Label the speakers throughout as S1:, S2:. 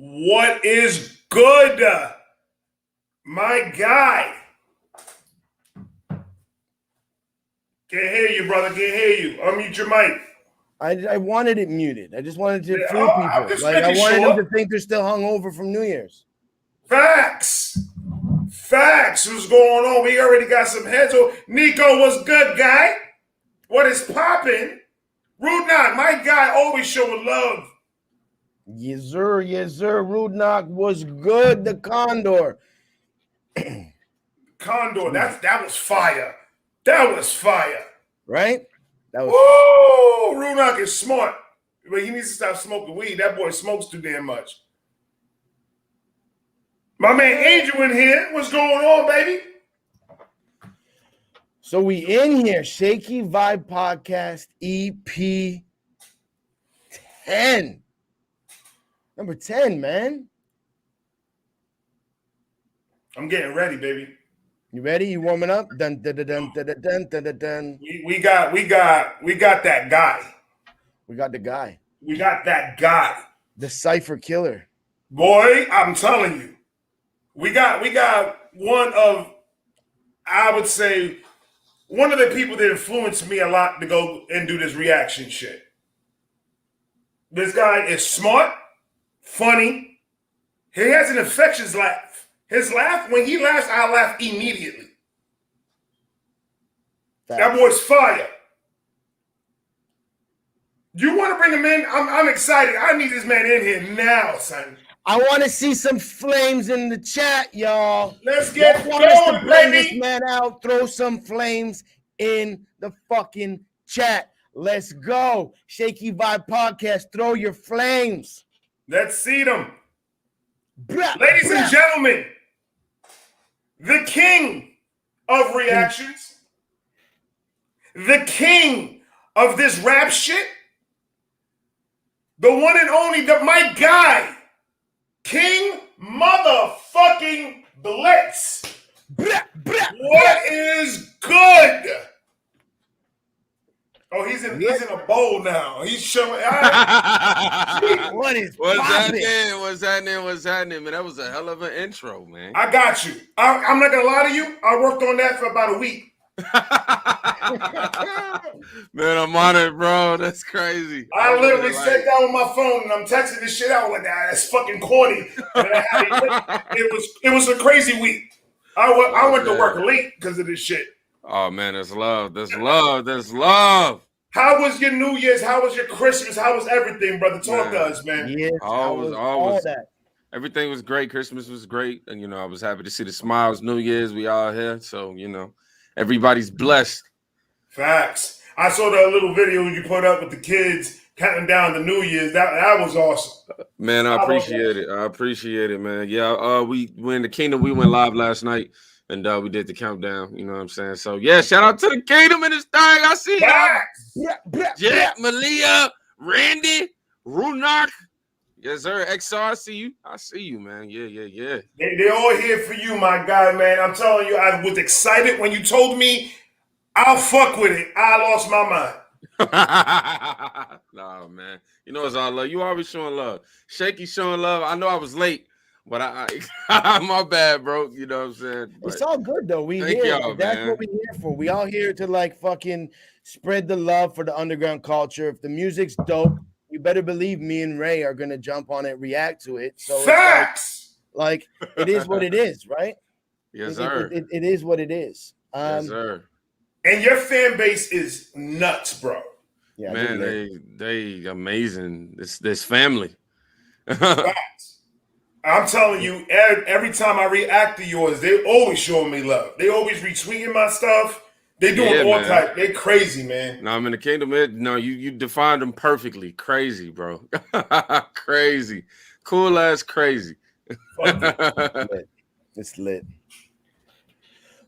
S1: What is good, my guy? Can't hear you, brother. Can't hear you. Unmute your mic.
S2: I wanted it muted. I just wanted to fool people. Like I wanted them to think they're still hungover from New Year's.
S1: Facts. What's going on? We already got some heads. Oh, Nico, what's good, guy? What is popping? Rude Knock, my guy, always showing love.
S2: Yes, sir. Rude Knock was good. The Condor.
S1: Condor, that was fire. That was fire.
S2: Right? That was.
S1: Whoa, Rude Knock is smart, but he needs to stop smoking weed. That boy smokes too damn much. My man Angel in here. What's going on, baby?
S2: So we in here, Shakey Vibe Podcast EP 10. Number 10, man.
S1: I'm getting ready, baby.
S2: You ready? You warming up? Dun dun dun dun dun dun dun dun dun.
S1: We got that guy.
S2: We got the guy.
S1: We got that guy.
S2: The Cypher killer.
S1: Boy, I'm telling you. We got one of, I would say, one of the people that influenced me a lot to go and do this reaction shit. This guy is smart, funny. He has an infectious laugh. His laugh, when he laughs, I laugh immediately. That boy's fire. You want to bring him in? I'm excited. I need this man in here now, son.
S2: I want to see some flames in the chat, y'all.
S1: Let's get going,
S2: to bring
S1: baby.
S2: This man out. Throw some flames in the fucking chat. Let's go. Shakey Vibe Podcast. Throw your flames.
S1: Let's see them. Ladies and gentlemen, the king of reactions, the king of this rap shit, the one and only, my guy, King motherfucking Blitz. What is good? Oh, he's in a bowl now. He's showing.
S3: What's happening, man? That was a hell of an intro, man.
S1: I got you. I'm not gonna lie to you. I worked on that for about a week.
S3: Man, I'm on it, bro. That's crazy.
S1: I literally sat down with my phone and I'm texting this shit out like that. That's fucking corny. It was a crazy week. I went to work late because of this shit.
S3: Oh man, there's love. There's love.
S1: How was your New Year's? How was your Christmas? How was everything, brother? Talk to us, man.
S2: Yes,
S3: all that. Everything was great. Christmas was great, and I was happy to see the smiles. New Year's, we all here, so everybody's blessed.
S1: Facts. I saw that little video you put up with the kids counting down the New Year's. That was awesome.
S3: Man, I appreciate it. I appreciate it, man. Yeah, we in the Kingdom. We went live last night, and we did the countdown. You know what I'm saying? So yeah, shout out to the Kingdom in this thing. I see y'all. Jack, Malia, Randy, Runak. Yes, sir. XR, I see you, man. Yeah.
S1: They're all here for you, my guy, man. I'm telling you, I was excited when you told me I'll fuck with it. I lost my mind.
S3: Nah, man. It's all love. You always showing love. Shakey showing love. I know I was late. But I my bad, bro. You know what I'm saying? But
S2: It's all good though. We
S3: thank
S2: here.
S3: y'all,
S2: That's
S3: man.
S2: what we here for. We all here to like fucking spread the love for the underground culture. If the music's dope, you better believe me and Ray are gonna jump on it, react to it. So it's like it is what it is, right?
S3: Yes, sir.
S2: It is what it is.
S3: Yes, sir.
S1: And your fan base is nuts, bro.
S2: Yeah,
S3: Man, they amazing. This family.
S1: Facts. I'm telling you, every time I react to yours, they always showing me love. They always retweeting my stuff. They doing all type. They crazy, man.
S3: No, I'm in the kingdom. No, you defined them perfectly. Crazy, bro. Crazy. Cool ass crazy.
S2: It's lit.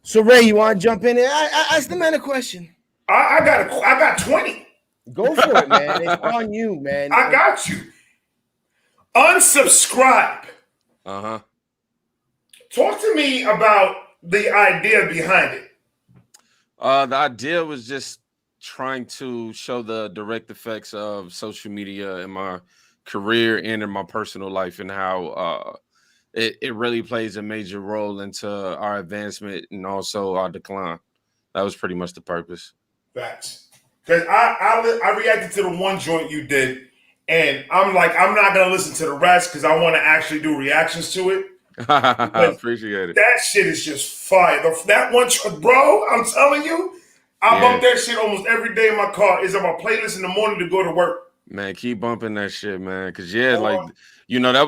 S2: So Ray, you want to jump in? I ask the man a question.
S1: I got 20.
S2: Go for it, man. It's on you, man.
S1: I got you. Unsubscribe.
S3: Uh-huh.
S1: Talk to me about the idea behind it.
S3: The idea was just trying to show the direct effects of social media in my career and in my personal life, and how it really plays a major role into our advancement and also our decline. That was pretty much the purpose.
S1: Facts. Because I reacted to the one joint you did, and I'm like, I'm not going to listen to the rest because I want to actually do reactions to it.
S3: I appreciate it.
S1: That shit is just fire. That one, bro, I'm telling you, I bump that shit almost every day in my car. It's on my playlist in the morning to go to work.
S3: Man, keep bumping that shit, man. Because, that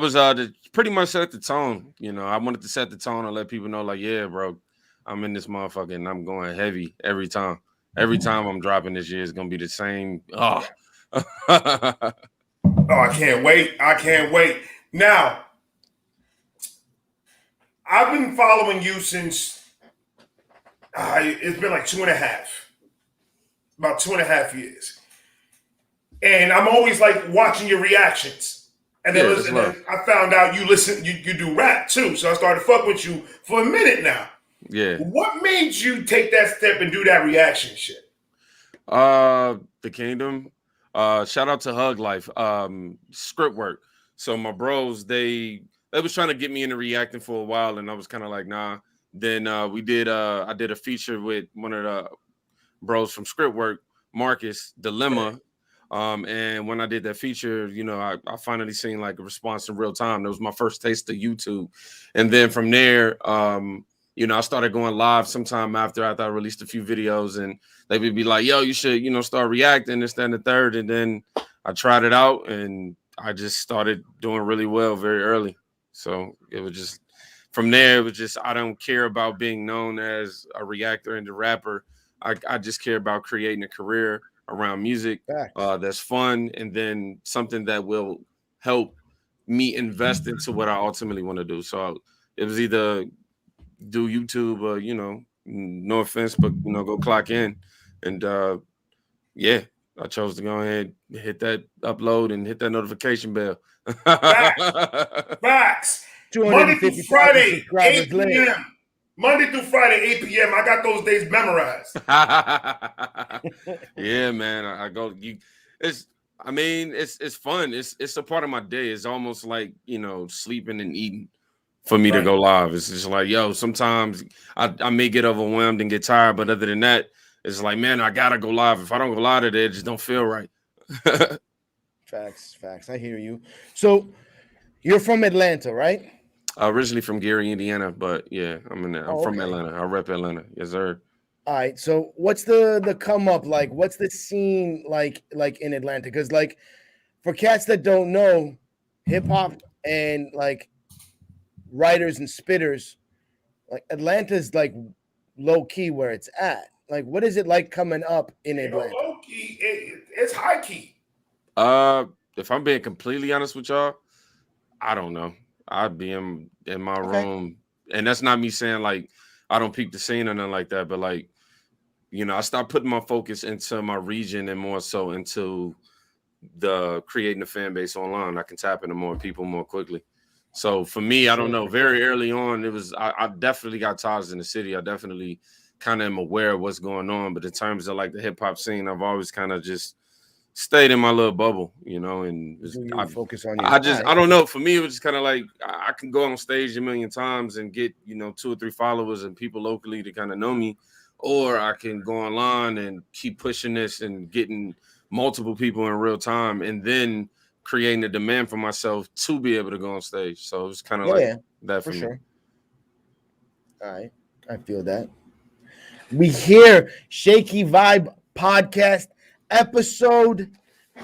S3: was pretty much set the tone. You know, I wanted to set the tone and let people know, like, yeah, bro, I'm in this motherfucker and I'm going heavy every time. Every time I'm dropping this year, it's going to be the same. Oh,
S1: I can't wait. I can't wait. Now, I've been following you since it's been like about 2.5 years. And I'm always like watching your reactions. And then I found out you do rap too. So I started to fuck with you for a minute now.
S3: Yeah.
S1: What made you take that step and do that reaction shit?
S3: The Kingdom. Shout out to Hug Life. Script work. So my bros, they was trying to get me into reacting for a while, and I was kind of like, nah. Then I did a feature with one of the bros from Script Work, Marcus, Dilemma. And when I did that feature, I finally seen like a response in real time. That was my first taste of YouTube. And then from there, I started going live sometime after I released a few videos, and they would be like, yo, you should, start reacting, this, that, and the third. And then I tried it out, and I just started doing really well very early. So it was just, from there, it was just, I don't care about being known as a reactor and a rapper. I just care about creating a career around music that's fun, and then something that will help me invest into what I ultimately want to do. So it was either do YouTube or, no offense, but, go clock in. And I chose to go ahead and hit that upload and hit that notification bell.
S1: Facts. Monday through Friday, 8 p.m. Monday through Friday, 8 p.m. I got those days memorized.
S3: Yeah, man. I go. It's fun. It's a part of my day. It's almost like, sleeping and eating for me to go live. It's just like, yo, sometimes I may get overwhelmed and get tired, but other than that, it's like, man, I gotta go live. If I don't go live today, it just don't feel right.
S2: Facts. I hear you. So you're from Atlanta, right?
S3: Originally from Gary, Indiana, but yeah, I'm in there. I'm from Atlanta. I rep Atlanta. Yes, sir.
S2: All right. So what's the come up like? What's the scene like in Atlanta? Because like for cats that don't know, hip hop and like writers and spitters, like Atlanta's like low key where it's at. Like, what is it like coming up in Atlanta?
S1: Low key, it's high key.
S3: If I'm being completely honest with y'all, I don't know. I'd be in my room, and that's not me saying like I don't peep the scene or nothing like that, but like, I stopped putting my focus into my region and more so into the creating a fan base online. I can tap into more people more quickly. So for me, I don't know. Very early on, it was I definitely got ties in the city. I definitely kind of am aware of what's going on, but in terms of like the hip hop scene, I've always kind of just stayed in my little bubble, you know, and
S2: focus on your.
S3: I don't know. For me, it was just kind of like I can go on stage a million times and get 2 or 3 followers and people locally to kind of know me, or I can go online and keep pushing this and getting multiple people in real time, and then creating a demand for myself to be able to go on stage. So it's kind of that for me.
S2: Sure. All right, I feel that. We hear Shakey Vibe Podcast, episode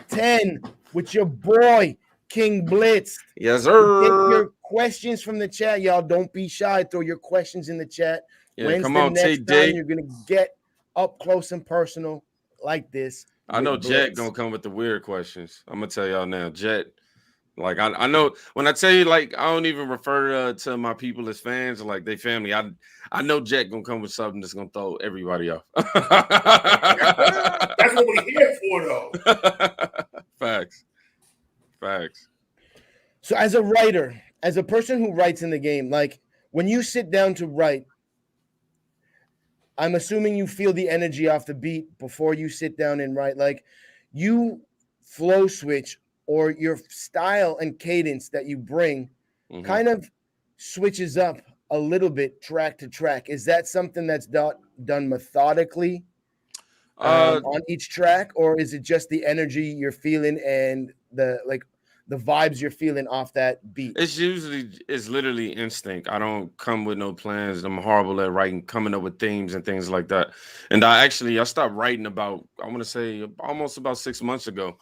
S2: 10, with your boy King Blitz.
S3: Yes, sir.
S2: Get your questions from the chat, y'all. Don't be shy. Throw your questions in the chat.
S3: Yeah,
S2: When's
S3: come
S2: the
S3: on,
S2: next
S3: TD.
S2: time you're gonna get up close and personal like this?
S3: I know Jet gonna come with the weird questions. I'm gonna tell y'all now, Jet. Like I know when I tell you, like, I don't even refer to my people as fans, like they family. I know Jet gonna come with something that's gonna throw everybody off.
S1: That's what we're here for, though.
S3: Facts.
S2: So as a writer, as a person who writes in the game, like when you sit down to write, I'm assuming you feel the energy off the beat before you sit down and write. Like you flow switch, or your style and cadence that you bring kind of switches up a little bit track to track. Is that something that's done methodically on each track, or is it just the energy you're feeling and the vibes you're feeling off that beat?
S3: It's literally instinct. I don't come with no plans. I'm horrible at writing, coming up with themes and things like that. And I stopped writing about, I want to say almost about 6 months ago.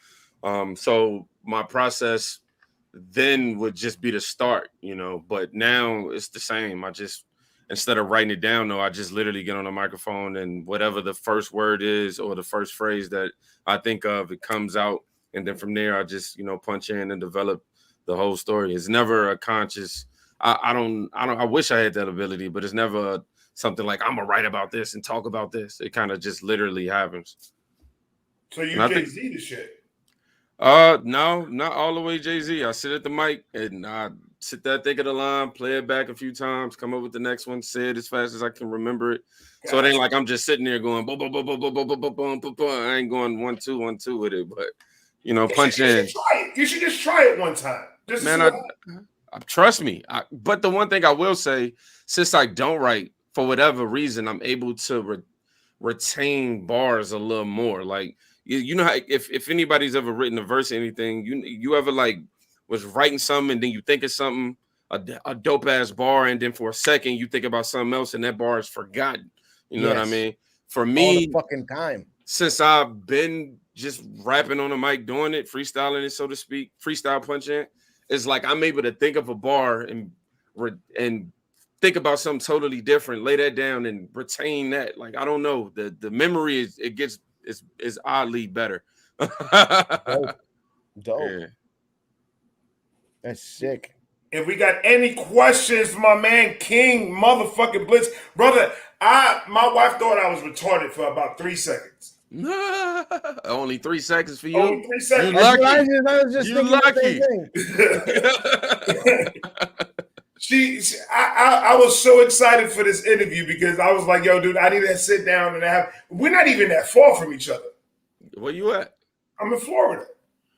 S3: So my process then would just be to start, but now it's the same. Instead of writing it down, though, I just literally get on the microphone and whatever the first word is or the first phrase that I think of, it comes out. And then from there, I just, punch in and develop the whole story. It's never a conscious, I wish I had that ability, but it's never something like I'm gonna write about this and talk about this. It kind of just literally happens.
S1: So you Jay-Z the shit?
S3: No, not all the way Jay-Z. I sit at the mic and I sit there, think of the line, play it back a few times, come up with the next one, say it as fast as I can remember it. Gotcha. So it ain't like I'm just sitting there going boom, boom, boom, boom, boom, boom, boom, boom, boom, boom. I ain't going 1, 2, 1, 2 with it, but punch in.
S1: You should just try it one time.
S3: Trust me. But the one thing I will say, since I don't write, for whatever reason, I'm able to retain bars a little more. Like, how if anybody's ever written a verse or anything, you ever like was writing something and then you think of something, a dope ass bar, and then for a second you think about something else and that bar is forgotten. You know what I mean? For me,
S2: all the fucking time.
S3: Since I've been just rapping on the mic, doing it, freestyling it, so to speak, freestyle punching, it's like I'm able to think of a bar and think about something totally different, lay that down and retain that. Like, I don't know, the memory is oddly better.
S2: Dope. Yeah. That's sick.
S1: If we got any questions for my man King motherfucking Blitz, brother, my wife thought I was retarded for about 3 seconds.
S3: Only 3 seconds for you.
S1: Only 3 seconds.
S3: You lucky.
S2: I was just
S3: you lucky.
S1: I was so excited for this interview because I was like, yo, dude, I need to sit down and we're not even that far from each other.
S3: Where you at?
S1: I'm in Florida.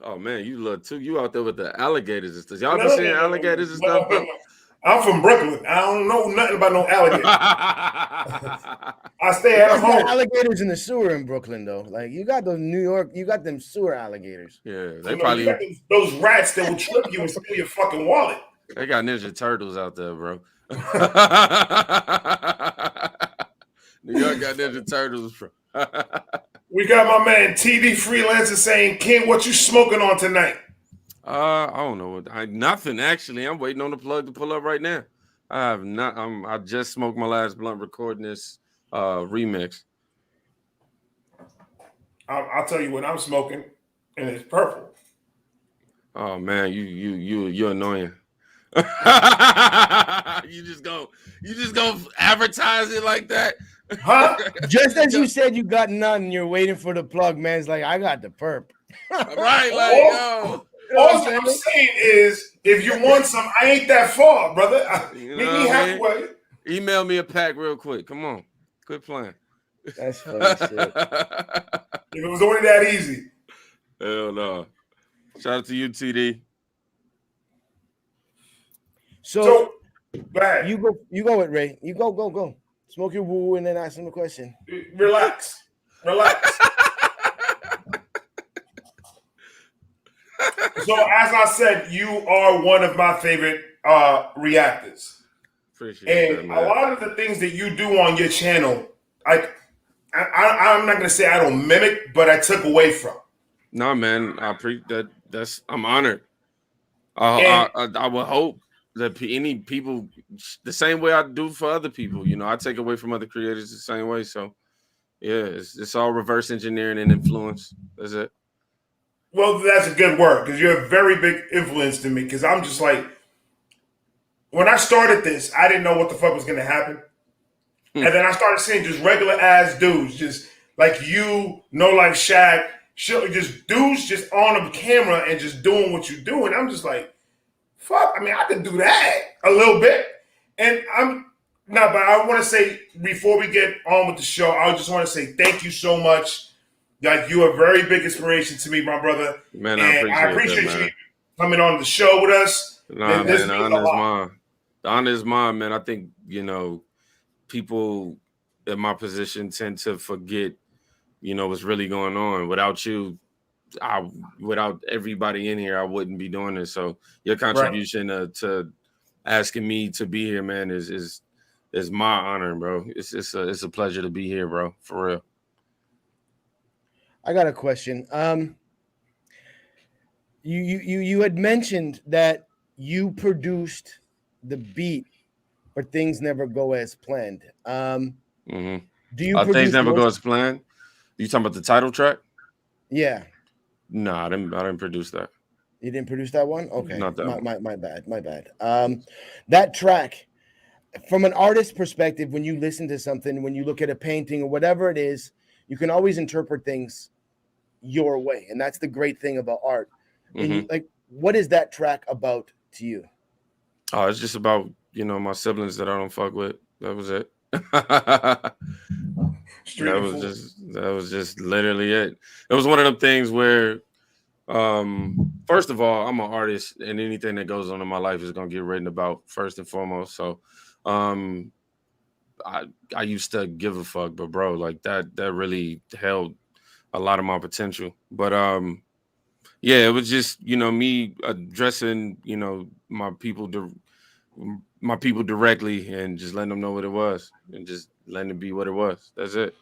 S3: Oh man, you look too. You out there with the alligators and stuff. Y'all been seeing alligators and stuff?
S1: I'm from Brooklyn. I don't know nothing about no alligators. I stay at home.
S2: Alligators in the sewer in Brooklyn, though. Like, you got those New York, you got them sewer alligators.
S3: Yeah, they probably
S1: got those rats that will trip you and steal your fucking wallet.
S3: They got Ninja Turtles out there, bro. New York got Ninja Turtles, bro.
S1: We got my man TD Freelancer saying, King, what you smoking on tonight?
S3: I don't know. Nothing, actually. I'm waiting on the plug to pull up right now. I have not. I just smoked my last blunt recording this remix.
S1: I'll tell you what I'm smoking, and it's purple.
S3: Oh man, you're annoying. you just go advertise it like that,
S1: huh?
S2: Just as you said you got none, you're waiting for the plug. Man's like, I got the perp.
S3: Right, like yo.
S1: All I'm saying is, if you want some, I ain't that far, brother. Meet me halfway.
S3: Email me a pack real quick. Come on, quit playing.
S2: That's funny shit.
S1: If it was only that easy.
S3: Hell no. Shout out to you, TD.
S2: So
S1: go ahead.
S2: You go with Ray. You go. Smoke your woo and then ask him a question.
S1: Relax. So as I said, you are one of my favorite reactors.
S3: Appreciate
S1: and
S3: that,
S1: a lot of the things that you do on your channel, I'm not gonna say I don't mimic, but I took away from.
S3: No, man, I appreciate that. I'm honored. I would hope that any people, the same way I do for other people, I take away from other creators the same way. So, yeah, it's all reverse engineering and influence. That's it.
S1: Well, that's a good word because you're a very big influence to me. Because I'm just like, when I started this, I didn't know what the fuck was gonna happen, and then I started seeing just regular ass dudes, just like you, No Life Shaq, just dudes just on the camera and just doing what you do, and I'm just like, fuck. I mean, I can do that a little bit, and but I want to say before we get on with the show, I just want to say thank you so much. Like, you are a very big inspiration to me, my brother.
S3: Man,
S1: and
S3: I appreciate
S1: you
S3: that,
S1: coming on the show with us.
S3: Nah, man, the honor is mine. The honor is mine, man. I think, people in my position tend to forget, what's really going on. Without you, without everybody in here, I wouldn't be doing this. So your contribution to asking me to be here, man, is my honor, bro. It's a pleasure to be here, bro. For real.
S2: I got a question. You had mentioned that you produced the beat, but things never go as planned. Do you
S3: things never go as planned? You talking about the title track?
S2: Yeah.
S3: No, I didn't produce that.
S2: You didn't produce that one? Okay.
S3: Not that one.
S2: My bad. That track, from an artist perspective, when you listen to something, when you look at a painting or whatever it is, you can always interpret things your way. And that's the great thing about art. And what is that track about to you?
S3: Oh, it's just about, my siblings that I don't fuck with. That was it. That was just literally it. It was one of them things where, first of all, I'm an artist, and anything that goes on in my life is gonna get written about first and foremost. So, I used to give a fuck, but bro, like that really held a lot of my potential. But yeah, it was just me addressing my people directly and just letting them know what it was and just letting it be what it was. That's it.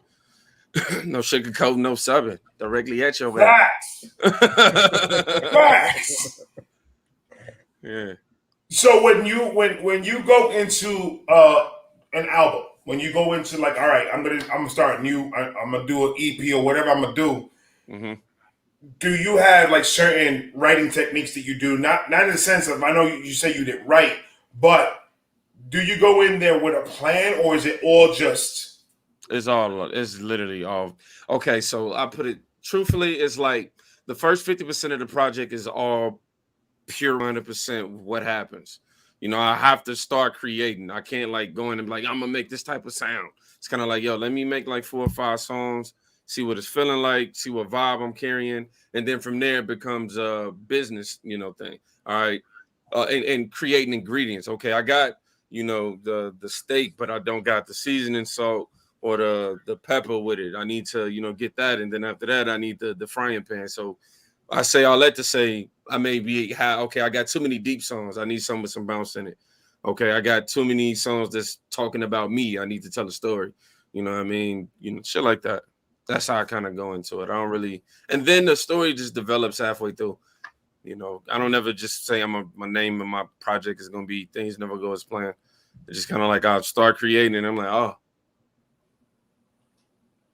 S3: No sugarcoat, no subbing. Directly at your
S1: ass. Facts.
S3: Yeah.
S1: So when you go into an album, when you go into like, all right, I'm gonna start new. I'm gonna do an EP or whatever I'm gonna do. Do you have like certain writing techniques that you do? Not in the sense of, I know you say you didn't write, but do you go in there with a plan, or is it all just?
S3: It's literally all. Okay, so I put it truthfully, it's like the first 50% of the project is all pure 100% what happens. I have to start creating. I can't like go in and be like, I'm gonna make this type of sound. It's kind of like, yo, let me make like 4 or 5 songs, see what it's feeling like, see what vibe I'm carrying, and then from there it becomes a business, thing. All right, and creating ingredients. Okay, I got the steak, but I don't got the seasoning salt or the pepper with it. I need to get that, and then after that I need the frying pan. So I say all that to say I may be okay. I got too many deep songs. I need some with some bounce in it. Okay, I got too many songs that's talking about me. I need to tell a story. You know what I mean? Shit like that. That's how I kind of go into it. I don't really, and then the story just develops halfway through. I don't ever just say my name and my project is gonna be things never go as planned. It's just kind of like I'll start creating and I'm like, oh,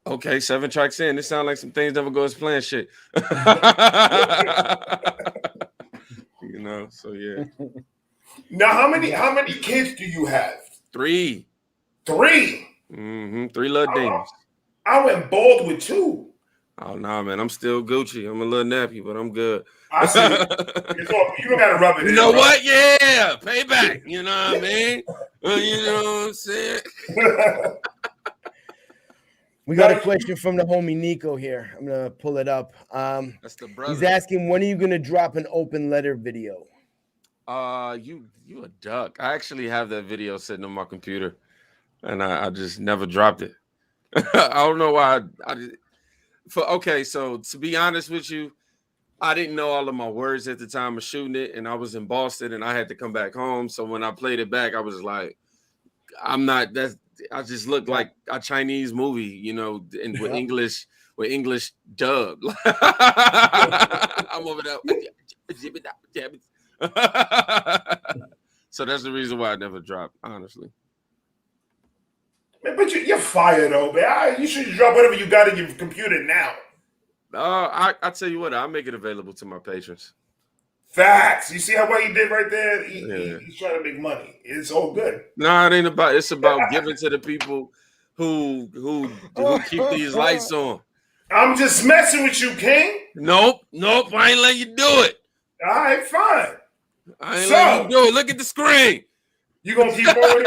S3: okay, 7 tracks in. This sounds like some things never go as planned shit. So yeah.
S1: Now, how many kids do you have?
S3: 3.
S1: 3.
S3: 3 little demons.
S1: I went bald with 2.
S3: Oh no, man, I'm still Gucci. I'm a little nappy, but I'm good.
S1: I see. You don't gotta rub it in.
S3: You know what? Yeah, payback. You know what I mean? You know what I'm saying?
S2: We got a question from the homie Nico here. I'm gonna pull it up.
S3: That's the brother.
S2: He's asking, when are you gonna drop an open letter video?
S3: You a duck. I actually have that video sitting on my computer, and I just never dropped it. I don't know why. So to be honest with you, I didn't know all of my words at the time of shooting it, and I was in Boston, and I had to come back home. So when I played it back, I was like, I'm not. I just look like a Chinese movie, you know, and with English dub. I'm over there. So that's the reason why I never dropped, honestly.
S1: Man, but you're fired though, man. You should drop whatever you got in your computer now.
S3: I tell you what, I'll make it available to my patrons.
S1: Facts. You see how what he did right there? He's trying to make money. It's all good.
S3: No, it ain't about. It's about giving to the people who keep these lights on.
S1: I'm just messing with you, King.
S3: Nope. I ain't letting you do it.
S1: All right, fine.
S3: I ain't letting you do it. Look at the screen.
S1: You gonna keep going?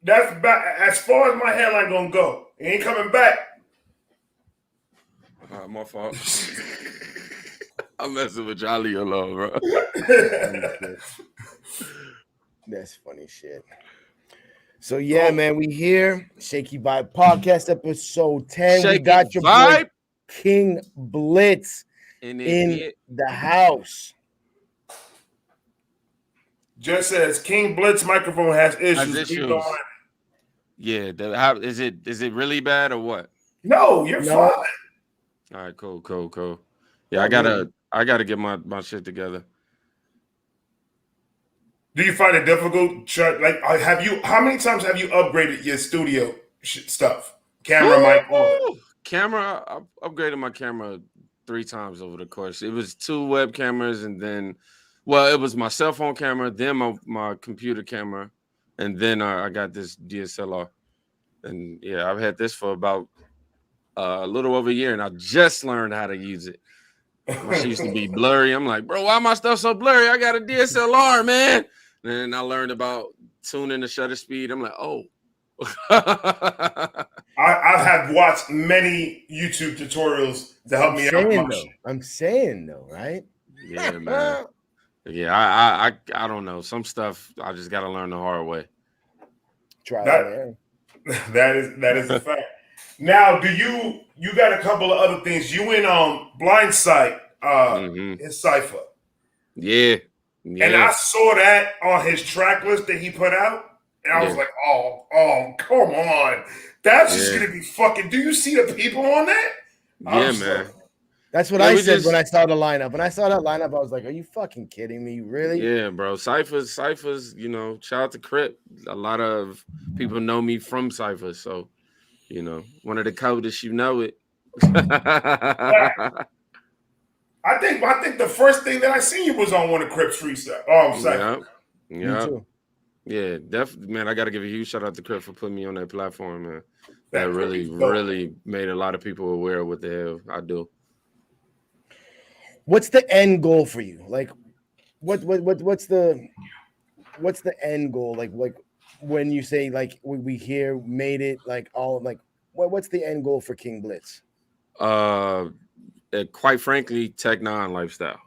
S1: That's about as far as my hairline gonna go. It ain't coming back.
S3: My fault. I'm messing with Jolly alone, bro.
S2: That's funny shit. So yeah, man, we here. Shakey Vibe Podcast episode 10.
S3: Shakey
S2: we got your
S3: Vibe.
S2: boy King Blitz in the house.
S1: Just says King Blitz microphone has issues.
S3: Yeah, is it really bad or what?
S1: No, you're fine. All
S3: right, cool. Yeah, I gotta get my shit together.
S1: Do you find it difficult? Like, how many times have you upgraded your studio stuff? Camera, mic, all that?
S3: Camera, I upgraded my camera 3 times over the course. It was 2 web cameras, and then, it was my cell phone camera, then my computer camera, and then I got this DSLR. And yeah, I've had this for about a little over a year, and I just learned how to use it. My shit used to be blurry. I'm like, bro, why my stuff so blurry? I got a DSLR, man. And then I learned about tuning the shutter speed. I'm like, oh.
S1: I have watched many YouTube tutorials to help me out.
S2: I'm saying though, right?
S3: Yeah, man. Yeah, I don't know. Some stuff I just got to learn the hard way.
S1: Try that. That is a fact. Now, you got a couple of other things. You went on Blindsight, his Cypher.
S3: Yeah.
S1: And I saw that on his track list that he put out. And I was like, oh, come on. That's just going to be fucking... Do you see the people on that?
S3: Yeah, man.
S2: That's what I said when I saw the lineup. When I saw that lineup, I was like, are you fucking kidding me? Really?
S3: Yeah, bro. Cyphers, you know, shout out to Crip. A lot of people know me from Cyphers. So, you know, one of the coldest, you know it.
S1: I think the first thing that I seen you was on one of Crip's freestyle. Oh, Cyphers.
S3: Yeah. Yeah, definitely, man. I got to give a huge shout out to Crip for putting me on that platform, man. That really made a lot of people aware of what the hell I do.
S2: What's the end goal for you? Like, what's the end goal? Like when you say like we here made it, like all like what's the end goal for King Blitz?
S3: Quite frankly, Tech 9 lifestyle.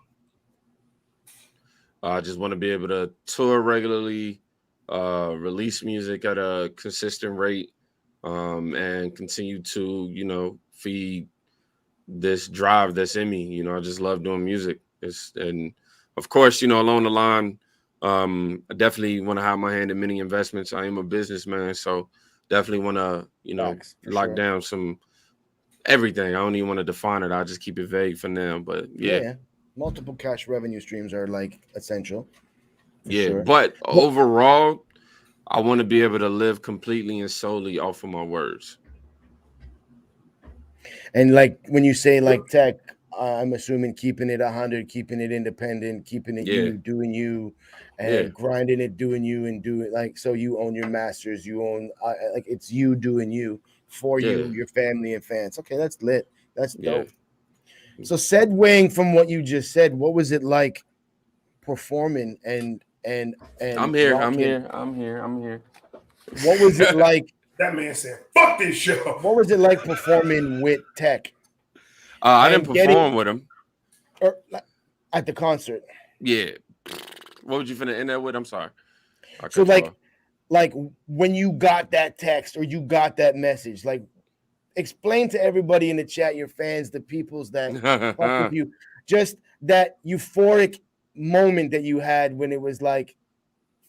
S3: I just want to be able to tour regularly, release music at a consistent rate, and continue to, you know, feed this drive that's in me. You know, I just love doing music. And of course, you know, along the line, I definitely want to have my hand in many investments. I am a businessman, so definitely want to, you know, lock down some everything. I don't even want to define it. I just keep it vague for now. But yeah.
S2: Multiple cash revenue streams are like essential.
S3: But overall, I want to be able to live completely and solely off of my words.
S2: And like when you say like Tech, I'm assuming keeping it 100, keeping it independent, keeping it you, doing you, and grinding it, doing you, and do it like so. You own your masters, you own like it's you doing you for you, your family and fans. Okay, that's lit. That's dope. So, segueing from what you just said, what was it like performing and
S3: I'm here. What
S2: was it like
S1: That man said, "Fuck this show."
S2: What was it like performing with Tech?
S3: I didn't perform with him.
S2: Or at the concert.
S3: Yeah. What would you finna end that with? I'm sorry.
S2: So like when you got that text or you got that message, like explain to everybody in the chat, your fans, the peoples that fuck with you, just that euphoric moment that you had when it was like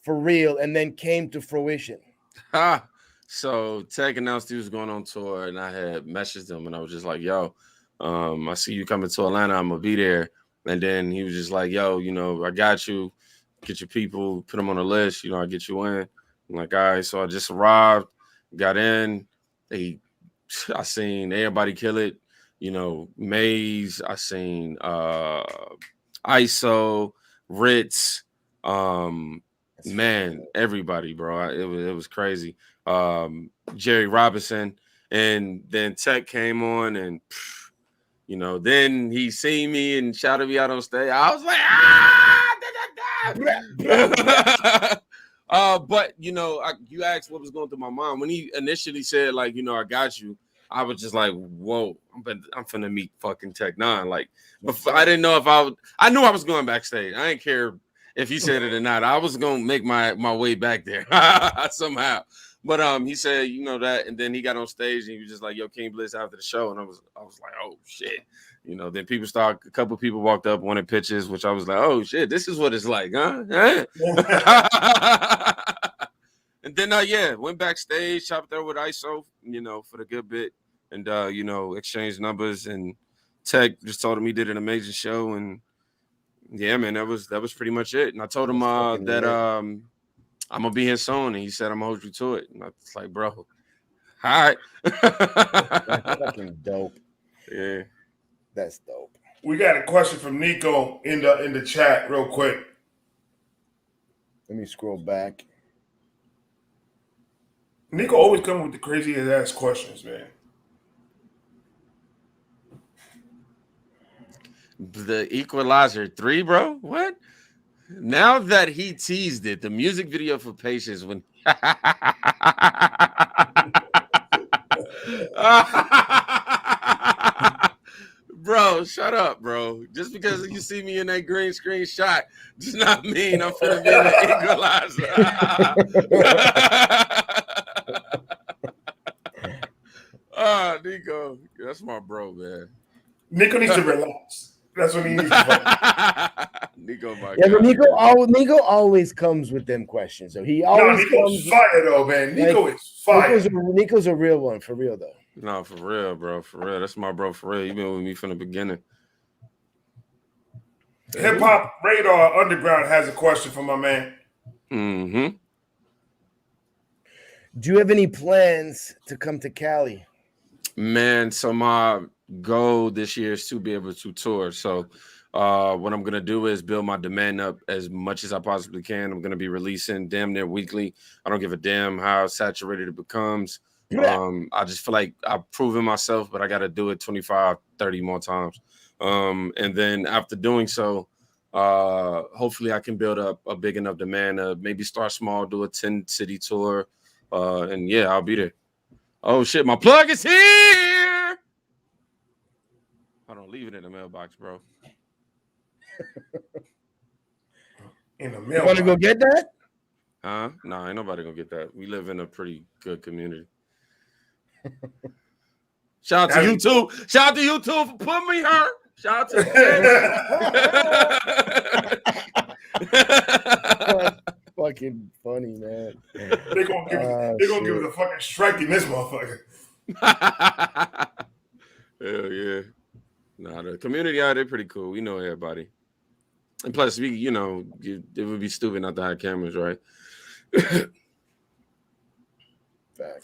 S2: for real and then came to fruition.
S3: So Tech announced he was going on tour, and I had messaged him, and I was just like, "Yo, I see you coming to Atlanta. I'm gonna be there." And then he was just like, "Yo, I got you. Get your people, put them on the list. I get you in." I'm like, "All right." So I just arrived, got in. I seen everybody kill it. Maze. I seen ISO, Ritz. Man, everybody, bro. It was crazy. Jerry Robinson, and then Tech came on, and then he seen me and shouted me out on stage. I was like, but you asked what was going through my mind when he initially said, like, I got you. I was just like, whoa, I'm finna meet fucking Tech Nine. Like, before, I didn't know if I knew I was going backstage. I didn't care if he said it or not. I was gonna make my way back there somehow. But he said, that, and then he got on stage and he was just like, "Yo, King Blitz," after the show, and I was like, "Oh shit," Then a couple people walked up, wanted pictures, which I was like, "Oh shit, this is what it's like, huh?" And then went backstage, chopped there with ISO, for the good bit, and exchanged numbers, and Tech just told him he did an amazing show, and yeah, man, that was pretty much it. And I told him that I'm gonna be here soon, and he said I'm gonna hold you to it. And I was like, bro, all right.
S2: That's fucking dope.
S3: Yeah,
S2: that's dope.
S1: We got a question from Nico in the chat, real quick.
S2: Let me scroll back.
S1: Nico always comes with the crazy ass questions, man.
S3: The Equalizer 3, bro? What? Now that he teased it, the music video for Patience when bro, shut up, bro. Just because you see me in that green screen shot does not mean I'm finna be the Equalizer. Nico, that's my bro, man.
S1: Nico needs to relax. That's what he needs to
S3: Nico, my
S2: yeah, but Nico always comes with them questions. So he always
S1: Nico's fire though, man. Nico is fire.
S2: Nico's a real one, for real though.
S3: No, for real, bro. For real. That's my bro, for real. He been with me from the beginning.
S1: Hip Hop Radar Underground has a question for my man.
S3: Mm-hmm.
S2: Do you have any plans to come to Cali?
S3: Man, so my goal this year is to be able to tour. So what I'm going to do is build my demand up as much as I possibly can. I'm going to be releasing damn near weekly. I don't give a damn how saturated it becomes. I just feel like I've proven myself, but I got to do it 25, 30 more times. And then after doing so, hopefully I can build up a big enough demand, maybe start small, do a 10-city tour. And yeah, I'll be there. Oh shit, my plug is here. Hold on, leave it in the mailbox, bro.
S1: In the mailbox.
S2: You want to go get that?
S3: Huh? Nah, ain't nobody gonna get that. We live in a pretty good community. Shout out to you too. Shout out to you too for putting me hurt. Shout out to
S2: fucking funny, man.
S1: They're gonna give us a fucking strike in this motherfucker.
S3: Hell yeah. Nah, the community out there pretty cool. We know everybody. And plus, it would be stupid not to have cameras, right?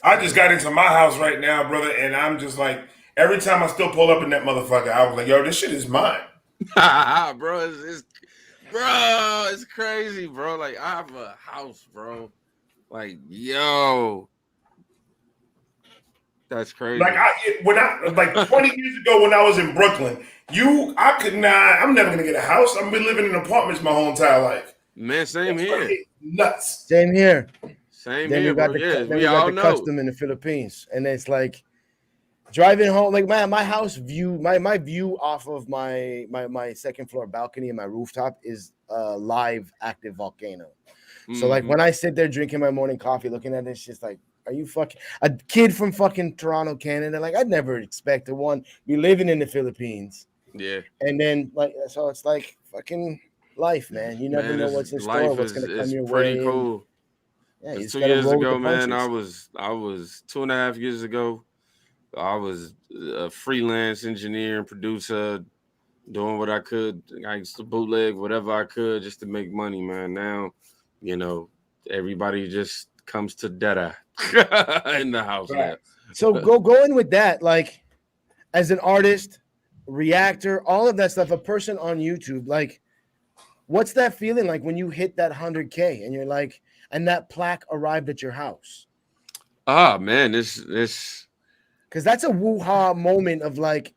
S1: I just got into my house right now, brother, and I'm just like, every time I still pull up in that motherfucker, I was like, yo, this shit is mine.
S3: Bro, it's crazy, bro. Like, I have a house, bro. Like, yo. That's crazy.
S1: Like 20 years ago when I was in Brooklyn, I'm never gonna get a house. I've been living in apartments my whole entire life.
S3: Man, same here.
S1: Nuts.
S2: Same here.
S3: Same
S2: Then
S3: here,
S2: we got
S3: bro.
S2: the
S3: Yes,
S2: then
S3: we
S2: we got
S3: all
S2: the
S3: know.
S2: custom in the Philippines, and it's like driving home. Like my house view, my view off of my second floor balcony and my rooftop is a live active volcano. So like when I sit there drinking my morning coffee, looking at it, it's just like, are you fucking a kid from fucking Toronto, Canada? Like I'd never expect to be living in the Philippines.
S3: Yeah,
S2: And then like so it's like fucking life, man. You never
S3: man,
S2: know
S3: this
S2: what's in store,
S3: life
S2: what's gonna come
S3: is
S2: your
S3: pretty
S2: way, and
S3: cool.
S2: yeah, you
S3: Because
S2: just
S3: two
S2: gotta
S3: years
S2: roll with the
S3: ago, man, I
S2: punches.
S3: was 2.5 years ago. I was a freelance engineer and producer, doing what I could. I used to bootleg whatever I could just to make money, man. Now, you know, everybody just comes to dead eye in the house now.
S2: So going with that, like as an artist, reactor, all of that stuff, a person on YouTube, like what's that feeling like when you hit that 100K and you're like, and that plaque arrived at your house?
S3: Ah, man, this
S2: Because that's a woo-ha moment of like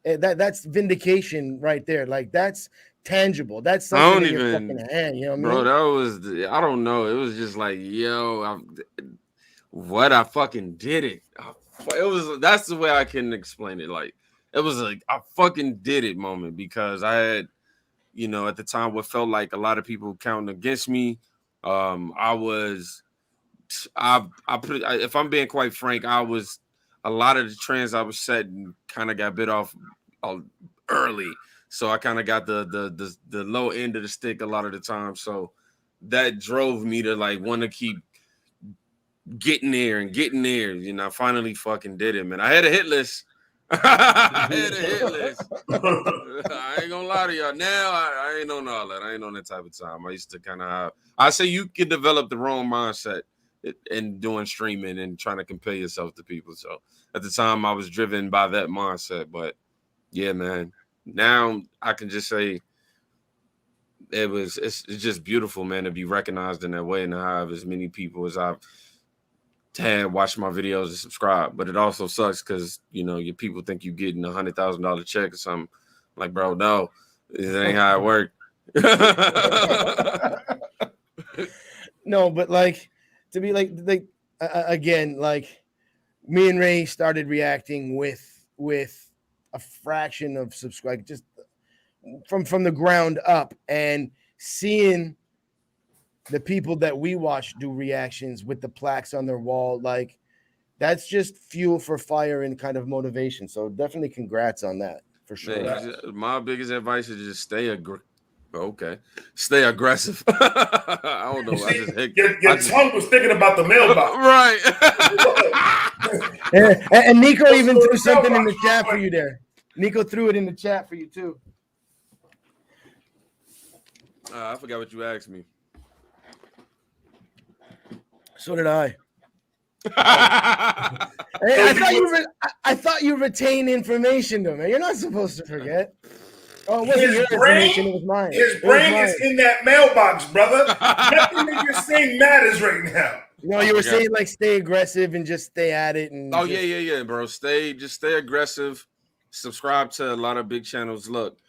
S2: that's vindication right there. Like that's tangible. That's
S3: I
S2: something
S3: don't
S2: in your fucking
S3: even,
S2: hand. You know what I
S3: bro.
S2: mean?
S3: That was I don't know. It was just like, yo, what I fucking did it. It was that's the way I can explain it. Like it was like I fucking did it moment because I had, at the time what felt like a lot of people counting against me. I was if I'm being quite frank, I was a lot of the trends I was setting kind of got bit off early. So I kind of got the low end of the stick a lot of the time. So that drove me to like want to keep getting there and getting there. I finally fucking did it, man. I had a hit list. I had a hit list. I ain't gonna lie to y'all. Now I ain't on all that. I ain't on that type of time. I used to kind of. I say you can develop the wrong mindset in doing streaming and trying to compare yourself to people. So at the time, I was driven by that mindset. But yeah, man. Now I can just say it's just beautiful, man, to be recognized in that way and to have as many people as I've had watch my videos and subscribe. But it also sucks because your people think you getting $100,000 check or something. Like, bro, no, this ain't how it work.
S2: No, but like to be like again, like me and Ray started reacting with a fraction of subscribe, just from the ground up, and seeing the people that we watch do reactions with the plaques on their wall, like that's just fuel for fire and kind of motivation. So definitely congrats on that for sure.
S3: Man, my biggest advice is just stay aggressive. I don't know.
S1: Your tongue was thinking about the mailbox.
S3: Right.
S2: and Nico even threw something in the chat for you there. Nico threw it in the chat for you too.
S3: I forgot what you asked me.
S2: So did I. I thought you retain information though, man. You're not supposed to forget. Oh, it wasn't your information, it was mine.
S1: His brain is in that mailbox, brother. Nothing that you're saying matters right now.
S2: You were saying like stay aggressive and just stay at it. And
S3: yeah, bro. Stay aggressive. Subscribe to a lot of big channels. Look,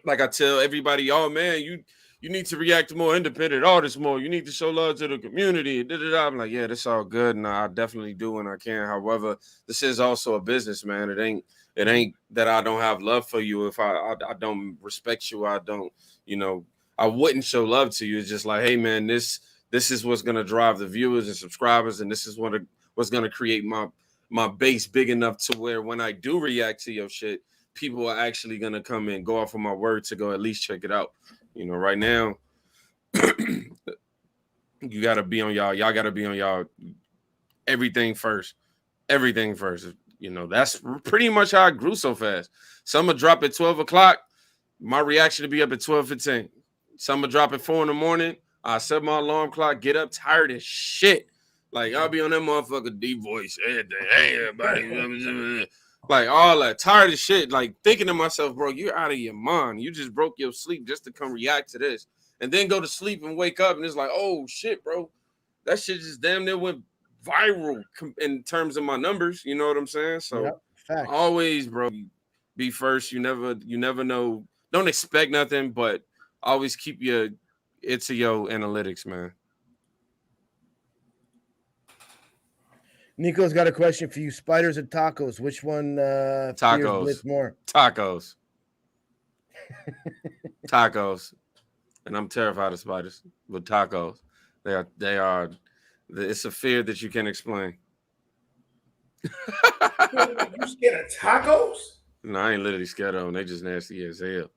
S3: like I tell everybody, oh man, you need to react to more independent artists more. You need to show love to the community. I'm like, yeah, that's all good, and I definitely do when I can. However, this is also a business, man. It ain't that I don't have love for you. If I don't respect you, I don't, I wouldn't show love to you. It's just like, hey, man, this is what's gonna drive the viewers and subscribers, and this is what's gonna create my base big enough to where when I do react to your shit, people are actually gonna come and go off of my word to go at least check it out. Right now, you gotta be on y'all. Y'all gotta be on y'all. Everything first. That's pretty much how I grew so fast. Some will drop at 12 o'clock. My reaction to be up at 12:15. Some will drop at 4 in the morning. I set my alarm clock, get up tired as shit. Like, I'll be on that motherfucker deep voice. Hey, everybody. Like, all that. Tired as shit. Like, thinking to myself, bro, you're out of your mind. You just broke your sleep just to come react to this. And then go to sleep and wake up, and it's like, oh, shit, bro. That shit just damn near went viral in terms of my numbers. You know what I'm saying? So, always, bro, be first. You never know. Don't expect nothing, but always keep your analytics, man.
S2: Nico's got a question for you. Spiders or tacos? Which one fears
S3: Tacos.
S2: Blitz more?
S3: Tacos. Tacos. And I'm terrified of spiders. But tacos. They are it's a fear that you can't explain.
S1: You scared of tacos?
S3: No, I ain't literally scared of them. They just nasty as hell.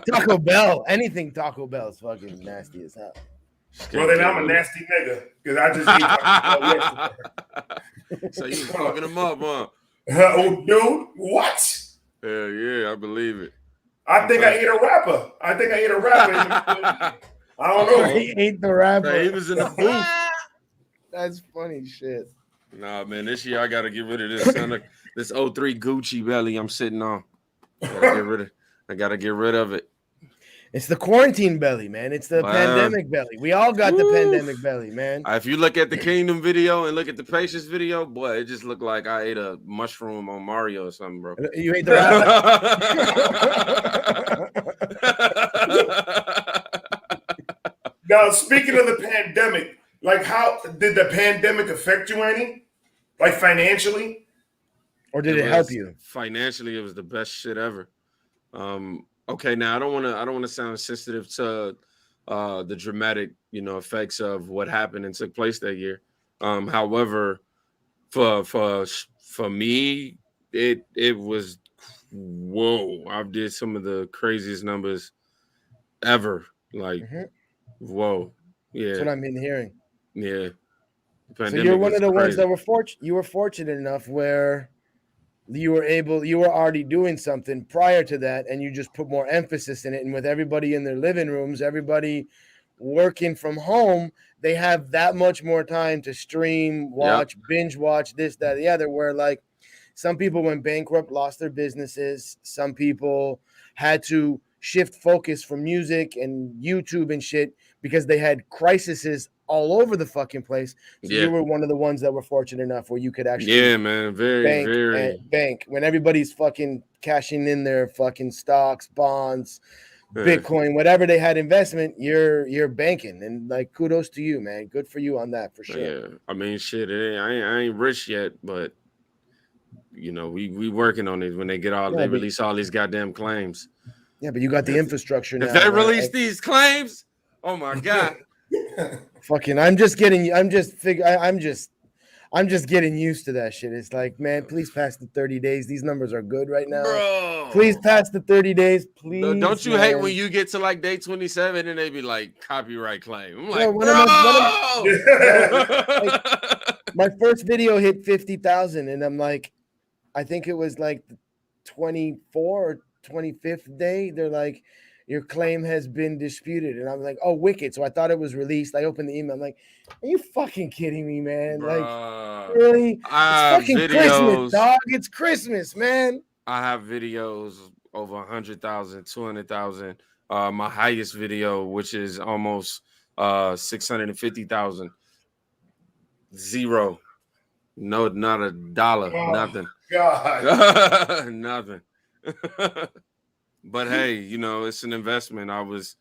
S2: Taco Bell. Anything Taco Bell is fucking nasty as hell.
S1: Well, then I'm a nasty nigga because I just ate Taco Bell.
S3: So you fucking them up, huh?
S1: Oh, dude, what?
S3: Hell yeah, I believe it.
S1: I think I ate a rapper. I don't know.
S2: He ate the rapper.
S3: He was in the booth.
S2: That's funny shit.
S3: Nah, man, this year I gotta get rid of this 03 Gucci belly I'm sitting on. I gotta get rid of it.
S2: It's the quarantine belly, man. It's the pandemic belly. We all got the pandemic belly, man.
S3: If you look at the Kingdom video and look at the Patience video, boy, it just looked like I ate a mushroom on Mario or something, bro.
S2: You ate the rapper.
S1: Now, speaking of the pandemic, like, how did the pandemic affect you any? Like, financially?
S2: Or did it help you?
S3: Financially, it was the best shit ever. Okay, now I don't want to sound sensitive to the dramatic, effects of what happened and took place that year. However, for me, it was whoa. I did some of the craziest numbers ever. Like, whoa, yeah.
S2: That's what I've been hearing.
S3: Yeah.
S2: So you're one of the ones that were fortunate. You were fortunate enough where you were already doing something prior to that, and you just put more emphasis in it. And with everybody in their living rooms, everybody working from home, they have that much more time to stream, watch, binge watch, this, that, the other, where like some people went bankrupt, lost their businesses. Some people had to shift focus from music and YouTube and shit because they had crises all over the fucking place. So you were one of the ones that were fortunate enough where you could actually bank when everybody's fucking cashing in their fucking stocks, bonds, Bitcoin, whatever they had investment, you're banking. And like, kudos to you, man. Good for you on that for sure.
S3: Yeah, I mean, shit, I ain't rich yet, but we working on it. When they get they release all these goddamn claims.
S2: Yeah, but you got the infrastructure now.
S3: If they release these claims, oh my god.
S2: Fucking, I'm just getting used to that shit. It's like, man, please pass the 30 days. These numbers are good right now. Bro. Please pass the 30 days, please.
S3: Don't you hate when you get to like day 27 and they be like copyright claim? I'm like,
S2: my first video hit 50,000 and I'm like, I think it was like the 24 or 25th day. They're like, your claim has been disputed. And I'm like, oh, wicked. So I thought it was released. I opened the email. I'm like, are you fucking kidding me, man? Like, really? It's fucking Christmas, dog. It's Christmas, man.
S3: I have videos over 100,000, 200,000. My highest video, which is almost 650,000. Zero. No, not a dollar. Nothing.
S1: God.
S3: Nothing. But hey, it's an investment. I was,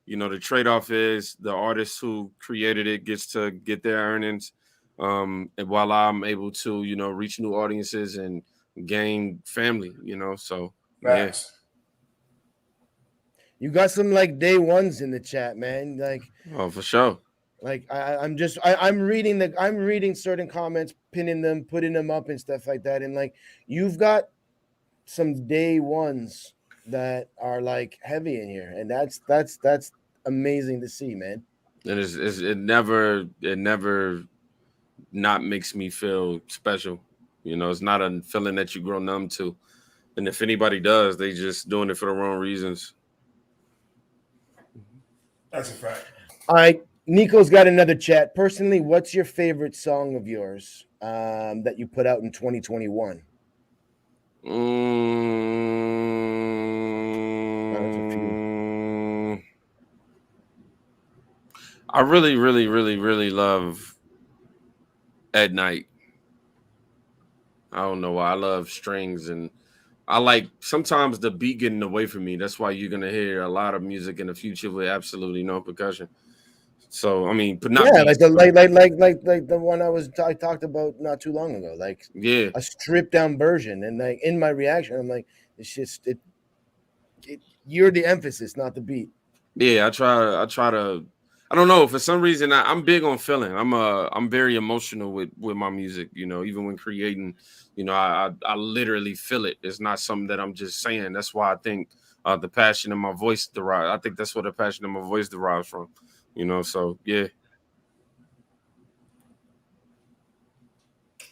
S3: the trade-off is the artist who created it gets to get their earnings. And while I'm able to, reach new audiences and gain family, so
S1: yes.
S2: You got some like day ones in the chat, man. Like,
S3: oh, for sure.
S2: Like I'm reading certain comments, pinning them, putting them up and stuff like that. And like, you've got some day ones that are like heavy in here, and that's amazing to see, man.
S3: And it never not makes me feel special. It's not a feeling that you grow numb to. And if anybody does, they just doing it for the wrong reasons.
S1: That's a fact.
S2: All right, Nico's got another chat. Personally, what's your favorite song of yours that you put out in 2021?
S3: I really, really, really, really love At Night. I don't know why. I love strings, and I like sometimes the beat getting away from me. That's why you're gonna hear a lot of music in the future with absolutely no percussion. So I mean, but not
S2: like
S3: beats,
S2: the
S3: but
S2: like the one I talked about not too long ago, like
S3: yeah.
S2: a stripped down version. And like in my reaction, I'm like, it's just you're the emphasis, not the beat.
S3: Yeah, I try to I don't know. For some reason I'm big on feeling. I'm very emotional with my music, you know, even when creating, you know, I literally feel it. It's not something that I'm just saying. That's why I think the passion in my voice derives. I think that's where the passion in my voice derives from. You know, so yeah.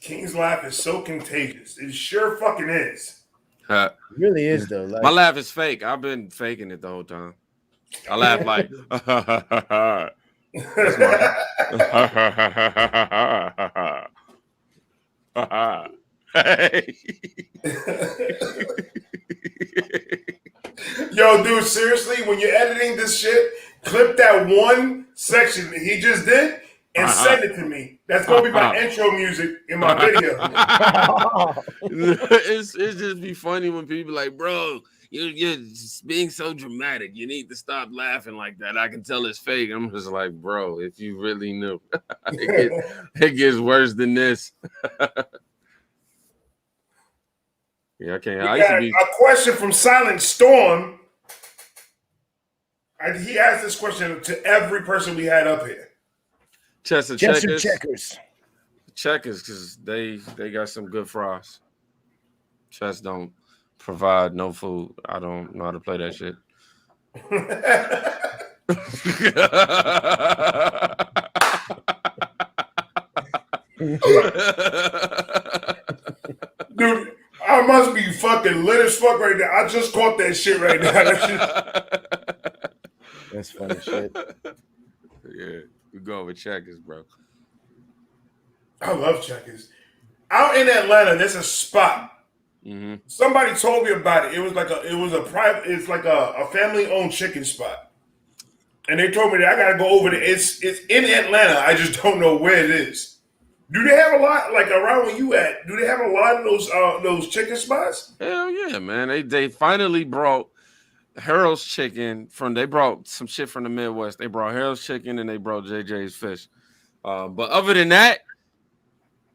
S1: King's laugh is so contagious. It sure fucking is.
S3: Uh,
S2: It really is though.
S3: my
S2: Like
S3: laugh is fake. I've been faking it the whole time. I laugh like that's my hey.
S1: Yo, dude, seriously, when you're editing this shit, clip that one section that he just did and send it to me. That's gonna be my intro music in my video.
S3: it's just be funny when people like, bro, you're just being so dramatic. You need to stop laughing like that. I can tell it's fake. I'm just like, bro, if you really knew, it gets worse than this. Yeah, I can't.
S1: We
S3: I used to
S1: got
S3: be
S1: a question from Silent Storm. He asked this question to every person we had up here.
S3: Chester
S2: Chester
S3: Checkers because they got some good fries. Chess don't provide no food. I don't know how to play that shit.
S1: Dude, I must be fucking lit as fuck right now. I just caught that shit right now.
S2: that's funny shit.
S3: Yeah, we go with Checkers, bro.
S1: I love Checkers. Out in Atlanta, there's a spot.
S3: Mm-hmm.
S1: Somebody told me about it. It was like a private. It's like a family owned chicken spot, and they told me that I gotta go over there. It's in Atlanta. I just don't know where it is. Do they have a lot like around where you at? Do they have a lot of those chicken spots?
S3: Hell yeah, man. They finally brought Harold's Chicken from. They brought some shit from the Midwest. They brought Harold's Chicken and they brought JJ's Fish. But other than that,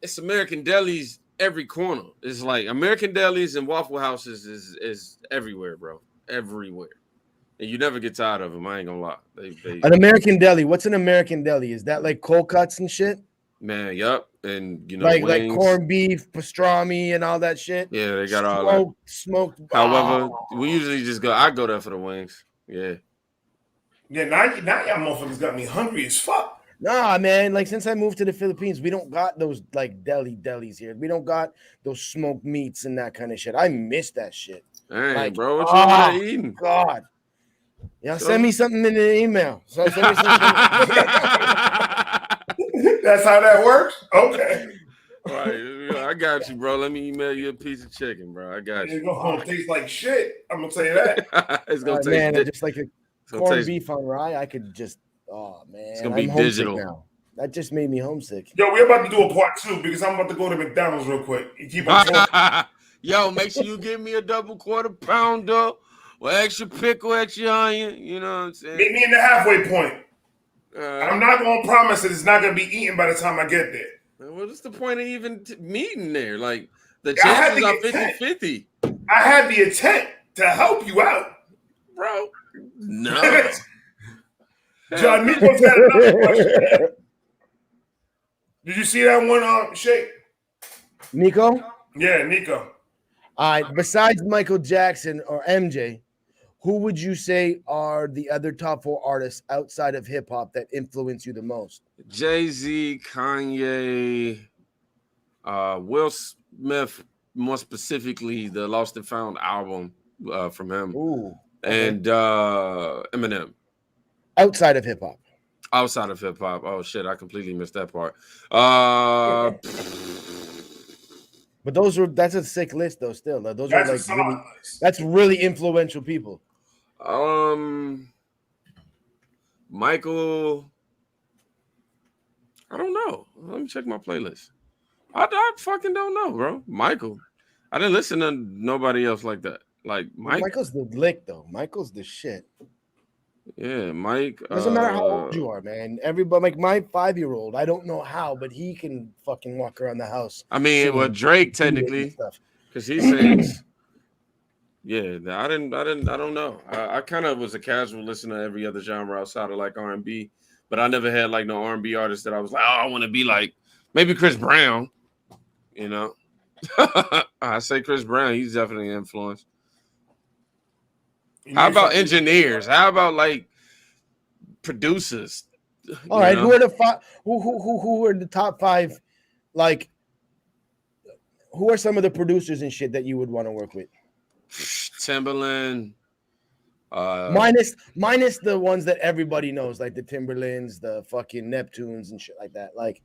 S3: it's American Delis every corner. It's like American Delis and Waffle Houses is everywhere, bro. Everywhere. And you never get tired of them. I ain't gonna lie. They
S2: An American deli. What's an American deli? Is that like cold cuts and shit?
S3: man, yup. And you know,
S2: Like
S3: wings.
S2: corned beef, pastrami, and all that shit.
S3: Yeah, they got all that.
S2: Smoked.
S3: However, we usually just go. I go there for the wings. Yeah.
S1: Yeah, now y'all motherfuckers got me hungry as fuck.
S2: Nah, man. Like since I moved to the Philippines, we don't got those like delis here. We don't got those smoked meats and that kind of shit. I miss that shit.
S3: Dang,
S2: Like,
S3: bro, what you over there eating?
S2: God. Yeah, send me something in the email. So send me something.
S1: That's how that works? Okay.
S3: All right, I got you, bro. Let me email you a piece of chicken, bro. I got
S1: It's
S3: you.
S1: gonna taste like shit. I'm gonna tell you that.
S3: It's gonna taste
S2: man,
S3: di-
S2: just like a
S3: it's gonna
S2: corned
S3: taste-
S2: beef on rye. I could just man.
S3: It's gonna be
S2: I'm homesick
S3: digital.
S2: now. That just made me homesick.
S1: Yo, we're about to do a part 2 because I'm about to go to McDonald's real quick. You keep on talking.
S3: Yo, make sure you give me a double quarter pounder with extra pickle, extra onion. You know what I'm saying?
S1: Meet me in the halfway point. I'm not gonna promise that it's not gonna be eaten by the time I get there.
S3: What's the point of even meeting there? Like the
S1: I had
S3: chances
S1: the
S3: are
S1: intent.
S3: 50-50.
S1: I had the intent to help you out.
S3: Bro. No.
S1: John Nico's got another question. Did you see that one, Shake?
S2: Nico?
S1: Yeah, Nico.
S2: All right. Besides Michael Jackson or MJ, who would you say are the other top 4 artists outside of hip hop that influence you the most?
S3: Jay-Z, Kanye, Will Smith, more specifically the Lost and Found album from him.
S2: Ooh.
S3: And Eminem.
S2: Outside of hip hop.
S3: Outside of hip hop. Oh shit, I completely missed that part.
S2: But that's a sick list though. Still, those
S1: That's
S2: are
S1: a
S2: like
S1: solid
S2: really,
S1: list.
S2: that's really influential people.
S3: Michael. I don't know. Let me check my playlist. I fucking don't know, bro. Michael. I didn't listen to nobody else like that. Like Mike.
S2: Michael's the lick though. Michael's the shit.
S3: Yeah, Mike.
S2: Doesn't matter how old you are, man. Everybody, like my 5-year-old, I don't know how, but he can fucking walk around the house.
S3: I mean, well,
S2: singing
S3: Drake
S2: Beat It and
S3: technically,
S2: stuff.
S3: because he sings. Yeah, I don't know. I kind of was a casual listener to every other genre outside of like R&B, but I never had like no R&B artist that I was like, oh, I want to be like. Maybe Chris Brown, you know. I say Chris Brown. He's definitely an influence. How about engineers? How about like producers?
S2: All right, who are the five? Who are the top 5? Like, who are some of the producers and shit that you would want to work with?
S3: Timberland.
S2: Minus the ones that everybody knows, like the Timberlands, the fucking Neptunes, and shit like that. Like,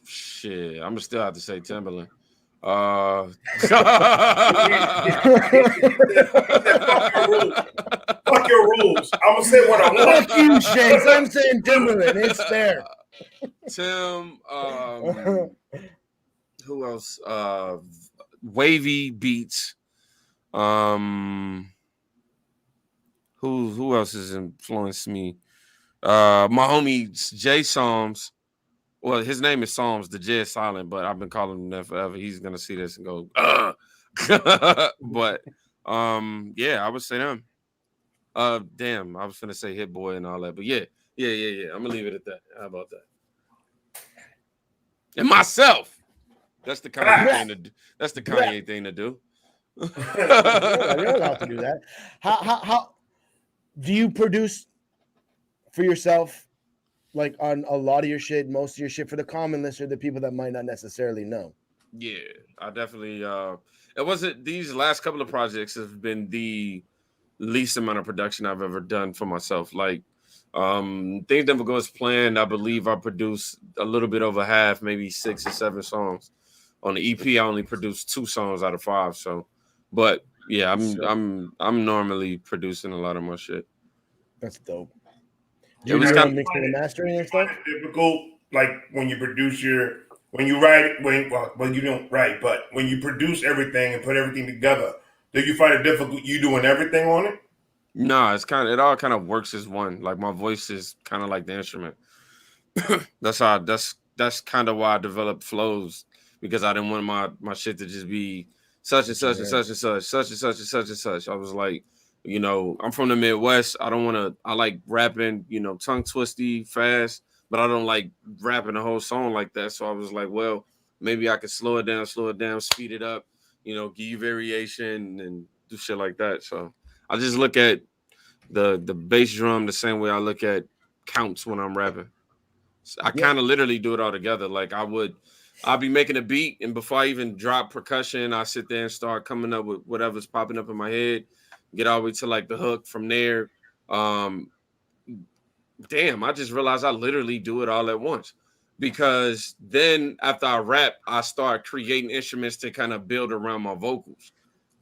S3: shit, I'm gonna still have to say Timberland.
S1: Fuck your rules. I'm gonna say what I want.
S2: Fuck you, Shakes. I'm saying Timberland. It's fair.
S3: Tim. Who else? Wavy Beats. Who else has influenced me? My homie Jay Psalms. Well, his name is Psalms. The J is silent, but I've been calling him that forever. He's gonna see this and go, but yeah, I would say them. Damn, I was gonna say Hit Boy and all that, but yeah. I'm gonna leave it at that. How about that? And myself. That's the Kanye thing to do. That's the Kanye thing to do.
S2: You're allowed to do that. How do you produce for yourself? Like on a lot of your shit, most of your shit, for the common listener, the people that might not necessarily know.
S3: Yeah, I definitely. It wasn't. These last couple of projects have been the least amount of production I've ever done for myself. Like, things never go as planned. I believe I produced a little bit over half, maybe 6 or 7 songs. On the EP, I only produced 2 songs out of 5. So, but yeah, I'm normally producing a lot of my shit.
S2: That's dope.
S3: It was kind of
S2: mixing and mastering and stuff.
S1: Difficult, like when you produce when you don't write, but when you produce everything and put everything together, do you find it difficult? You doing everything on it?
S3: No, it all kind of works as one. Like my voice is kind of like the instrument. That's kind of why I developed flows, because I didn't want my shit to just be such and such and such and such, such and such and such and such. I was like, I'm from the Midwest. I like rapping, tongue twisty, fast, but I don't like rapping the whole song like that. So I was like, well, maybe I could slow it down, speed it up, give you variation and do shit like that. So I just look at the bass drum the same way I look at counts when I'm rapping. So I kind of literally do it all together. Like I'll be making a beat, and before I even drop percussion, I sit there and start coming up with whatever's popping up in my head. Get all the way to like the hook from there. Damn, I just realized I literally do it all at once, because then after I rap, I start creating instruments to kind of build around my vocals.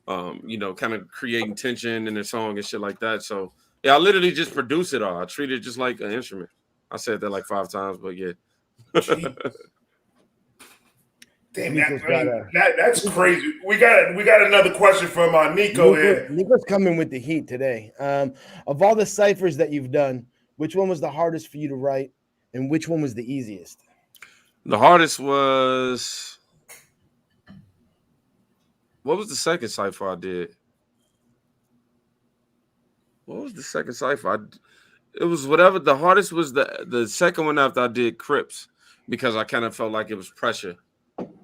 S3: Kind of creating tension in the song and shit like that. So yeah, I literally just produce it all. I treat it just like an instrument. I said that like 5 times, but yeah.
S1: Damn, that's crazy. We got another question from Nico here.
S2: Nico's coming with the heat today. Of all the ciphers that you've done, which one was the hardest for you to write, and which one was the easiest?
S3: The hardest was, what was the second cipher I did? What was the second cipher? It was whatever. The hardest was the second one after I did Crips, because I kind of felt like it was pressure.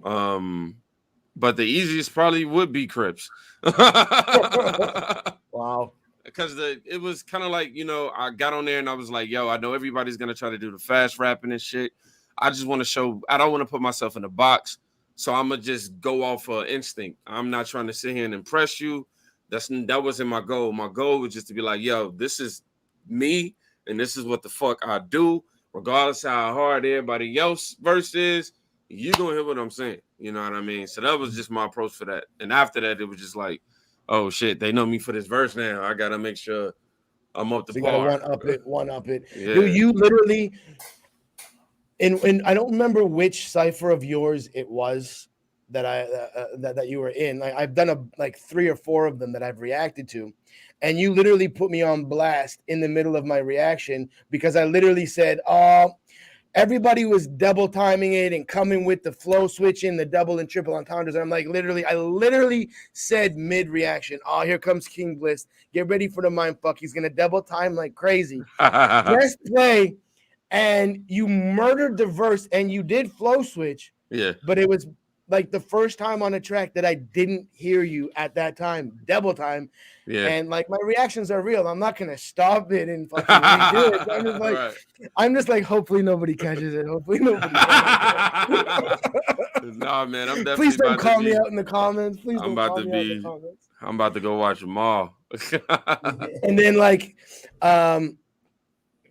S3: But the easiest probably would be Crips.
S2: Wow.
S3: Because it was kind of like, I got on there and I was like, yo, I know everybody's gonna try to do the fast rapping and shit. I just want to show, I don't want to put myself in a box. So I'm gonna just go off of instinct. I'm not trying to sit here and impress you. That wasn't my goal. My goal was just to be like, yo, this is me, and this is what the fuck I do, regardless of how hard everybody else verse is. You gonna hear what I'm saying. You know what I mean? So that was just my approach for that. And after that, it was just like, oh shit, they know me for this verse now. I gotta make sure I'm up to par.
S2: You gotta one up it. Yeah. Dude, you literally, and I don't remember which cipher of yours it was, that you were in. Like I've done like 3 or 4 of them that I've reacted to, and you literally put me on blast in the middle of my reaction because I literally said, "Oh, everybody was double timing it and coming with the flow switching, the double and triple entendres." And I'm like, I literally said mid reaction, "Oh, here comes King Blitz. Get ready for the mind fuck. He's gonna double time like crazy." Press play, and you murdered the verse, and you did flow switch.
S3: Yeah,
S2: but it was like the first time on a track that I didn't hear you at that time, double time.
S3: yeah.
S2: And like my reactions are real. I'm not gonna stop it and fucking redo it. I'm just like,
S3: Right.
S2: I'm just like, hopefully nobody catches it. Hopefully nobody catches it.
S3: Nah, man, I'm definitely
S2: Please don't
S3: about
S2: call
S3: to
S2: me
S3: be.
S2: out in the comments. Please
S3: I'm
S2: don't
S3: about
S2: call
S3: to
S2: me out in the
S3: be.
S2: comments.
S3: I'm about to go watch them all.
S2: And then like the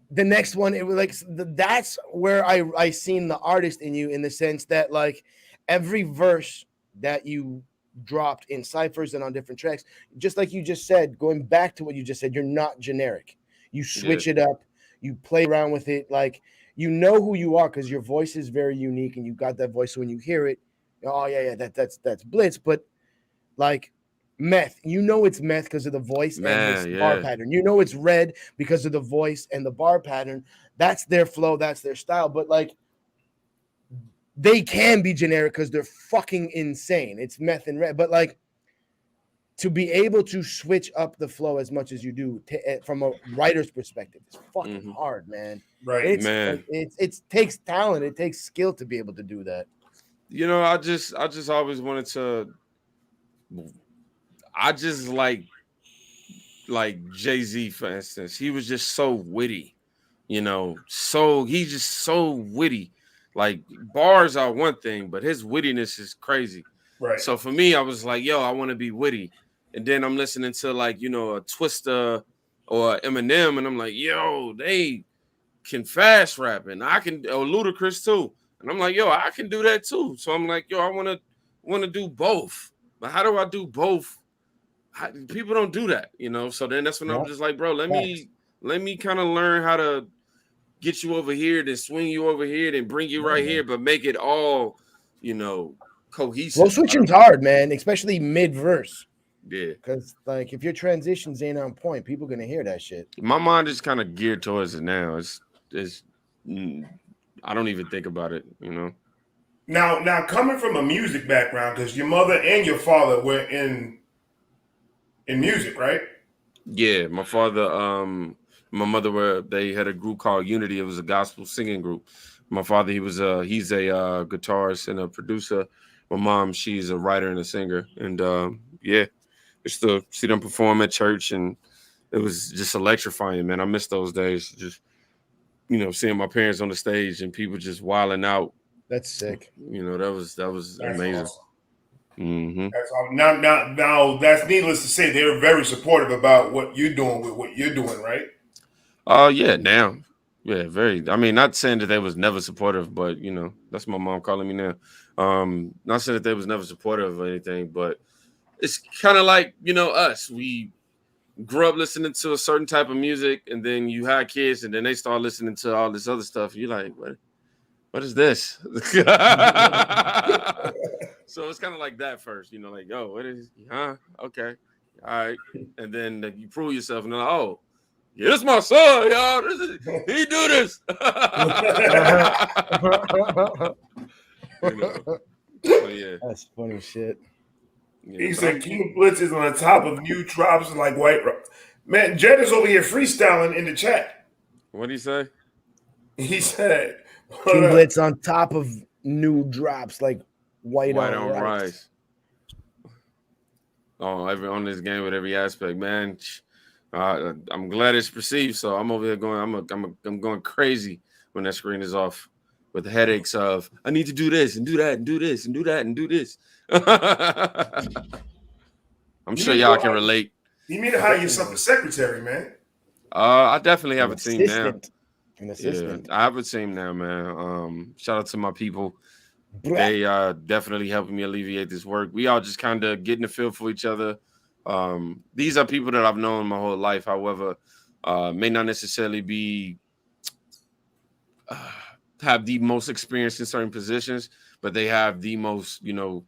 S2: next one, it was like that's where I seen the artist in you, in the sense that like every verse that you dropped in Cyphers and on different tracks, just like you just said, going back to what you just said, you're not generic. You switch it up, you play around with it, like you know who you are because your voice is very unique and you got that voice. So when you hear it, oh yeah, that's Blitz. But like Meth, you know it's Meth because of the voice and his bar pattern. You know it's Red because of the voice and the bar pattern. That's their flow, that's their style. But like they can be generic because they're fucking insane. It's Meth and Red. But like to be able to switch up the flow as much as you do from a writer's perspective, it's fucking hard, man.
S1: Right,
S2: man. It takes talent, it takes skill to be able to do that.
S3: You know, I just always wanted to. I just like Jay-Z, for instance. He was just so witty, you know. So he's just so witty. Like bars are one thing, but his wittiness is crazy.
S1: Right.
S3: So for me, I was like, yo, I want to be witty. And then I'm listening to like, you know, a Twista or Eminem, and I'm like, yo, they can fast rap, and I can, or Ludacris too. And I'm like, yo, I can do that too. So I'm like, yo, I want to do both. But how do I do both? People don't do that, you know. So then that's when I'm just like, bro, let me kind of learn how to get you over here, then swing you over here, then bring you right here, but make it all, you know, cohesive.
S2: Well, switching's hard, man, especially mid verse.
S3: Yeah,
S2: because like if your transitions ain't on point, people gonna hear that shit.
S3: My mind is kind of geared towards it now. It's I don't even think about it, you know.
S1: Now coming from a music background, because your mother and your father were in music, right?
S3: Yeah, my father, my mother they had a group called Unity. It was a gospel singing group. My father, he's a guitarist and a producer. My mom, she's a writer and a singer. And yeah, just to see them perform at church, and it was just electrifying, man. I miss those days. Just, you know, seeing my parents on the stage and people just wilding out.
S2: That's sick.
S3: You know, that was amazing.
S1: Awesome.
S3: Mm-hmm.
S1: That's awesome. Now, that's needless to say, they're very supportive about what you're doing with what you're doing, right?
S3: Yeah, now. Yeah, very. I mean, not saying that they was never supportive, but you know, that's my mom calling me now. Not saying that they was never supportive or anything, but it's kind of like, you know, us. We grew up listening to a certain type of music, and then you had kids, and then they start listening to all this other stuff. You're like, what is this? So it's kind of like that first, you know, like, yo, what is, okay, all right, and then you prove yourself, and they're like, oh, yeah, this is my son, y'all. He do this. You know? So, yeah,
S2: that's funny shit.
S1: Yeah, he said King Blitz is on the top of new drops like White Rock. Man, Jed is over here freestyling in the chat.
S3: What'd he say?
S1: He said
S2: King Blitz on top of new drops like white on rice.
S3: Oh, on this game with every aspect, man. I'm glad it's perceived. So I'm over here going. I'm going crazy when that screen is off, with the headaches of I need to do this and do that and do this and do that and do this. I'm sure y'all can relate.
S1: You need to hire yourself a secretary, man.
S3: I definitely have a team now.
S2: An assistant.
S3: Yeah, I have a team now, man. Shout out to my people. They definitely helping me alleviate this work. We all just kind of getting a feel for each other. These are people that I've known my whole life. However, may not necessarily be have the most experience in certain positions, but they have the most, you know,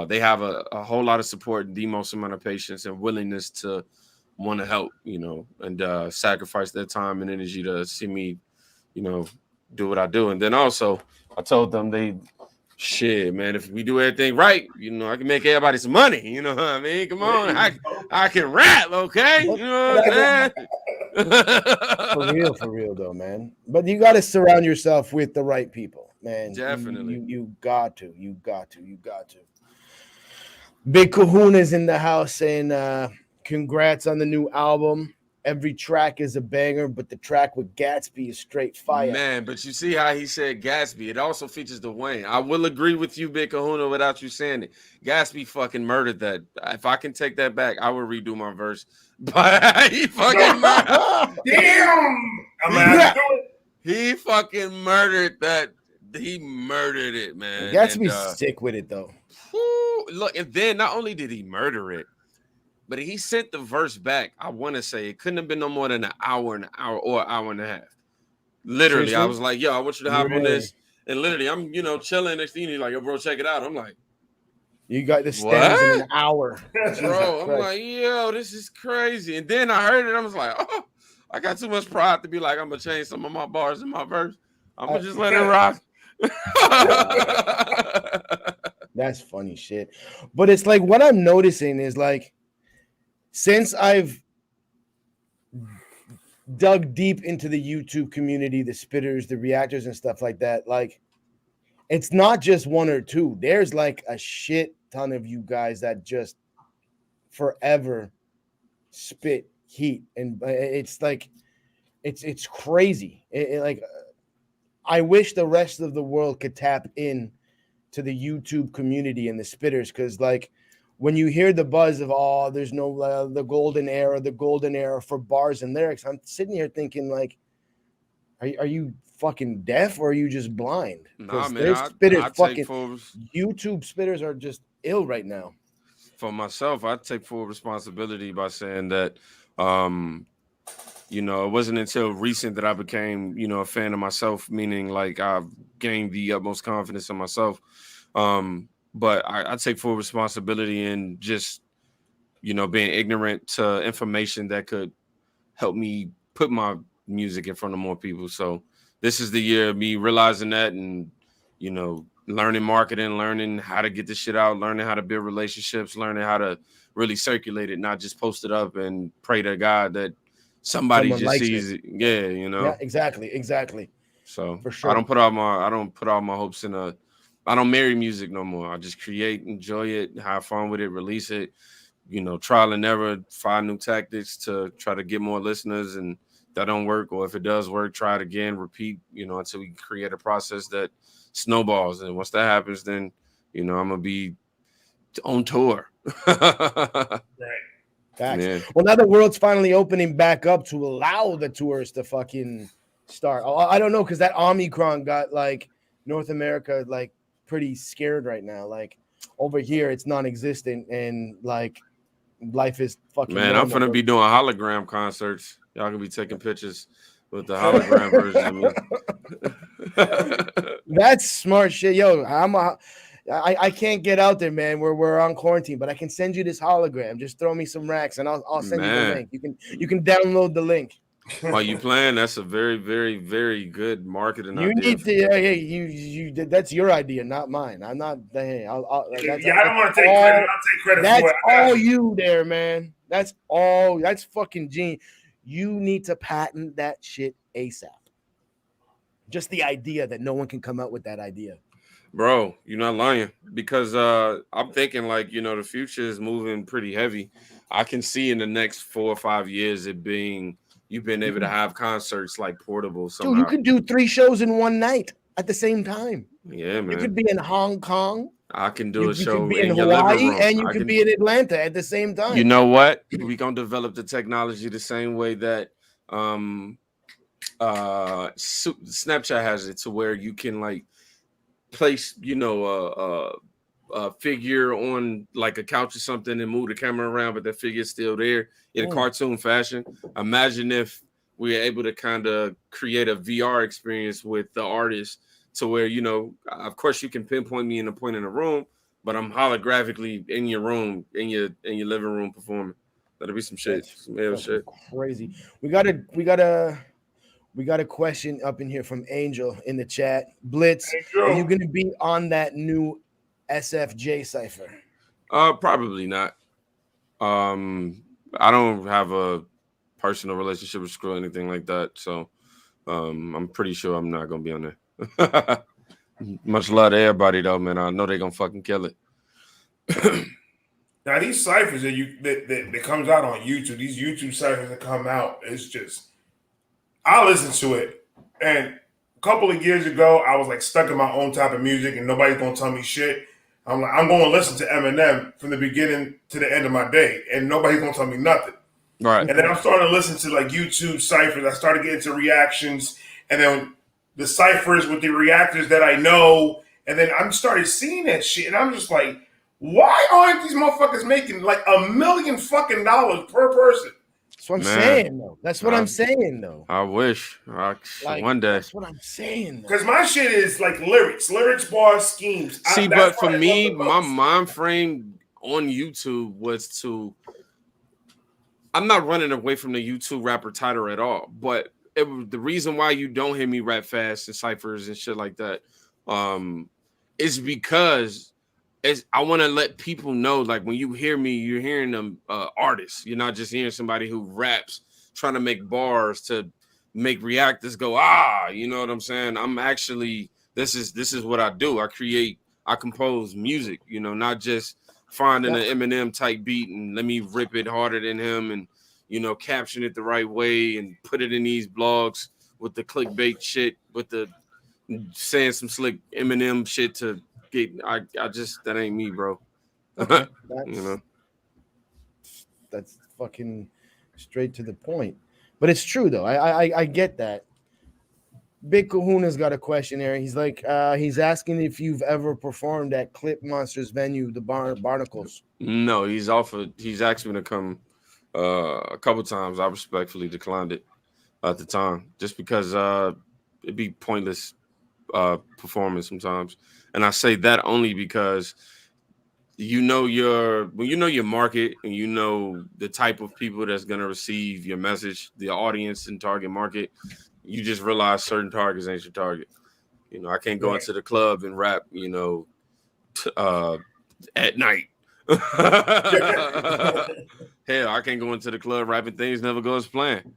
S3: they have a whole lot of support, the most amount of patience and willingness to want to help, and sacrifice their time and energy to see me, do what I do. And then also I told them shit, man, if we do everything right, I can make everybody some money. You know what I mean? Come on, I can rap, okay? You know what I'm
S2: saying? For real though, man. But you got to surround yourself with the right people, man.
S3: Definitely.
S2: You got to. Big Kahuna's in the house saying congrats on the new album. Every track is a banger, but the track with Gatsby is straight fire.
S3: Man, but you see how he said Gatsby. It also features the Wayne. I will agree with you, Big Kahuna, without you saying it. Gatsby fucking murdered that. If I can take that back, I will redo my verse. But he fucking murdered.
S1: Damn!
S3: He fucking murdered that. He murdered it, man.
S2: Gatsby's sick with it, though.
S3: Look, and then not only did he murder it, but he sent the verse back. I want to say it couldn't have been no more than an hour or an hour and a half. Literally, I was like, yo, I want you to hop on this. And literally, I'm, chilling. Next thing he's like, yo, bro, check it out. I'm like,
S2: you got the stems in an hour.
S3: Bro, I'm like, yo, this is crazy. And then I heard it. I was like, oh, I got too much pride to be like, I'm going to change some of my bars in my verse. I'm going to just let it rock.
S2: That's funny shit. But it's like what I'm noticing is like, since I've dug deep into the YouTube community, the spitters, the reactors and stuff like that, like it's not just one or two. There's like a shit ton of you guys that just forever spit heat. And it's like, it's crazy. Like, I wish the rest of the world could tap in to the YouTube community and the spitters. Cause like, when you hear the buzz of, there's no the golden era for bars and lyrics, I'm sitting here thinking like, are you fucking deaf or are you just blind?
S3: Nah, man,
S2: YouTube spitters are just ill right now.
S3: For myself, I take full responsibility by saying that, it wasn't until recent that I became, a fan of myself, meaning like I've gained the utmost confidence in myself. But I take full responsibility in just, being ignorant to information that could help me put my music in front of more people. So this is the year of me realizing that and, learning marketing, learning how to get this shit out, learning how to build relationships, learning how to really circulate it, not just post it up and pray to God that someone just sees it. Yeah,
S2: Yeah, exactly.
S3: So
S2: for sure.
S3: I don't put all my hopes in I don't marry music no more. I just create, enjoy it, have fun with it, release it, trial and error, find new tactics to try to get more listeners. And that don't work, or if it does work, try it again, repeat, until we create a process that snowballs. And once that happens, then, I'm going to be on tour.
S2: Right. Facts. Yeah. Well, now the world's finally opening back up to allow the tours to fucking start. I don't know, because that Omicron got like North America like pretty scared right now. Like over here, it's non-existent, and like life is fucking.
S3: Man, I'm gonna be doing hologram concerts. Y'all can be taking pictures with the hologram version of me.
S2: That's smart shit, yo. I can't get out there, man. We're on quarantine, but I can send you this hologram. Just throw me some racks, and I'll send you the link. You can download the link.
S3: Are you playing? That's a very, very, very good marketing idea.
S2: You need to, you that's your idea, not mine. I'm not. Hey, I don't want to take credit. I'll take credit. That's all you there, man. That's all. That's fucking genius. You need to patent that shit ASAP. Just the idea that no one can come out with that idea.
S3: Bro, you're not lying, because I'm thinking like, the future is moving pretty heavy. I can see in the next 4 or 5 years it being you've been able to have concerts like portable somehow.
S2: Dude, you could do 3 shows in one night at the same time.
S3: Yeah, man.
S2: You could be in Hong Kong.
S3: I can do a show
S2: in Hawaii, and you could be in Atlanta at the same time.
S3: You know what? We're going to develop the technology the same way that Snapchat has it, to where you can like place, a figure on like a couch or something and move the camera around, but that figure's still there in a cartoon fashion. Imagine if we were able to kind of create a VR experience with the artist, to where, of course you can pinpoint me in a point in the room, but I'm holographically in your room, in your living room performing. That'll be some shit.
S2: That's
S3: Some real shit.
S2: crazy. We got a question up in here from Angel in the chat. Blitz, are you gonna be on that new SFJ cipher?
S3: Probably not. I don't have a personal relationship with Screw or anything like that, so I'm pretty sure I'm not gonna be on there. Much love to everybody though, man. I know they're gonna fucking kill it.
S1: Now these ciphers that comes out on YouTube, these YouTube ciphers that come out, it's just I listen to it. And a couple of years ago, I was like stuck in my own type of music and nobody's gonna tell me shit. I'm like, I'm gonna listen to Eminem from the beginning to the end of my day, and nobody's gonna tell me nothing.
S3: Right.
S1: And then I'm starting to listen to like YouTube ciphers. I started getting into reactions, and then the ciphers with the reactors that I know, and then I'm started seeing that shit, and I'm just like, why aren't these motherfuckers making like $1 million fucking dollars per person?
S2: That's what I'm saying, though. That's what I'm saying, though.
S3: I wish one day.
S2: That's what I'm saying.
S1: Because my shit is like lyrics, bars, schemes.
S3: See, but for me, my mind frame on YouTube was to. I'm not running away from the YouTube rapper title at all, but the reason why you don't hear me rap fast and ciphers and shit like that, is because I want to let people know, like when you hear me, you're hearing them artists. You're not just hearing somebody who raps, trying to make bars to make reactors go, you know what I'm saying? I'm actually, this is what I do. I compose music, you know, not just finding an Eminem type beat and let me rip it harder than him and, you know, caption it the right way and put it in these blogs with the clickbait shit, with the saying some slick Eminem shit to get. I just, that ain't me, bro.
S2: Okay,
S3: you know,
S2: that's fucking straight to the point. But it's true though. I get that. Big Kahuna's got a question here. He's like, he's asking if you've ever performed at Clip Monsters venue, the Barnacles.
S3: No, he's offered. He's asked me to come a couple times. I respectfully declined it at the time, just because it'd be pointless performance sometimes. And I say that only because when you know your market and you know the type of people that's gonna receive your message, the audience and target market. You just realize certain targets ain't your target. You know, I can't go into the club and rap, you know, at night. Hell, I can't go into the club rapping things never go as planned.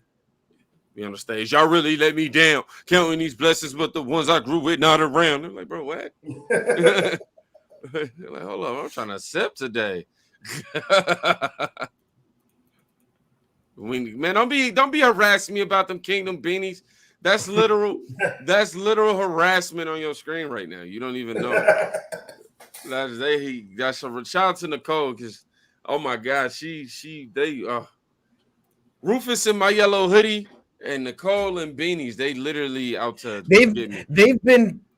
S3: Be on the stage. Y'all really let me down. Counting these blessings, but the ones I grew with not around. I'm like, bro, what? They're like, hold on, I'm trying to sip today. Man, don't be harassing me about them Kingdom beanies. That's literal harassment on your screen right now. You don't even know. That's a shout out to Nicole, because oh my God, they Rufus in my yellow hoodie and Nicole and beanies, they literally out to get me.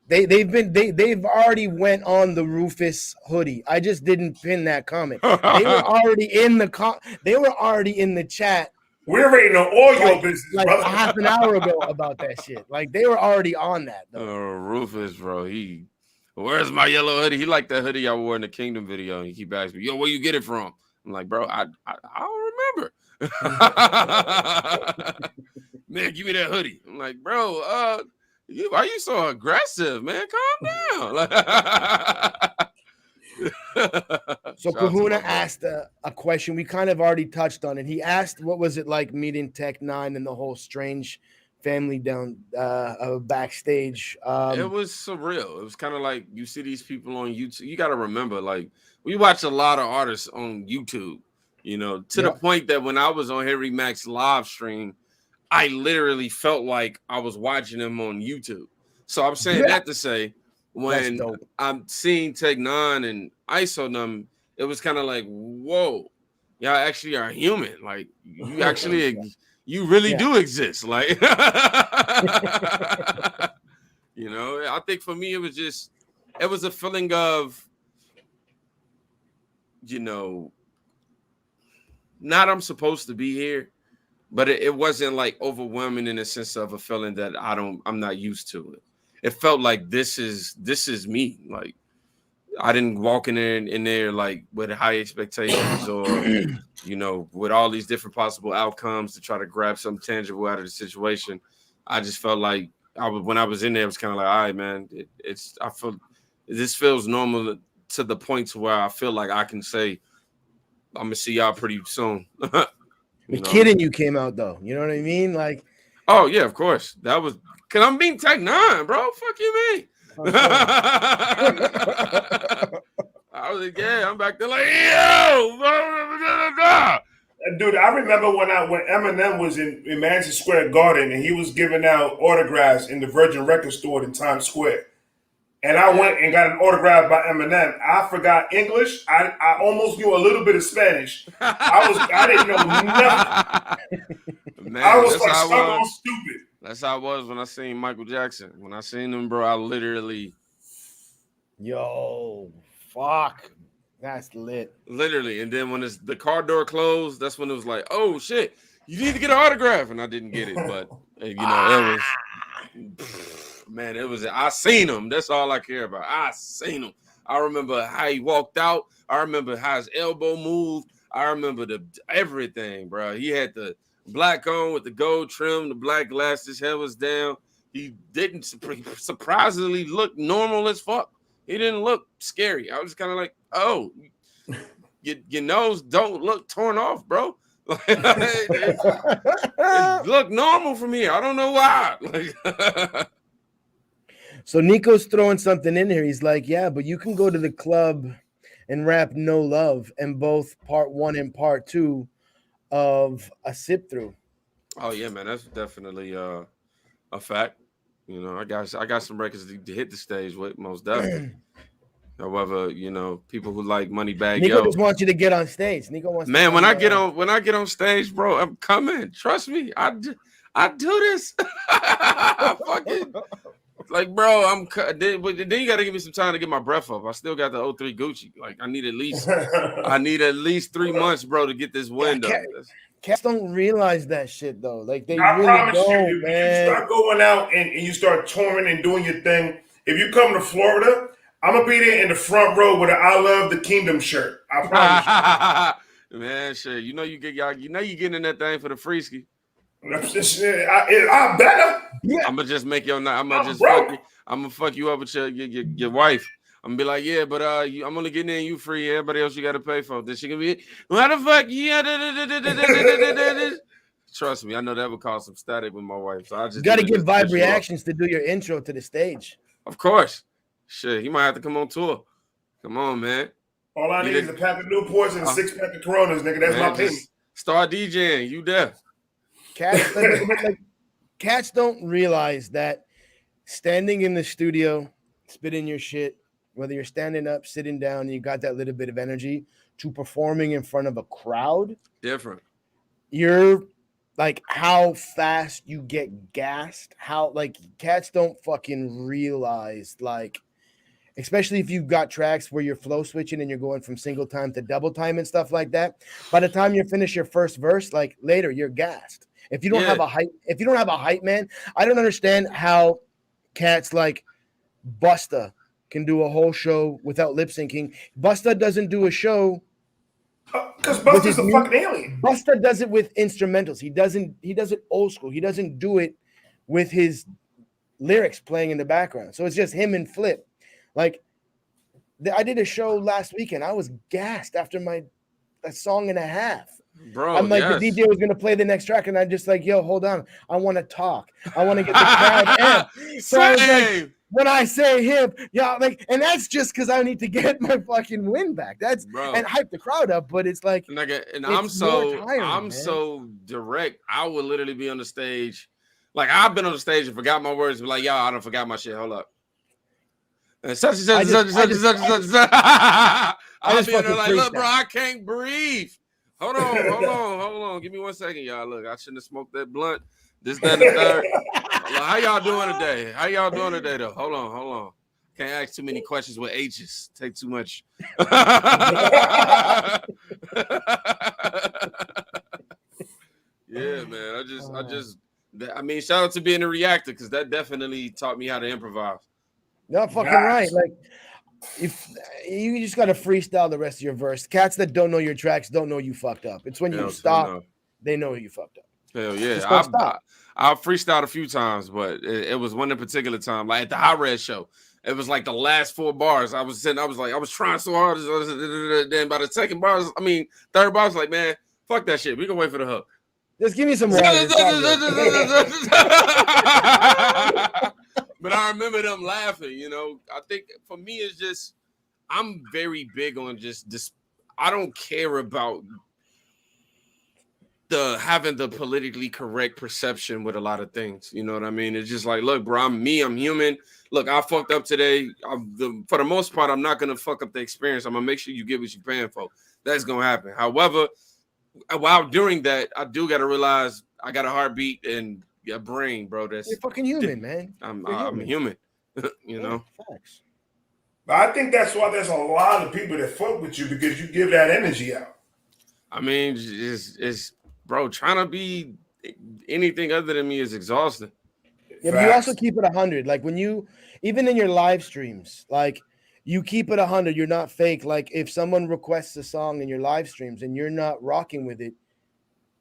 S2: They've already went on the Rufus hoodie. I just didn't pin that comment. They were already in the chat.
S1: We're ready to know all your business,
S2: like
S1: brother.
S2: A half an hour ago about that shit. Like they were already on that.
S3: Rufus, bro, where's my yellow hoodie? He liked that hoodie I wore in the Kingdom video, and he keep asking me, yo, where you get it from? I'm like, bro, I don't remember. Man, give me that hoodie. I'm like, bro, why you so aggressive, man? Calm down.
S2: So Kahuna asked a question we kind of already touched on it. He asked, what was it like meeting Tech Nine and the whole strange family down backstage?
S3: It was surreal. It was kind of like you see these people on YouTube. You got to remember, like, we watch a lot of artists on YouTube, you know, to the point that when I was on Harry Mac's live stream, I literally felt like I was watching them on YouTube. So I'm saying that to say, when I'm seeing Tech Nine and ISO them, it was kind of like, whoa, y'all actually are human. Like, you actually, you really do exist. Like, you know, I think for me, it was a feeling of, you know, not I'm supposed to be here, but it wasn't like overwhelming in the sense of a feeling that I'm not used to it. It felt like this is me. Like I didn't walk in there like with high expectations or with all these different possible outcomes to try to grab something tangible out of the situation. I just felt like when I was in there, it was kind of like, all right, man, I feel this feels normal to the point to where I feel like I can say, I'm gonna see y'all pretty soon.
S2: The kid in you came out though. You know what I mean? Like,
S3: oh yeah, of course. That was because I'm being Tech 9, bro. Fuck you, mean? I was like, yeah, I'm back there like, yo,
S1: dude. I remember when Eminem was in Madison Square Garden and he was giving out autographs in the Virgin Record store in Times Square. And I went and got an autograph by Eminem. I forgot English. I almost knew a little bit of Spanish. I didn't know nothing. Man, I was like stuck on stupid.
S3: That's how I was when I seen Michael Jackson. When I seen him, bro, I literally.
S2: Yo, fuck. That's lit.
S3: Literally. And then when the car door closed, that's when it was like, oh shit, you need to get an autograph. And I didn't get it. But it was. Man, I seen him. That's all I care about. I seen him. I remember how he walked out. I remember how his elbow moved. I remember everything, bro. He had the black on with the gold trim, the black glasses, head was down. He didn't surprisingly look normal as fuck. He didn't look scary. I was kind of like, oh, your nose don't look torn off, bro. it looked normal from here. I don't know why.
S2: So Nico's throwing something in here. He's like, yeah, but you can go to the club and rap No Love and both part 1 and part 2 of a sip through.
S3: Oh yeah, man, that's definitely a fact. I got some records to hit the stage with, most definitely. However, people who like Moneybagg
S2: Nico
S3: Yo
S2: just wants you to get on stage. Nico wants.
S3: Man, when I get on stage, bro, I'm coming. Trust me, I do this. I fucking like, bro. Then you got to give me some time to get my breath up. I still got the 03 Gucci. Like, I need at least 3 months, bro, to get this window.
S2: Cats don't realize that shit though. Like they
S1: I
S2: really
S1: promise
S2: don't,
S1: you,
S2: man.
S1: You start going out and you start touring and doing your thing. If you come to Florida, I'm gonna be there in the front row with an "I Love the Kingdom" shirt. I promise
S3: you. Man, shit. You getting in that thing for the free ski.
S1: I better.
S3: I'm gonna just make your night. I'm gonna fuck you up with your wife. I'm gonna be like, yeah, but I'm only getting in you free. Everybody else you got to pay for. Then she gonna be, why the fuck? Yeah. Trust me, I know that would cause some static with my wife. So I just
S2: got to give Vibe reactions to do your intro to the stage.
S3: Of course. Shit, he might have to come on tour. Come on, man.
S1: All I need is a pack of Newports and a 6-pack of Coronas, nigga. That's my payment.
S3: Start DJing. You there?
S2: Cats don't realize that standing in the studio, spitting your shit, whether you're standing up, sitting down, you got that little bit of energy, to performing in front of a crowd.
S3: Different.
S2: You're like how fast you get gassed. How like cats don't fucking realize, like, especially if you've got tracks where you're flow switching and you're going from single time to double time and stuff like that. By the time you finish your first verse, like later, you're gassed. If you don't have a hype man, I don't understand how cats like Busta can do a whole show without lip syncing. Busta doesn't do a show
S1: because Busta's a fucking alien.
S2: Busta does it with instrumentals. He does it old school. He doesn't do it with his lyrics playing in the background. So it's just him and Flip. Like I did a show last weekend. I was gassed after a song and a half.
S3: Bro,
S2: I'm like, the DJ was gonna play the next track, and I'm just like, yo, hold on. I want to talk. I want to get the crowd amped. So I was like, when I say hip, yeah, like, and that's just because I need to get my fucking win back. That's and hype the crowd up, but it's like,
S3: and I'm so direct. I would literally be on the stage, like I've been on the stage and forgot my words, but like, y'all, I don't forgot my shit. Hold up. And such. I'll be in there like, look, bro, I can't breathe. Hold on. Give me 1 second, y'all. Look, I shouldn't have smoked that blunt. This, that, and the third. How y'all doing today? Though? Hold on. Can't ask too many questions with H's. Take too much. Yeah, man. I mean, shout out to being a reactor because that definitely taught me how to improvise.
S2: No, fucking right. Like, if you just gotta freestyle the rest of your verse. Cats that don't know your tracks don't know you fucked up. It's when you
S3: Hell to
S2: stop,
S3: no.
S2: they know you fucked up.
S3: Hell yeah.
S2: Just don't stop.
S3: I freestyled a few times, but it was one in particular time, like at the Hot Red show. It was like the last 4 bars. I was trying so hard. Then by the third bar, I was like, man, fuck that shit. We can wait for the hook.
S2: Just give me some water.
S3: But I remember them laughing, you know. I think for me, it's just, I'm very big on just this. I don't care about having the politically correct perception with a lot of things. You know what I mean? It's just like, look, bro, I'm human. Look, I fucked up today. For the most part, I'm not going to fuck up the experience. I'm going to make sure you get what you're paying for. That's going to happen. However, while doing that, I do got to realize I got a heartbeat and a brain, bro.
S2: You're fucking human, man.
S3: I'm human. You know?
S2: Facts.
S1: But I think that's why there's a lot of people that fuck with you, because you give that energy out.
S3: I mean, it's bro, trying to be anything other than me is exhausting.
S2: Yeah, but you also keep it 100. Like when you, even in your live streams, like you keep it 100. You're not fake. Like if someone requests a song in your live streams and you're not rocking with it,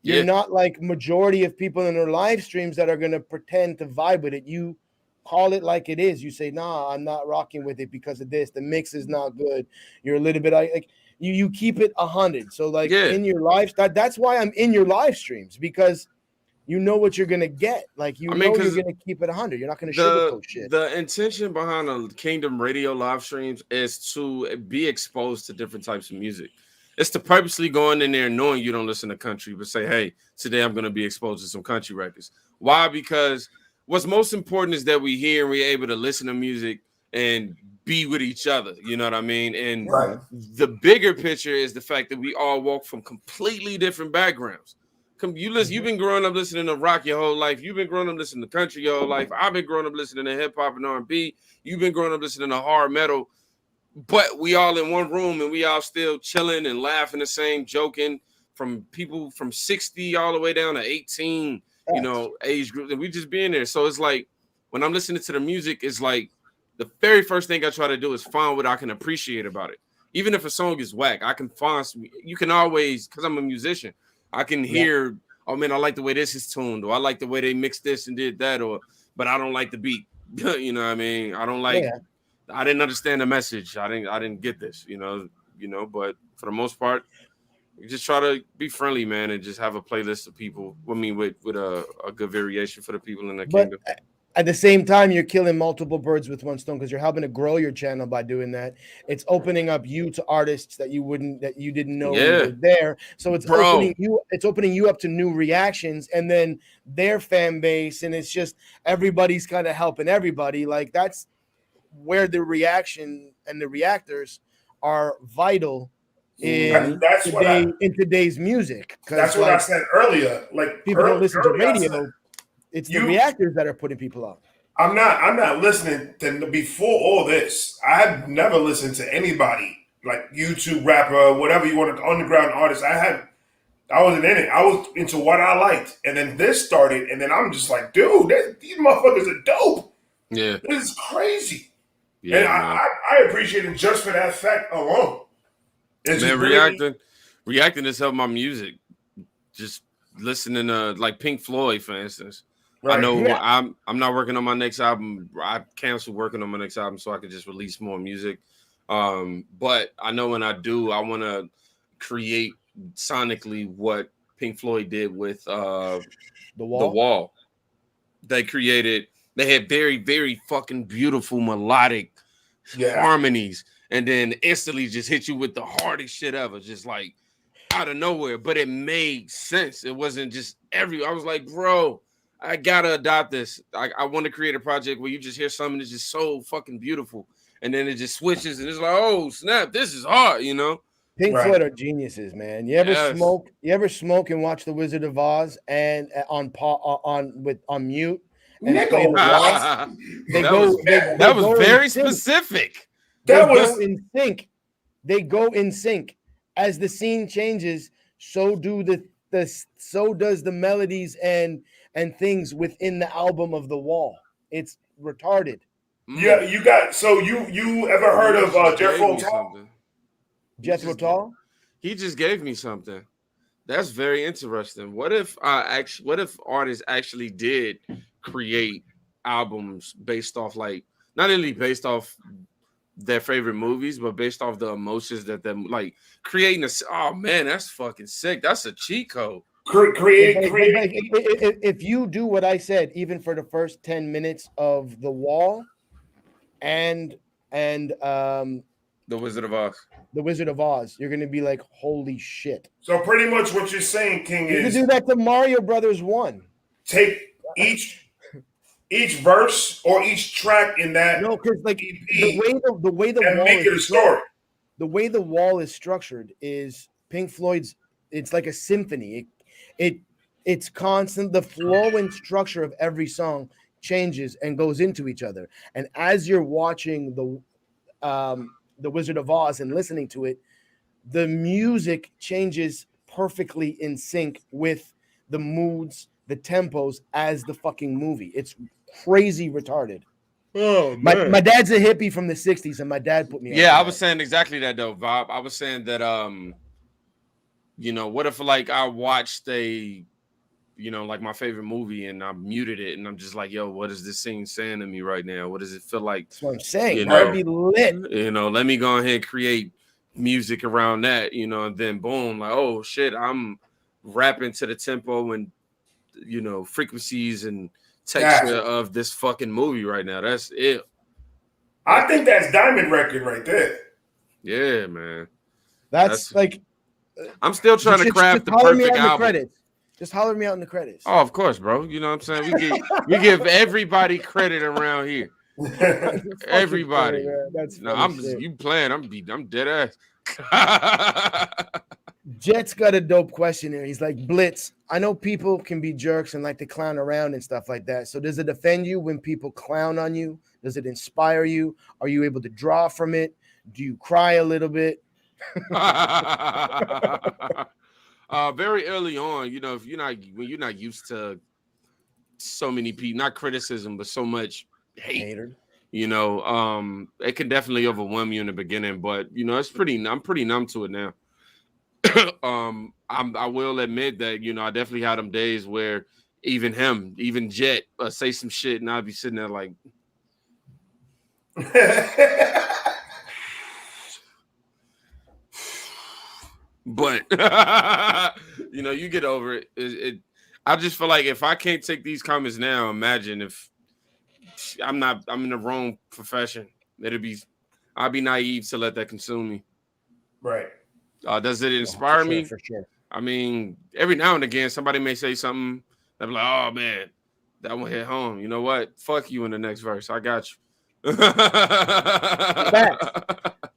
S2: you're not like majority of people in their live streams that are going to pretend to vibe with it. You call it like it is. You say, nah, I'm not rocking with it because of this. The mix is not good. You're a little bit like you keep it 100. So like in your live, that's why I'm in your live streams, because you know what you're gonna get. Like you're gonna keep it 100. You're not gonna sugarcoat shit.
S3: The intention behind the Kingdom Radio live streams is to be exposed to different types of music. It's to purposely go in there knowing you don't listen to country, but say, hey, today I'm gonna be exposed to some country records. Why? Because what's most important is that we hear and we're able to listen to music and be with each other. You know what I mean? And the bigger picture is the fact that we all walk from completely different backgrounds. You've been growing up listening to rock your whole life. You've been growing up listening to country your whole life. I've been growing up listening to hip hop and R&B. You've been growing up listening to hard metal. But we all in one room and we all still chilling and laughing the same, joking, from people from 60 all the way down to 18, you know, age group. And we just being there. So it's like when I'm listening to the music, it's like the very first thing I try to do is find what I can appreciate about it. Even if a song is whack, I can find you can always, because I'm a musician, I can hear, oh man, I like the way this is tuned, or I like the way they mixed this and did that, but I don't like the beat. You know what I mean? I don't like I didn't understand the message. I didn't get this, you know, but for the most part, we just try to be friendly, man, and just have a playlist of people with a good variation for the people in the kingdom.
S2: At the same time, you're killing multiple birds with one stone, because you're helping to grow your channel by doing that. It's opening up you to artists that you didn't know were there. So it's opening you up to new reactions, and then their fan base, and it's just everybody's kind of helping everybody. Like that's where the reaction and the reactors are vital in today's music.
S1: That's what I said earlier. Like
S2: people don't listen to radio. It's the reactors that are putting people up.
S1: I'm not listening to before all this. I had never listened to anybody like YouTube rapper, whatever you want to, underground artist. I wasn't in it. I was into what I liked, and then this started, and then I'm just like, dude, these motherfuckers are dope.
S3: Yeah,
S1: this is crazy.
S3: Yeah,
S1: and I appreciate it just for that fact alone.
S3: Reacting has helped my music. Just listening to like Pink Floyd, for instance. Right. I know I'm not working on my next album. I canceled working on my next album so I could just release more music. But I know when I do, I want to create sonically what Pink Floyd did with The Wall. They had very, very fucking beautiful melodic harmonies, and then instantly just hit you with the hardest shit ever, just like out of nowhere. But it made sense. It wasn't just I was like, bro, I gotta adopt this. I want to create a project where you just hear something that's just so fucking beautiful, and then it just switches, and it's like, oh snap, this is hard, you know.
S2: Pink Floyd are geniuses, man. You ever smoke? You ever smoke and watch The Wizard of Oz and on mute? And
S3: that was very specific.
S2: They go in sync. They go in sync. As the scene changes, so does the melodies and things within the album of The Wall. It's retarded.
S1: Yeah, you got. So you ever heard of Jethro Tull?
S2: Jethro Tull?
S3: He just gave me something. That's very interesting. What if artists actually did create albums based off like not only based off their favorite movies, but based off the emotions that them like creating oh man, that's fucking sick. That's a cheat code.
S1: Create.
S2: If you do what I said, even for the first 10 minutes of The Wall and
S3: The Wizard of Oz.
S2: The Wizard of Oz, you're gonna be like, holy shit.
S1: So pretty much what you're saying, King,
S2: you
S1: is
S2: can do that to Mario Brothers 1.
S1: Take each verse or each track in that.
S2: No, because like the way the
S1: and
S2: wall
S1: make it a story.
S2: The way the wall is structured is Pink Floyd's. It's like a symphony. It's constant. The flow and structure of every song changes and goes into each other. And as you're watching the Wizard of Oz and listening to it, the music changes perfectly in sync with the moods, the tempos as the fucking movie. It's crazy retarded.
S3: Oh,
S2: my dad's a hippie from the 60s, and my dad put me on.
S3: Yeah, I was saying exactly that though, Bob. I was saying that what if like I watched like my favorite movie and I muted it and I'm just like, yo, what is this scene saying to me right now? What does it feel like?
S2: That's what I'm saying. That'd be lit.
S3: Let me go ahead and create music around that, and then boom, like, oh shit, I'm rapping to the tempo and frequencies and texture of this fucking movie right now. That's it.
S1: I think that's Diamond Record right there.
S3: Yeah, man.
S2: That's like
S3: I'm still trying to craft the perfect album.
S2: Just holler me out in the credits.
S3: Oh, of course, bro. You know what I'm saying? We give everybody credit around here. Everybody.
S2: That's
S3: you playing. I'm dead ass.
S2: Jet's got a dope question here. He's like, Blitz, I know people can be jerks and like to clown around and stuff like that. So does it offend you when people clown on you? Does it inspire you? Are you able to draw from it? Do you cry a little bit?
S3: Very early on, if when you're not used to so many people, not criticism, but so much hate. It can definitely overwhelm you in the beginning, but I'm pretty numb to it now. I will admit that I definitely had them days where even Jet say some shit and I'd be sitting there like but you get over it. I just feel like if I can't take these comments now, imagine if I'm in the wrong profession. I'd be naive to let that consume me.
S1: Right.
S3: Does it inspire me?
S2: For sure.
S3: I mean, every now and again, somebody may say something that be like, "Oh man, that one hit home." You know what? Fuck you in the next verse. I got you.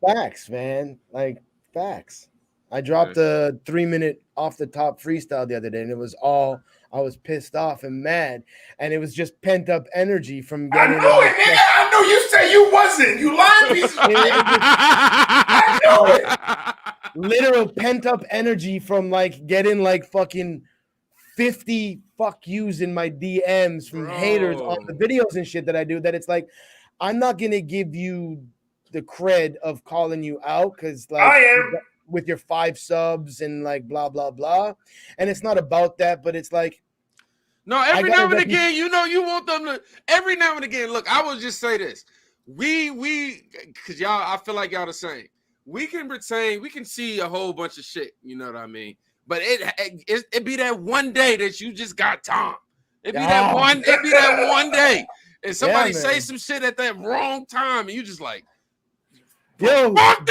S2: Facts, man. Like facts. I dropped a 3-minute off the top freestyle the other day, and it was all I was pissed off and mad, and it was just pent up energy from getting.
S1: I know it, nigga. I know you said you wasn't. You lying piece of shit. I know it.
S2: Literal pent up energy from like getting like fucking 50 fuck yous in my DMs from haters on the videos and shit that I do. That it's like, I'm not gonna give you the cred of calling you out because like
S1: I am.
S2: With your 5 subs and like blah blah blah, and it's not about that, but it's like
S3: no, every now and again, you want them to every now and again. Look, I will just say this: we because y'all, I feel like y'all the same. We can see a whole bunch of shit, you know what I mean? But it be that one day that you just got Tom. It be that one day, and somebody say some shit at that wrong time, and you just like.
S2: Yo, that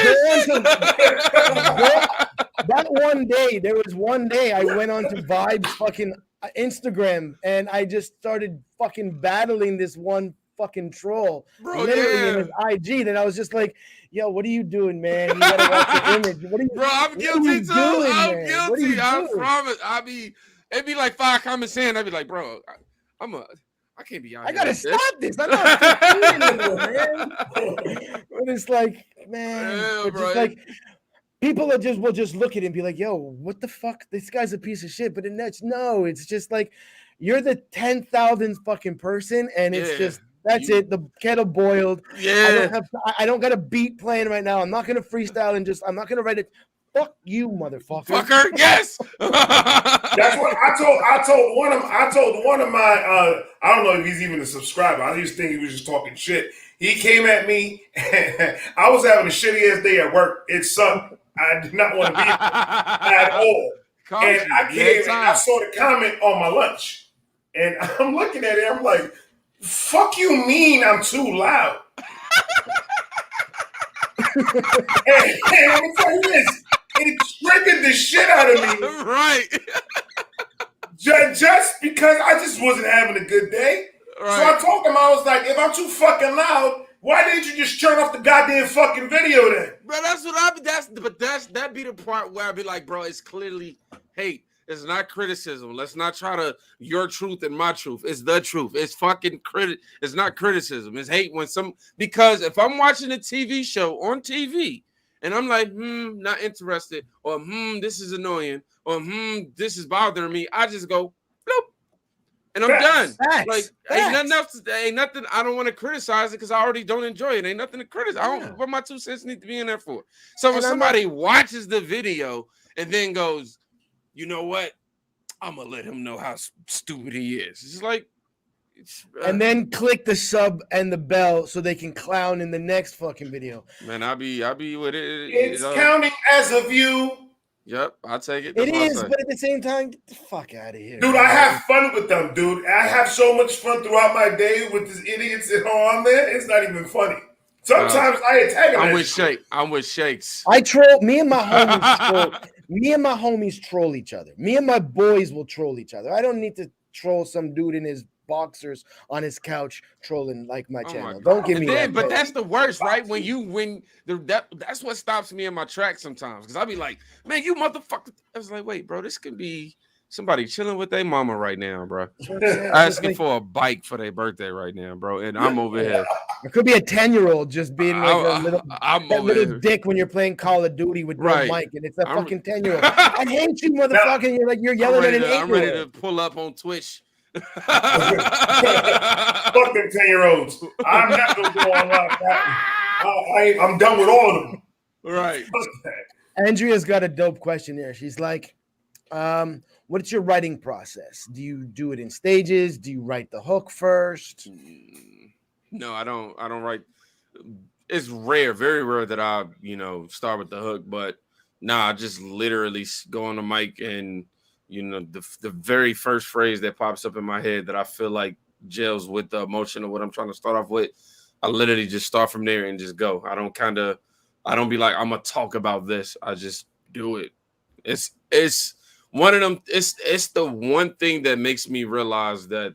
S2: one day, there was one day I went on to Vibe's fucking Instagram and I just started fucking battling this one fucking troll literally in his IG. Then I was just like, yo, what are you doing, man? You gotta watch the image. What are you,
S3: bro, I'm guilty too. I'm guilty. I promise. It'd be like 5 comments in. I'd be like, bro, I can't be out.
S2: I gotta stop this. I'm not 15 anymore, man. But it's like, man, it's just like people will just look at it and be like, yo, what the fuck? This guy's a piece of shit. But it's just like you're the 10,000th fucking person, and it's just That's it. The kettle boiled.
S3: Yeah.
S2: I don't got a beat playing right now. I'm not gonna freestyle and I'm not gonna write it. Fuck you, motherfucker.
S3: Fucker, yes.
S1: That's what I told one of my I don't know if he's even a subscriber. I just think he was just talking shit. He came at me. I was having a shitty ass day at work. It sucked. I did not want to be at all. And I came and I saw the comment on my lunch. And I'm looking at it, I'm like, fuck you mean I'm too loud? and I'm gonna tell you this, it triggered the shit out of me.
S3: Right.
S1: Just because I just wasn't having a good day. Right. So I told him, I was like, if I'm too fucking loud, why didn't you just turn off the goddamn fucking video then?
S3: Bro, that's what I be. That be the part where I be like, bro, it's clearly hate. It's not criticism. Let's not try to your truth and my truth. It's the truth. It's fucking It's not criticism. It's hate because if I'm watching a TV show on TV and I'm like, not interested, or this is annoying, or this is bothering me, I just go bloop. And I'm done. Facts. Ain't nothing else. Ain't nothing. I don't want to criticize it because I already don't enjoy it. Ain't nothing to criticize. What my 2 cents need to be in there for? So when somebody watches the video and then goes, you know what? I'm gonna let him know how stupid he is. It's like,
S2: and then click the sub and the bell so they can clown in the next fucking video.
S3: Man, I'll be with it.
S1: It's counting as a view.
S3: Yep, I'll take it.
S2: It is, but at the same time, get the fuck out of here.
S1: Dude, I have fun with them, dude. I have so much fun throughout my day with these idiots that are on there. It's not even funny. Sometimes I attack them.
S3: I'm with Shakes.
S2: I troll. Me and my homies troll each other. Me and my boys will troll each other. I don't need to troll some dude in his boxers on his couch trolling like my channel. Don't give me that.
S3: But that's the worst, right? That's what stops me in my tracks sometimes. Because I'll be like, man, you motherfucker. I was like, wait, bro, this could be somebody chilling with their mama right now, bro. Asking for a bike for their birthday right now, bro. And I'm over here.
S2: It could be a 10-year-old just being like a little dick when you're playing Call of Duty with no mic, and it's a fucking 10-year-old. I hate you, motherfucker. And you're yelling at an 8-year-old.
S3: I'm ready to pull up on Twitch.
S1: Fuck them 10-year-olds. I'm not gonna go on like that. I'm done with all of them.
S3: Right.
S2: Andrea's got a dope question here. She's like, what's your writing process? Do you do it in stages? Do you write the hook first?
S3: No, I don't write. It's rare, very rare that I, start with the hook, but I just literally go on the mic and the very first phrase that pops up in my head that I feel like gels with the emotion of what I'm trying to start off with, I literally just start from there and just go. I don't be like, I'm gonna talk about this. I just do it. It's one of them. It's the one thing that makes me realize that,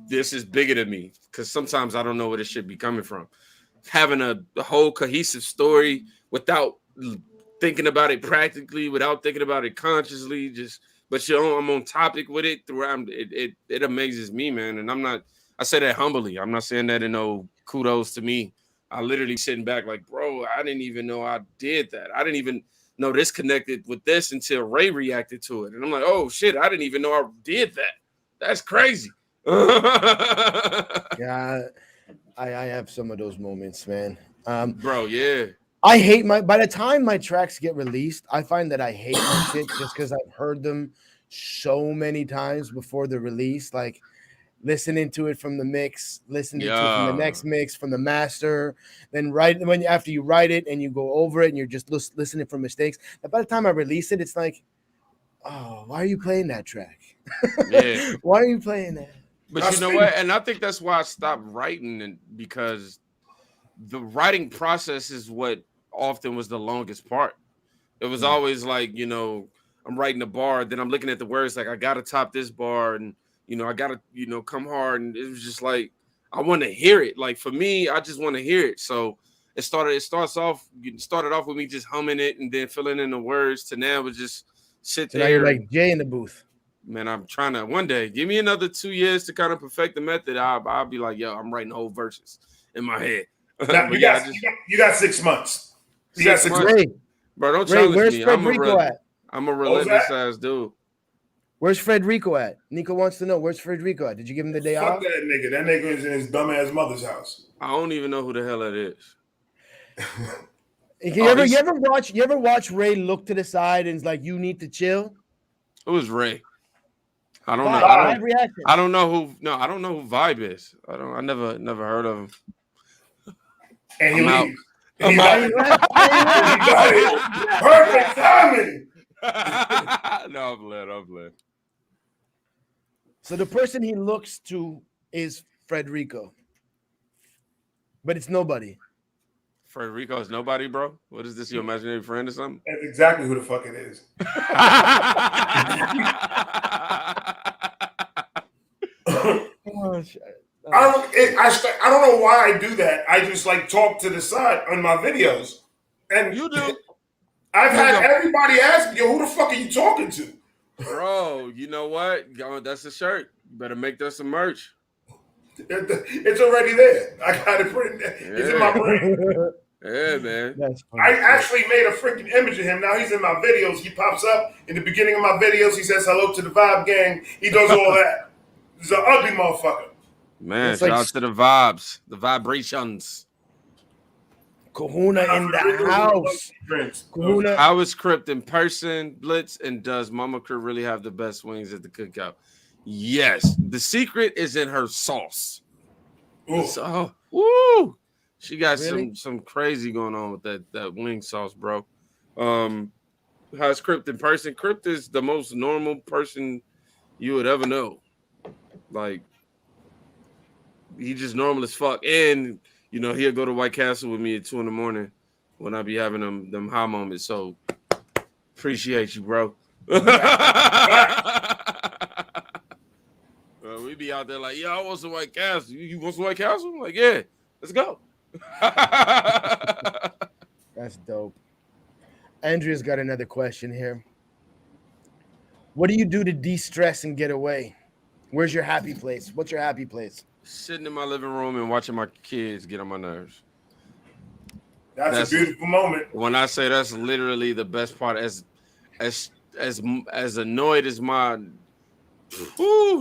S3: this is bigger than me, because sometimes I don't know where this should be coming from. Having a whole cohesive story without thinking about it practically, without thinking about it consciously, but I'm on topic with it throughout. It amazes me, man. And I say that humbly. I'm not saying that in no kudos to me. I literally sitting back like, bro, I didn't even know I did that. I didn't even know this connected with this until Ray reacted to it. And I'm like, oh shit, I didn't even know I did that. That's crazy.
S2: Yeah, I have some of those moments, man.
S3: Bro, yeah.
S2: I hate by the time my tracks get released, I find that I hate my shit just because I've heard them so many times before the release. Like listening to it from the mix, listening to it from the next mix, from the master, then after you write it and you go over it and you're just listening for mistakes. And by the time I release it, it's like, oh, why are you playing that track?
S3: Yeah.
S2: Why are you playing that?
S3: But you know what? And I think that's why I stopped writing, and because the writing process is what often was the longest part. It was always like, I'm writing a bar, then I'm looking at the words like I gotta top this bar, and I gotta, come hard. And it was just like I want to hear it. Like for me, I just want to hear it. So it started off with me just humming it and then filling in the words to now it just sit there.
S2: Now you're like Jay in the booth.
S3: Man, I'm trying to one day give me another 2 years to kind of perfect the method. I'll be like, yo, I'm writing whole verses in my head.
S1: Now, you got 6 months. You got 6 months.
S3: Bro, don't challenge
S2: where's
S3: me.
S2: Frederico at?
S3: I'm a relentless ass dude.
S2: Where's Frederico at? Nico wants to know, where's Frederico at? Did you give him the day
S1: Fuck
S2: off?
S1: that nigga. That nigga is in his dumbass mother's house.
S3: I don't even know who the hell that is.
S2: You ever watch Ray look to the side and it's like, you need to chill?
S3: It was Ray. I don't know.
S2: Vibe reaction.
S3: I don't know who. No, I don't know who Vibe is. I never heard of him.
S1: And he
S3: I'm
S1: leaves.
S3: out.
S1: He got it. Perfect timing.
S3: No, I'm glad.
S2: So the person he looks to is Frederico. But it's nobody.
S3: Frederico is nobody, bro. What is this? Your imaginary friend or something?
S1: That's exactly who the fuck it is. I don't know why I do that. I just like talk to the side on my videos, and
S3: You do.
S1: I've had everybody ask me, "Yo, who the fuck are you talking to?"
S3: Bro, you know what? That's a shirt. You better make that some merch.
S1: It's already there. I got it put in there. It's in my brain.
S3: Yeah, man.
S2: That's funny.
S1: I actually made a freaking image of him. Now he's in my videos. He pops up in the beginning of my videos. He says hello to the Vibe Gang. He does all that. He's an ugly motherfucker.
S3: Man,
S2: It's
S3: shout
S2: like-
S3: out to the vibes, the vibrations.
S2: Kahuna in the house. Kahuna.
S3: How is Crypt in person, Blitz, and does Mama Crip really have the best wings at the cookout? Yes. The secret is in her sauce.
S1: Ooh.
S3: So, woo! She got
S2: Really?
S3: some crazy going on with that wing sauce, bro. How's Crypt in person? Crypt is the most normal person you would ever know. Like, he just normal as fuck. And, you know, he'll go to White Castle with me at 2 a.m. when I be having them high moments. So, appreciate you, bro. We be out there like, yeah, I want some White Castle. You want some White Castle? I'm like, yeah, let's go.
S2: That's dope. Andrea's got another question here. What do you do to de-stress and get away? Where's your happy place? What's your happy place?
S3: Sitting in my living room and watching my kids get on my nerves.
S1: That's a beautiful moment.
S3: When I say that's literally the best part, as annoyed as my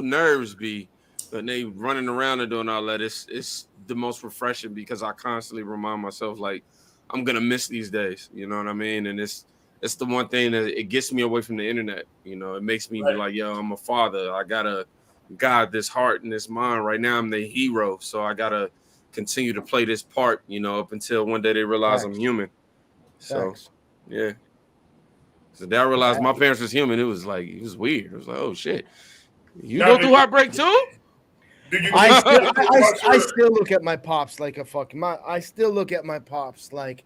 S3: nerves be, and they running around and doing all that, it's the most refreshing because I constantly remind myself like I'm gonna miss these days. You know what I mean? And it's the one thing that it gets me away from the internet. You know, it makes me be like, yo, I'm a father. I gotta guide this heart and this mind. Right now, I'm the hero, so I gotta continue to play this part. You know, up until one day they realize I'm human. So, yeah. So they realized my parents was human. It was weird. It was like, oh shit, you go through heartbreak too?
S2: I still look at my pops like a fucking. I still look at my pops like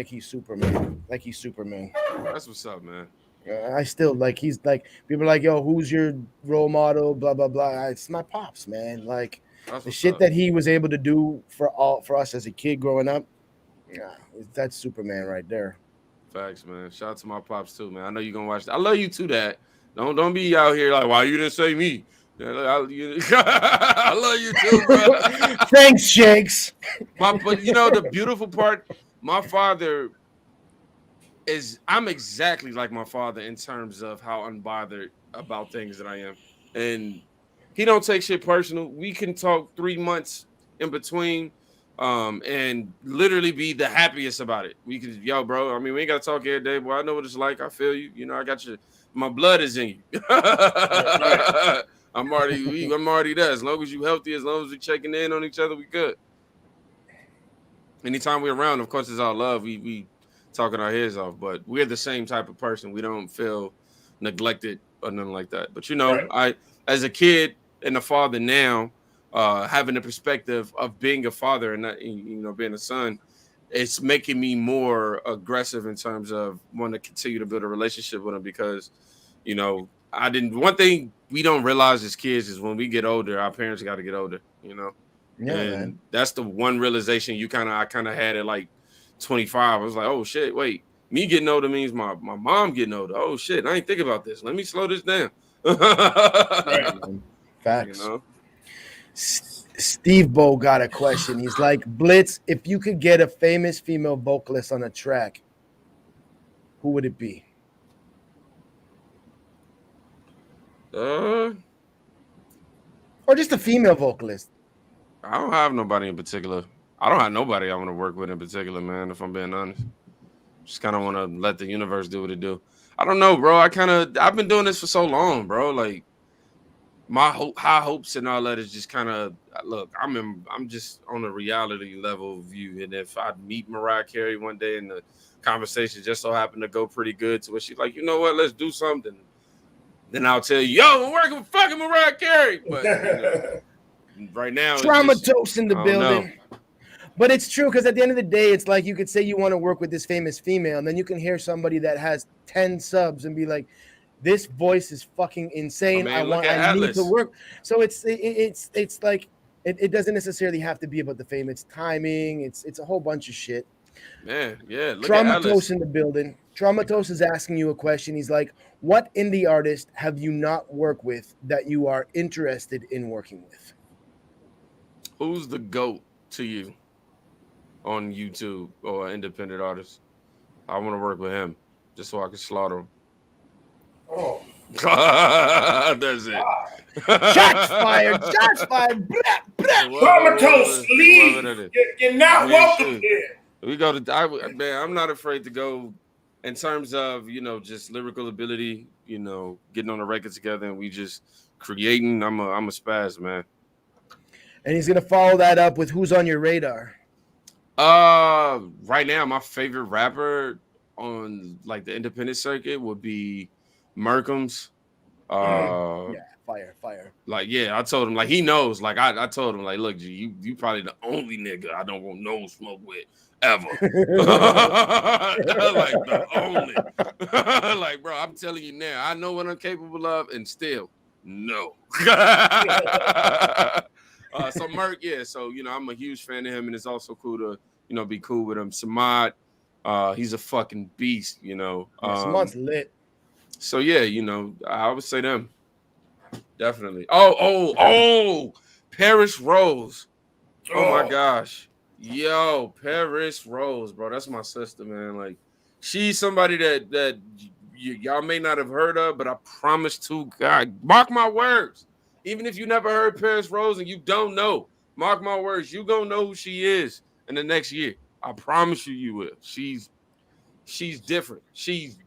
S2: he's Superman. Like he's Superman.
S3: That's what's up, man.
S2: I still like he's like people are like, yo, who's your role model? Blah blah blah. It's my pops, man. Like the shit that he was able to do for us as a kid growing up. Yeah, that's Superman right there.
S3: Facts, man. Shout out to my pops too, man. I know you're gonna watch that. I love you too, Dad. Don't be out here like, why you didn't say me? I love you too, bro.
S2: Thanks, Shakes.
S3: But you know the beautiful part, my father I'm exactly like my father in terms of how unbothered about things that I am. And he don't take shit personal. We can talk 3 months in between and literally be the happiest about it. We could, yo, bro, I mean, we ain't got to talk every day, boy. I know what it's like. I feel you. You know, I got you. My blood is in you. I'm already there. As long as you healthy, as long as we checking in on each other, we good. Anytime we're around, of course, it's all love. We talking our heads off, but we're the same type of person. We don't feel neglected or nothing like that. But you know, I as a kid and a father now, having the perspective of being a father and not, you know, being a son, it's making me more aggressive in terms of wanting to continue to build a relationship with him because, you know, one thing we don't realize as kids is when we get older, our parents got to get older, you know?
S2: Yeah,
S3: and
S2: man.
S3: That's the one realization I kind of had at like 25. I was like, oh shit, wait, me getting older means my mom getting older. Oh shit, I ain't think about this. Let me slow this down.
S2: Facts.
S3: You know?
S2: Steve Bo got a question. He's like, Blitz, if you could get a famous female vocalist on a track, who would it be?
S3: Uh,
S2: Or just a female vocalist?
S3: I don't have nobody in particular. I don't have nobody I want to work with in particular, man. If I'm being honest, just kind of want to let the universe do what it do. I don't know, bro. I've been doing this for so long, bro. Like my high hopes and all that is just kind of look. I'm just on a reality level view, and if I meet Mariah Carey one day and the conversation just so happened to go pretty good to where she's like, you know what, let's do something. Then I'll tell you, yo, I'm working with fucking Mariah Carey. But right now,
S2: Traumatose in the building. But it's true because at the end of the day, it's like you could say you want to work with this famous female, and then you can hear somebody that has 10 subs and be like, "This voice is fucking insane. I need to work." So it's like it doesn't necessarily have to be about the fame. It's timing. It's a whole bunch of shit.
S3: Man, yeah. Look
S2: Traumatose in the building. Traumatose is asking you a question. He's like, "What indie artist have you not worked with that you are interested in working with?"
S3: Who's the GOAT to you on YouTube or independent artist? I want to work with him just so I can slaughter him.
S1: Oh.
S3: That's it.
S2: Shots fired. Shots fired.
S1: Traumatose, leave. You're not welcome here.
S3: We go to man. I'm not afraid to go in terms of just lyrical ability. Getting on a record together and we just creating. I'm a spaz, man.
S2: And he's gonna follow that up with who's on your radar.
S3: Right now, my favorite rapper on like the independent circuit would be Merkham's.
S2: Yeah, fire.
S3: Like, yeah, I told him, like, he knows. Like, I told him, like, look, G, you probably the only nigga I don't want no smoke with ever. Like, the only. Like, bro, I'm telling you now, I know what I'm capable of, and still, no. So Merk, yeah. So I'm a huge fan of him, and it's also cool to be cool with him. Samad, he's a fucking beast.
S2: Samad's lit.
S3: So yeah, I would say them definitely. Oh, Paris Rose. Oh my gosh, yo, Paris Rose, bro. That's my sister, man. Like, she's somebody that y'all may not have heard of, but I promise to God, mark my words. Even if you never heard Paris Rose and you don't know, mark my words, you gonna know who she is in the next year. I promise you will. She's different. She's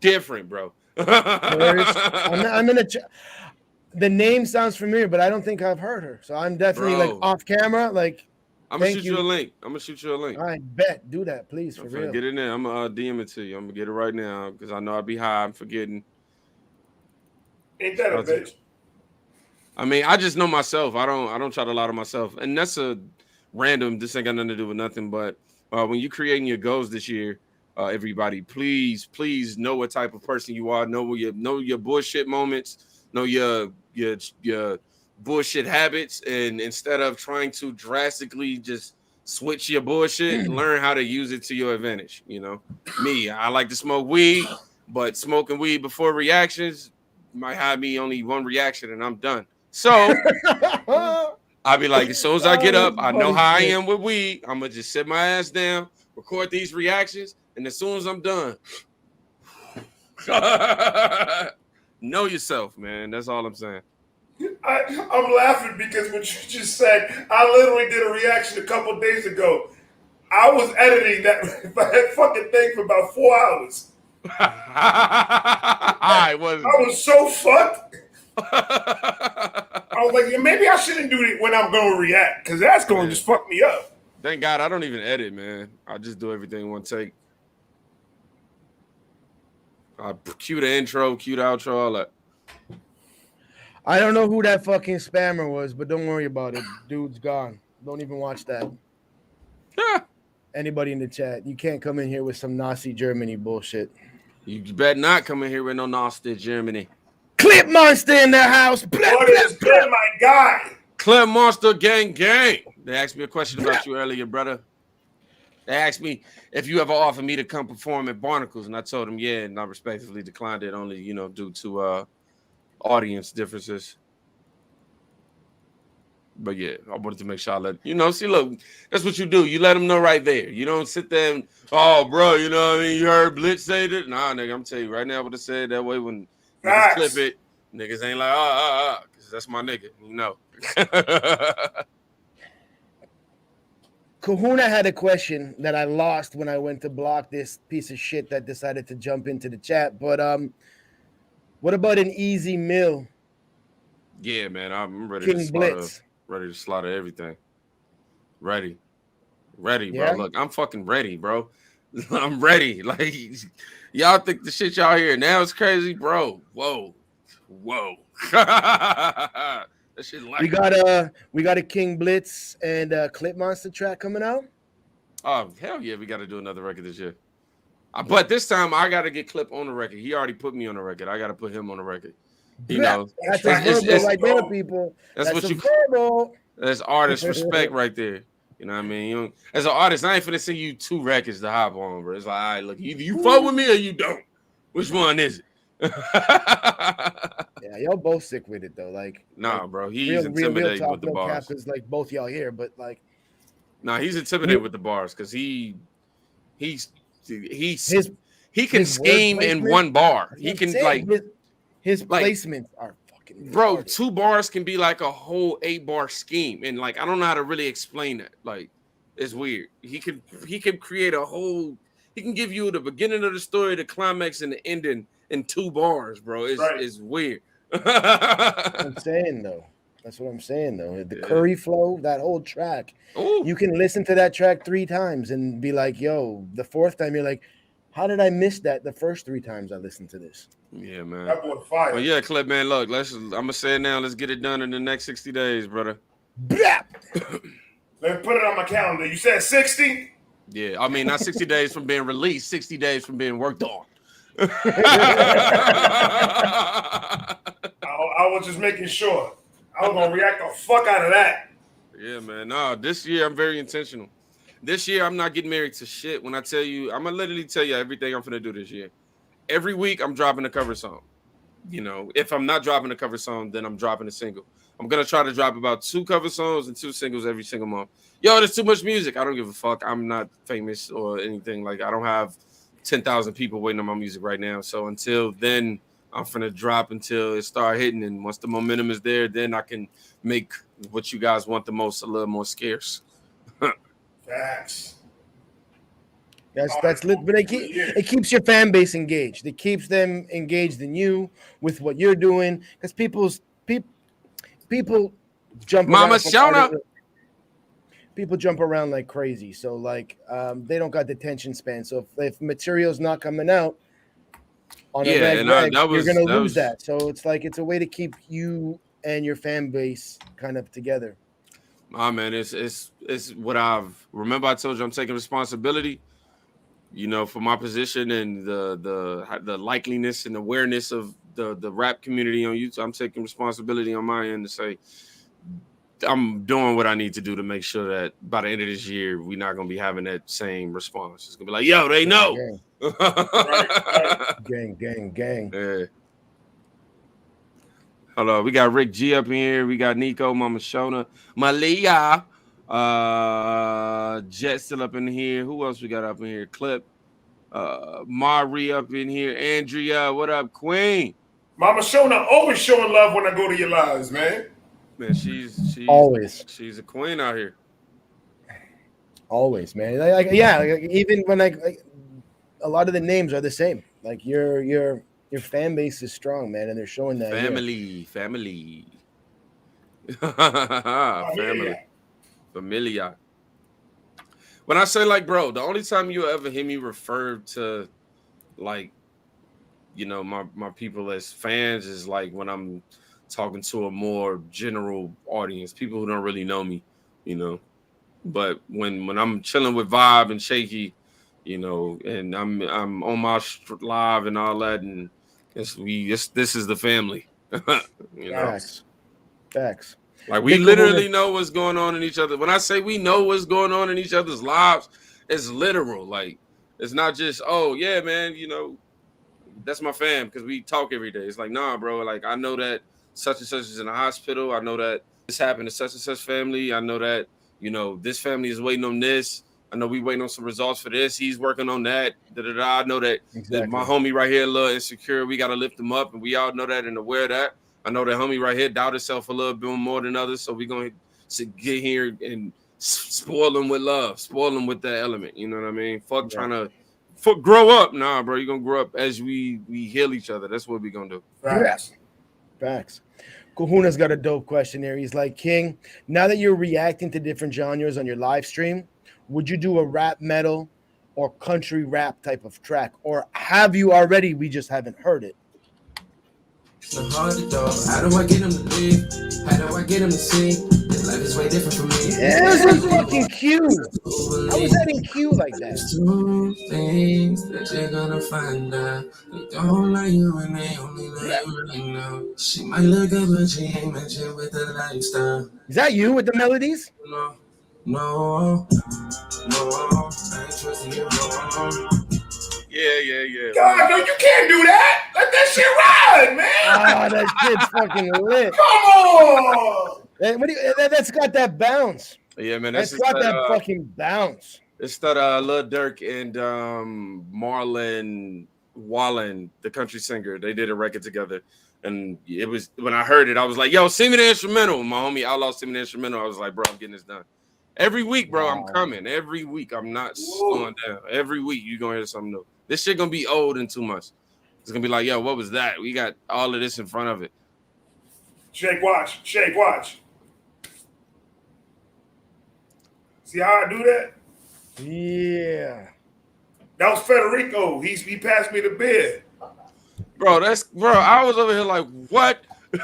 S3: different, bro.
S2: I'm gonna. The name sounds familiar, but I don't think I've heard her. So I'm definitely like off camera. Like,
S3: I'm gonna shoot you a link.
S2: I bet. Do that, please, for real.
S3: Get in there. I'm gonna DM it to you. I'm gonna get it right now because I know I'll be high. I'm forgetting.
S1: Ain't that a bitch?
S3: I mean, I just know myself. I don't try to lie to myself, and that's a random. This ain't got nothing to do with nothing. But when you're creating your goals this year, everybody, please know what type of person you are. Know your bullshit moments. Know your bullshit habits, and instead of trying to drastically just switch your bullshit, learn how to use it to your advantage. Me, I like to smoke weed, but smoking weed before reactions might have me only one reaction, and I'm done. So I'll be like, as soon as I get up, I know how I am with weed. I'm gonna just sit my ass down, record these reactions, and as soon as I'm done, know yourself, man. That's all I'm saying.
S1: I'm laughing because what you just said, I literally did a reaction a couple of days ago. I was editing that fucking thing for about 4 hours. I was so fucked. I was like, maybe I shouldn't do it when I'm going to react because that's going to just fuck me up.
S3: Thank God I don't even edit, man. I just do everything in one take. I cue the intro, cue the outro, all that.
S2: I don't know who that fucking spammer was, but don't worry about it. Dude's gone. Don't even watch that. Anybody in the chat, you can't come in here with some Nazi Germany bullshit.
S3: You better not come in here with no Nazi Germany.
S2: Clip Monster in their house.
S1: What is good, my guy?
S3: Clip Monster gang. They asked me a question about you earlier, brother. They asked me if you ever offered me to come perform at Barnacles, and I told them yeah, and I respectfully declined it only, due to audience differences. But yeah, I wanted to make sure I let see, look, that's what you do. You let them know right there. You don't sit there and, oh, bro, you know what I mean? You heard Blitz say that? Nah, nigga, I'm telling you right now what I said that way when Niggas clip it. Niggas ain't like, because that's my nigga, you know.
S2: Kahuna had a question that I lost when I went to block this piece of shit that decided to jump into the chat. But what about an easy meal?
S3: Yeah, man, I'm ready
S2: King Blitz.
S3: ready to slaughter everything. Ready, bro.
S2: Yeah?
S3: Look, I'm fucking ready, bro. I'm ready. Like, y'all think the shit y'all hear now is crazy, bro. Whoa. That shit like
S2: we got a King Blitz and Clip Monster track coming out.
S3: Oh, hell yeah, we got to do another record this year. But this time I got to get Clip on the record. He already put me on the record. I got to put him on the record. You know,
S2: that's a verbal right there, people.
S3: That's what you
S2: verbal.
S3: That's artist respect right there. You know what I mean? As an artist, I ain't finna send you 2 records to hop on, bro. It's like, all right, look, either you fuck with me or you don't. Which one is it?
S2: Yeah, y'all both sick with it though. Like,
S3: nah, bro, he's intimidated with the bars.
S2: Because like both y'all here, but like,
S3: nah, he's intimidated with the bars because he can scheme in one bar. He can
S2: his placements are fucking
S3: bro. 2 bars can be like a whole 8-bar scheme, and like I don't know how to really explain that. Like, it's weird. He can create a whole. He can give you the beginning of the story, the climax, and the ending in 2 bars, bro. It's weird.
S2: I'm saying though. That's what I'm saying though. The Curry flow, that whole track.
S3: Ooh.
S2: You can listen to that track 3 times and be like, yo, the 4th time you're like, how did I miss that the first 3 times I listened to this?
S3: Yeah, man.
S1: That boy fire.
S3: Well, yeah, Clip, man, look, I'm gonna say it now. Let's get it done in the next 60 days, brother.
S1: Let me put it on my calendar. You said 60?
S3: Yeah, I mean, not 60 days from being released, 60 days from being worked on.
S1: I was just making sure. I was gonna react the fuck out of that.
S3: Yeah, man. No, this year I'm very intentional. This year I'm not getting married to shit. When I tell you, I'm gonna literally tell you everything I'm gonna do this year. Every week I'm dropping a cover song. You know, if I'm not dropping a cover song, then I'm dropping a single. I'm gonna try to drop about 2 cover songs and 2 singles every single month. Yo, there's too much music. I don't give a fuck. I'm not famous or anything. Like, I don't have 10,000 people waiting on my music right now. So until then, I'm finna drop until it start hitting. And once the momentum is there, then I can make what you guys want the most a little more scarce.
S1: Facts.
S2: That's lit, but it keeps your fan base engaged. It keeps them engaged in you with what you're doing, because people jump.
S3: Mama Shona.
S2: People jump around like crazy, so like they don't got the attention span. So if material's not coming out on a reg, you're gonna lose that. So it's like it's a way to keep you and your fan base kind of together.
S3: Man, it's what I've remember. I told you I'm taking responsibility, you know, for my position and the likeliness and awareness of the rap community on YouTube. I'm taking responsibility on my end to say I'm doing what I need to do to make sure that by the end of this year we're not gonna be having that same response. It's gonna be like, yo, they know.
S2: Gang. Gang.
S3: Yeah. Hello, we got Rick G up in here. We got Nico, Mama Shona, Malia, Jet still up in here. Who else we got up in here? Clip, Mari up in here. Andrea, what up, Queen?
S1: Mama Shona always showing love when I go to your lives, man.
S3: Man, she's
S2: always.
S3: She's a queen out here.
S2: Always, man. Even when a lot of the names are the same. Like your fan base is strong, man, and they're showing that.
S3: Family. Familia. When I say like, bro, the only time you ever hear me refer to like, you know, my people as fans is like when I'm talking to a more general audience, people who don't really know me, you know. But when I'm chilling with Vibe and Shakey, you know, and I'm on my live and all that, and this is the family. You know?
S2: Facts.
S3: Like we literally know what's going on in each other. When I say we know what's going on in each other's lives, it's literal. Like it's not just, oh yeah, man, you know, that's my fam because we talk every day. It's like, nah, bro. Like I know that such and such is in the hospital. I know that this happened to such and such family. I know that, you know, this family is waiting on this. I know we waiting on some results for this. He's working on that. I know that
S2: Exactly.
S3: my homie right here, a little insecure. We got to lift him up, and we all know that and aware of that. I know that homie right here doubt himself a little bit more than others, so we're going to get here and spoil him with love, spoil him with that element. You know what I mean? Fuck trying to grow up. Nah, bro, you're going to grow up as we heal each other. That's what we're going to do.
S2: Facts. Kahuna's got a dope question here. He's like, King, now that you're reacting to different genres on your live stream, would you do a rap metal or country rap type of track? Or have you already? We just haven't heard it.
S4: So hard to do. How do I get him to leave? How do I get him to see? His life is way different from me.
S2: Yeah, it was in fucking Q. How was that in Q like that?
S4: There's two things that you're gonna find out. They don't like you and they only like you right now. She might look good, but she ain't mentioned with the lifestyle.
S2: Is that you with the melodies?
S4: No, I ain't trusting you, no.
S3: Yeah.
S1: God, no, you can't do that. Let that shit ride, man.
S2: Ah, that shit's fucking lit.
S1: Come on.
S2: That's got that bounce.
S3: Yeah, man.
S2: That's got that fucking bounce.
S3: It's that Lil Durk and Marlon Wallen, the country singer. They did a record together. And it was, when I heard it, I was like, yo, sing me the instrumental. My homie Outlaw sing me the instrumental. I was like, bro, I'm getting this done. Every week, bro, I'm coming. Every week. I'm not slowing down. Every week, you're going to hear something new. This shit going to be old in 2 months. It's going to be like, yo, what was that? We got all of this in front of it.
S1: Shake, watch. See how I do that?
S2: Yeah.
S1: That was Federico. He passed me the beer.
S3: Bro, I was over here like, what? Bro,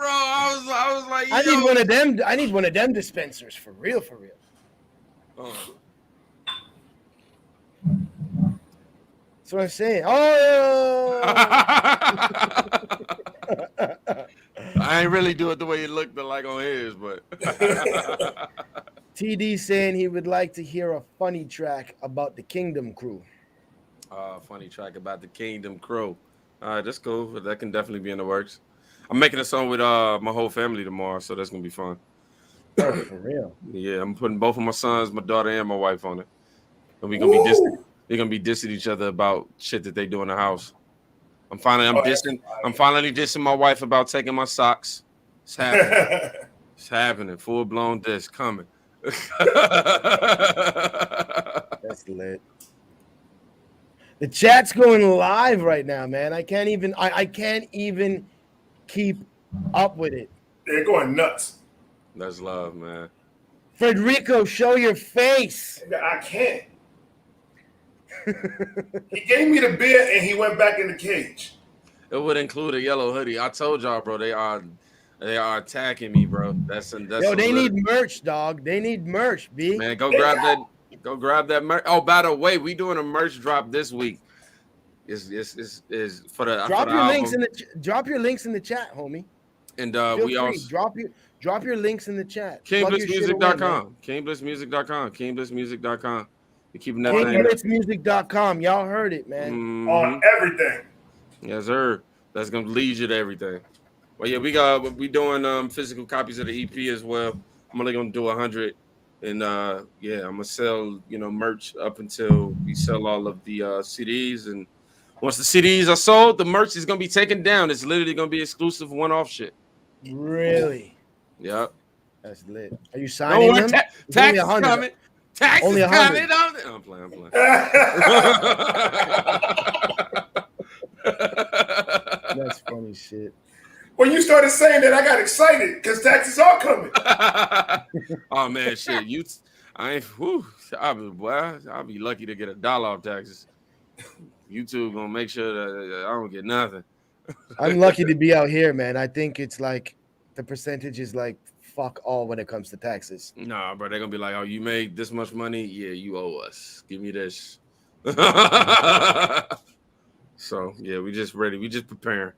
S3: I was like, yo.
S2: I need one of them. I need one of them dispensers for real. That's what I'm saying. Oh,
S3: I ain't really do it the way it looked like on his, but
S2: TD saying he would like to hear a funny track about the Kingdom Crew.
S3: Funny track about the Kingdom Crew. All right, that's cool. That can definitely be in the works. I'm making a song with my whole family tomorrow, so that's gonna be fun.
S2: Oh, for real?
S3: Yeah, I'm putting both of my sons, my daughter, and my wife on it, and we're gonna be dissing. They're gonna be dissing each other about shit that they do in the house. I'm finally dissing my wife about taking my socks. It's happening. It's happening. Full blown diss coming.
S2: That's lit. The chat's going live right now, man. I can't even keep up with it.
S1: They're going nuts.
S3: That's love, man.
S2: Federico, show your face.
S1: I can't. He gave me the beer and he went back in the cage.
S3: It would include a yellow hoodie. I told y'all, bro. They are attacking me, bro. That's
S2: Yo, they need merch, dog. They need merch, B.
S3: Man, go grab that. Go grab that merch. Oh, by the way, we doing a merch drop this week. Is for the
S2: drop
S3: for the
S2: your
S3: album.
S2: links in the drop your links in the chat, homie.
S3: And
S2: Feel
S3: we
S2: free.
S3: also
S2: drop your links in the chat.
S3: KingBlitzMusic.com. KingBlitzMusic.com. You're keeping that thing.
S2: KingBlitzMusic.com. Y'all heard it, man.
S3: Mm-hmm.
S1: On everything.
S3: Yes, sir. That's gonna lead you to everything. Well, yeah, we doing physical copies of the EP as well. I'm only gonna do 100, and I'm gonna sell merch up until we sell all of the CDs. And once the CDs are sold, the merch is gonna be taken down. It's literally gonna be exclusive one-off shit.
S2: Really?
S3: Yep.
S2: That's lit. Are you signing them?
S3: Tax is coming. Tax
S2: Only
S3: is
S2: 100.
S3: coming. I'm playing.
S2: That's funny shit.
S1: When you started saying that, I got excited because taxes are coming.
S3: Oh man, shit! I'll be lucky to get $1 off taxes. YouTube gonna make sure that I don't get nothing.
S2: I'm lucky to be out here, man. I think it's like the percentage is like fuck all when it comes to taxes.
S3: Nah, bro, they're gonna be like, "Oh, you made this much money? Yeah, you owe us. Give me this." So yeah, we just ready. We just preparing.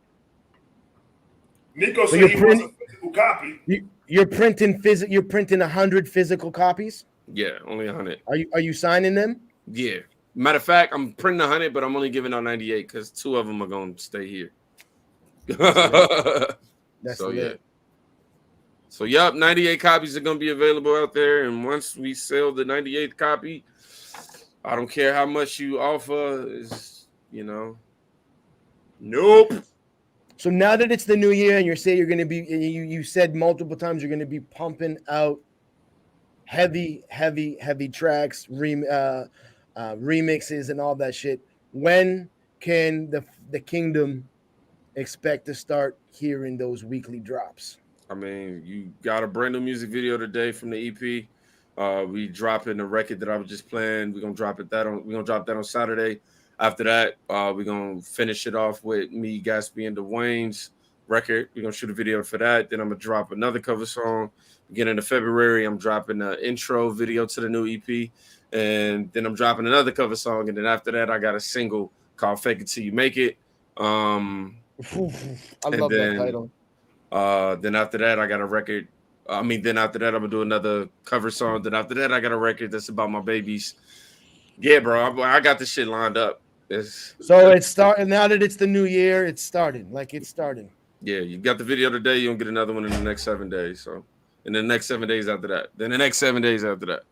S1: Nico said he wants a physical copy.
S2: You're printing 100 physical copies?
S3: Yeah, only 100.
S2: Are you signing them?
S3: Yeah. Matter of fact, I'm printing 100, but I'm only giving out 98 because 2 of them are gonna stay here.
S2: That's
S3: so
S2: lit.
S3: So, yup, 98 copies are going to be available out there. And once we sell the 98th copy, I don't care how much you offer. Is nope.
S2: So now that it's the new year and you're going to be, you said multiple times you're going to be pumping out heavy tracks, remixes and all that shit. When can the kingdom expect to start hearing those weekly drops?
S3: I mean, you got a brand new music video today from the EP. We dropping the record that I was just playing. We're gonna drop that on Saturday. After that, we're gonna finish it off with me, Gatsby, and Dwayne's record. We're gonna shoot a video for that. Then I'm gonna drop another cover song. Beginning of February, I'm dropping an intro video to the new EP, and then I'm dropping another cover song. And then after that, I got a single called "Fake It Till You Make It."
S2: I love that title.
S3: Then after that, I got a record. Then after that, I'm gonna do another cover song. Then after that, I got a record that's about my babies. Yeah, bro, I got this shit lined up. It's
S2: starting now that it's the new year. It's starting.
S3: Yeah, you got the video today. You'll get another one in the next 7 days. So, in the next 7 days after that. Then the next 7 days after that.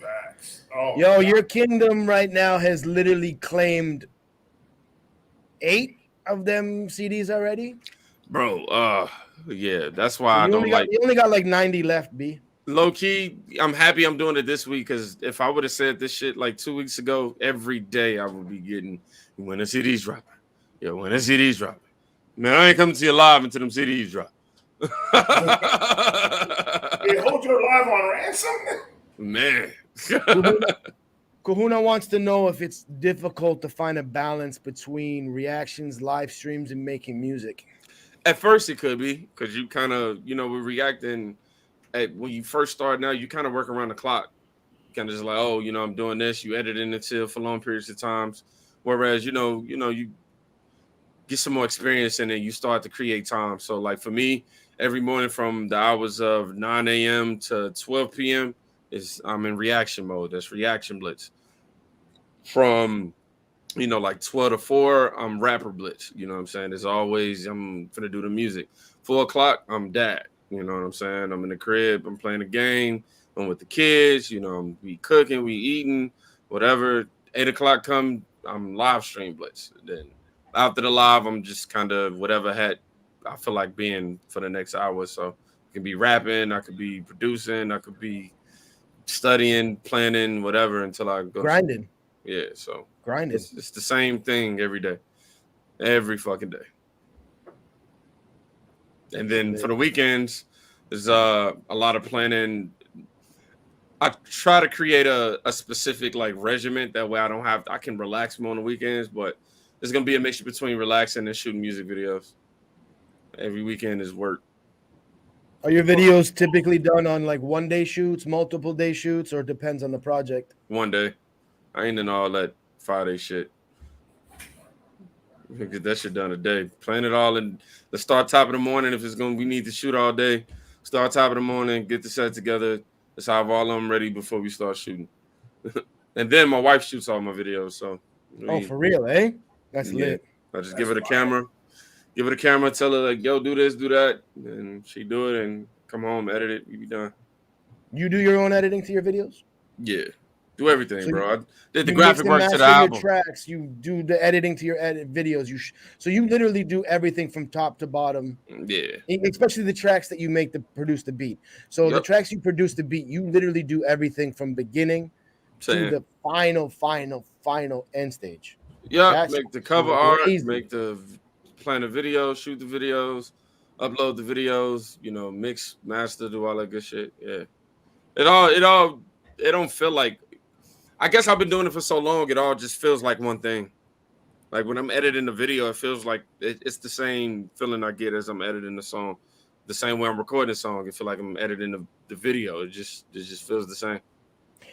S1: Facts. Oh,
S2: yo, your kingdom right now has literally claimed 8 of them CDs already.
S3: Bro, yeah, that's why
S2: you only got like 90 left, B.
S3: Low key, I'm happy I'm doing it this week because if I would have said this shit like 2 weeks ago, every day I would be getting when the CDs dropping. Yo, when the CDs dropping. Man, I ain't coming to you live until them CDs drop.
S1: They hold your live on ransom?
S3: Man.
S2: Kahuna wants to know if it's difficult to find a balance between reactions, live streams, and making music.
S3: At first it could be because you kind of, we're reacting when you first start now, you kind of work around the clock. Kind of just like, oh, I'm doing this. You edit it until for long periods of times. Whereas, you get some more experience and then you start to create time. So like for me, every morning from the hours of 9 a.m. to 12 p.m. I'm in reaction mode. That's reaction blitz. From, like 12 to 4, I'm rapper blitz. You know what I'm saying? As always, I'm finna do the music. 4 o'clock, I'm dad. You know what I'm saying? I'm in the crib. I'm playing a game. I'm with the kids. We cooking, we eating, whatever. 8 o'clock come, I'm live stream blitz. Then after the live, I'm just kind of whatever hat I feel like being for the next hour. So I could be rapping, I could be producing, I could be studying, planning, whatever until I go
S2: grinding.
S3: Yeah, so
S2: grinding.
S3: It's the same thing every day, every fucking day. And then for the weekends, there's a lot of planning. I try to create a specific like regiment that way I can relax more on the weekends, but there's gonna be a mixture between relaxing and shooting music videos. Every weekend is work.
S2: Are your videos typically done on like 1 day shoots, multiple day shoots, or it depends on the project?
S3: 1 day. I ain't in all that 5 day shit. Get that shit done a day. Plan it all and let's start top of the morning. If we need to shoot all day. Start top of the morning, get the set together. Let's have all of them ready before we start shooting. And then my wife shoots all my videos. So
S2: for real, eh? That's lit.
S3: I just give her the camera. Give her the camera, tell her like, yo, do this, do that. And she do it and come home, edit it, we be done.
S2: You do your own editing to your videos?
S3: Yeah. Do everything, so bro. I did the
S2: you
S3: graphic work to the album.
S2: Your tracks, you do the editing to your videos. So you literally do everything from top to bottom.
S3: Yeah.
S2: Especially the tracks that you make to produce the beat. So the tracks you produce the beat, you literally do everything from beginning to the final end stage.
S3: Yeah, make the cover art, plan the video, shoot the videos, upload the videos, mix, master, do all that good shit. Yeah. It don't feel like, I guess I've been doing it for so long, it all just feels like one thing. Like when I'm editing the video, it feels like it's the same feeling I get as I'm editing the song. The same way I'm recording the song, it feels like I'm editing the video. It just feels the same.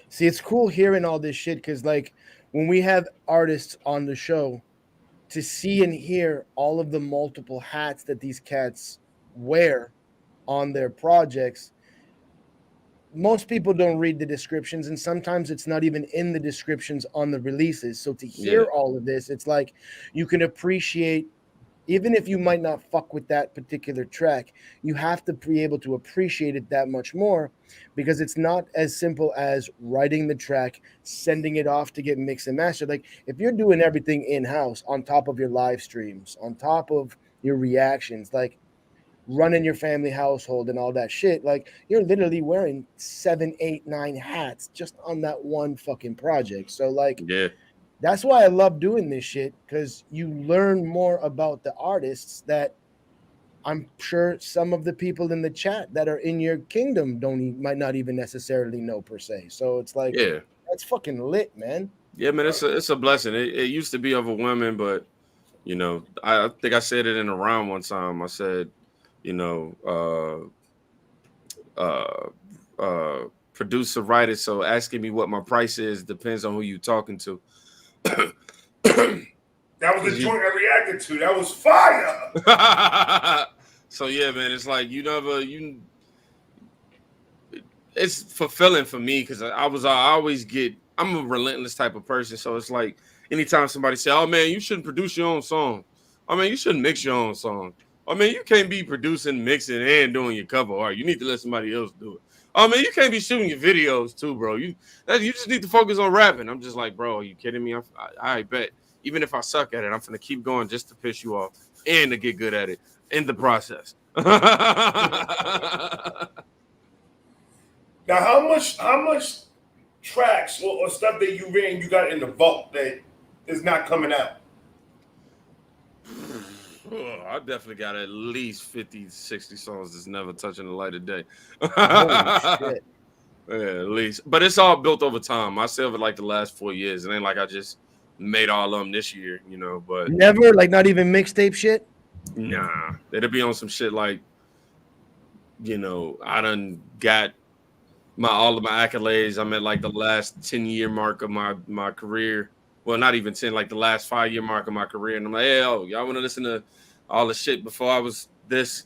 S2: See, it's cool hearing all this shit because like when we have artists on the show, to see and hear all of the multiple hats that these cats wear on their projects, most people don't read the descriptions, and sometimes it's not even in the descriptions on the releases. So to hear all of this, it's like you can appreciate even if you might not fuck with that particular track, you have to be able to appreciate it that much more, because it's not as simple as writing the track, sending it off to get mixed and mastered. Like if you're doing everything in-house on top of your live streams, on top of your reactions, like running your family household and all that shit, like you're literally wearing 7, 8, 9 hats just on that one fucking project. So like,
S3: Yeah.
S2: that's why I love doing this shit, because you learn more about the artists that I'm sure some of the people in the chat that are in your kingdom might not even necessarily know per se. So it's like,
S3: Yeah.
S2: that's fucking lit, man.
S3: Yeah, man, it's a blessing. It used to be overwhelming, but you know, I think I said it in a round one time. I said, you know, producer writer. So asking me what my price is depends on who you talking to.
S1: That was the joint I reacted to. That was fire.
S3: So yeah, man, it's like it's fulfilling for me because I'm a relentless type of person. So it's like anytime somebody say, "Oh man, you shouldn't produce your own song," I mean, you shouldn't mix your own song. I mean, you can't be producing, mixing, and doing your cover art. You need to let somebody else do it. I mean, you can't be shooting your videos too, bro. You just need to focus on rapping. I'm just like, bro, are you kidding me? I bet. Even if I suck at it, I'm gonna keep going just to piss you off and to get good at it in the process.
S1: Now, how much tracks or stuff that you ran you got in the vault that is not coming out?
S3: I definitely got at least 50, 60 songs that's never touching the light of day.
S2: Holy shit.
S3: Yeah, at least. But it's all built over time. I say over like the last 4 years. It ain't like I just made all of them this year, you know, but
S2: Never, like not even mixtape shit?
S3: nah. It'll be on some shit like, you know, I done got all of my accolades. I'm at like the last 10-year mark of my career. Well, not even 10, like the last 5-year mark of my career. And I'm like, hey, y'all want to listen to all the shit before I was this?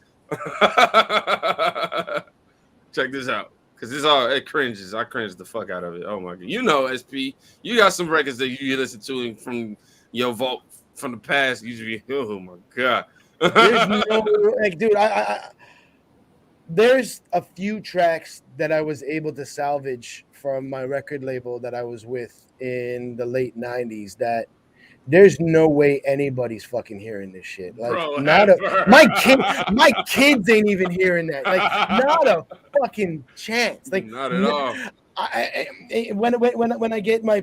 S3: Check this out. Because it cringes. I cringe the fuck out of it. Oh my God. You know, SP, you got some records that you listen to from your vault from the past. Usually, oh my God.
S2: There's no, like, dude, there's a few tracks that I was able to salvage from my record label that I was with in the late 90s that there's no way anybody's fucking hearing this shit. Like,
S3: Bro,
S2: my kids ain't even hearing that. Like, not a fucking chance. Like,
S3: not at all.
S2: When I get my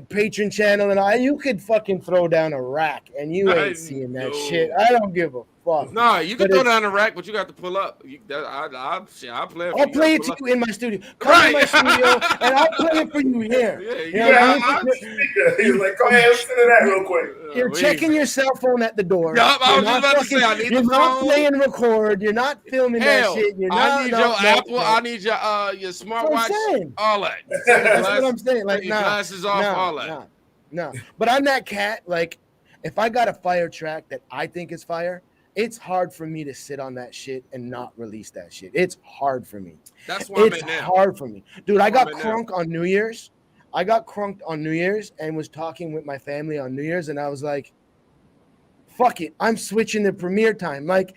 S2: patron channel you could fucking throw down a rack and you ain't seeing that shit. I don't give a fuck.
S3: No, you can throw down a rack, but you got to pull up. I'll play it.
S2: I'll play it to you in my studio. Come to my studio and I'll play it for you here.
S1: He's like, go ahead, listen to that real quick.
S2: You're checking your cell phone at the door.
S3: Yup, I was just about to say, I need the phone.
S2: You're not playing record. You're not filming that shit.
S3: I need your Apple. I need your smartwatch. All that.
S2: That's what I'm saying. Like,
S3: your glasses off, all that.
S2: No. But I'm that cat. Like, if I got a fire track that I think is fire, it's hard for me to sit on that shit and not release that shit. It's hard for me.
S3: That's why
S2: it's hard for me. Dude, I got crunk on New Year's. I got crunked on New Year's and was talking with my family on New Year's, and I was like, fuck it. I'm switching the premiere time. Like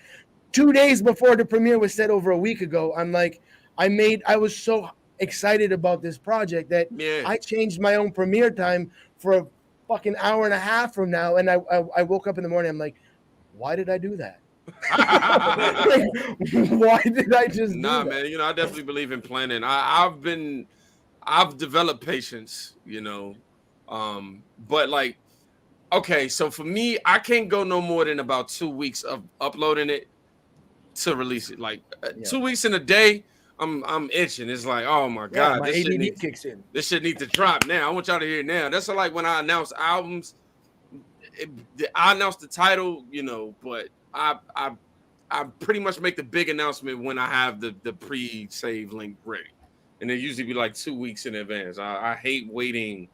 S2: 2 days before the premiere was set over a week ago, I'm like, I was so excited about this project that I changed my own premiere time for a fucking hour and a half from now. And I woke up in the morning, I'm like, why did I do that? Why did I just do that?
S3: Man, you know, I definitely believe in planning. I've developed patience, you know. But like, okay, so for me, I can't go no more than about 2 weeks of uploading it to release it. Like 2 weeks in a day, I'm itching. It's like, oh my God,
S2: my ADD kicks in.
S3: This shit needs to drop now. I want y'all to hear it now. That's like when I announce albums. I announce the title, you know, but I pretty much make the big announcement when I have the pre-save link ready, and it usually be like 2 weeks in advance. I hate waiting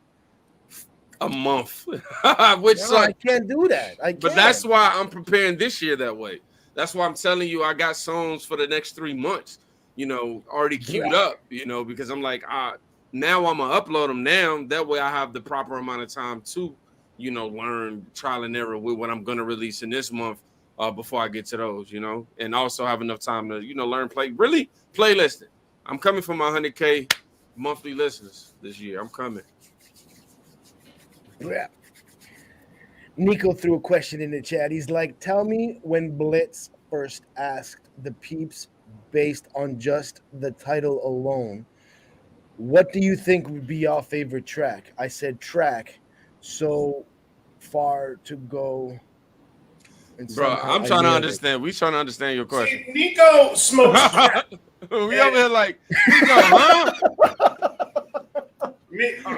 S3: a month, which
S2: I can't do that.
S3: But that's why I'm preparing this year that way. That's why I'm telling you I got songs for the next 3 months, you know, already queued up, you know, because I'm like, now I'm gonna upload them now. That way I have the proper amount of time to, you know, learn trial and error with what I'm gonna release in this month before I get to those, you know, and also have enough time to, you know, learn playlisting. I'm coming for my 100K monthly listeners this year. I'm coming.
S2: Yeah. Nico threw a question in the chat. He's like, tell me when Blitz first asked the peeps based on just the title alone, what do you think would be your favorite track? I said track. So far to go. And
S3: Bro,
S2: somehow
S3: I'm
S2: I
S3: trying to
S2: nailed it.
S3: understand. We trying to understand your question.
S1: See, Nico smokes crack.
S3: We over here like, Nico, huh?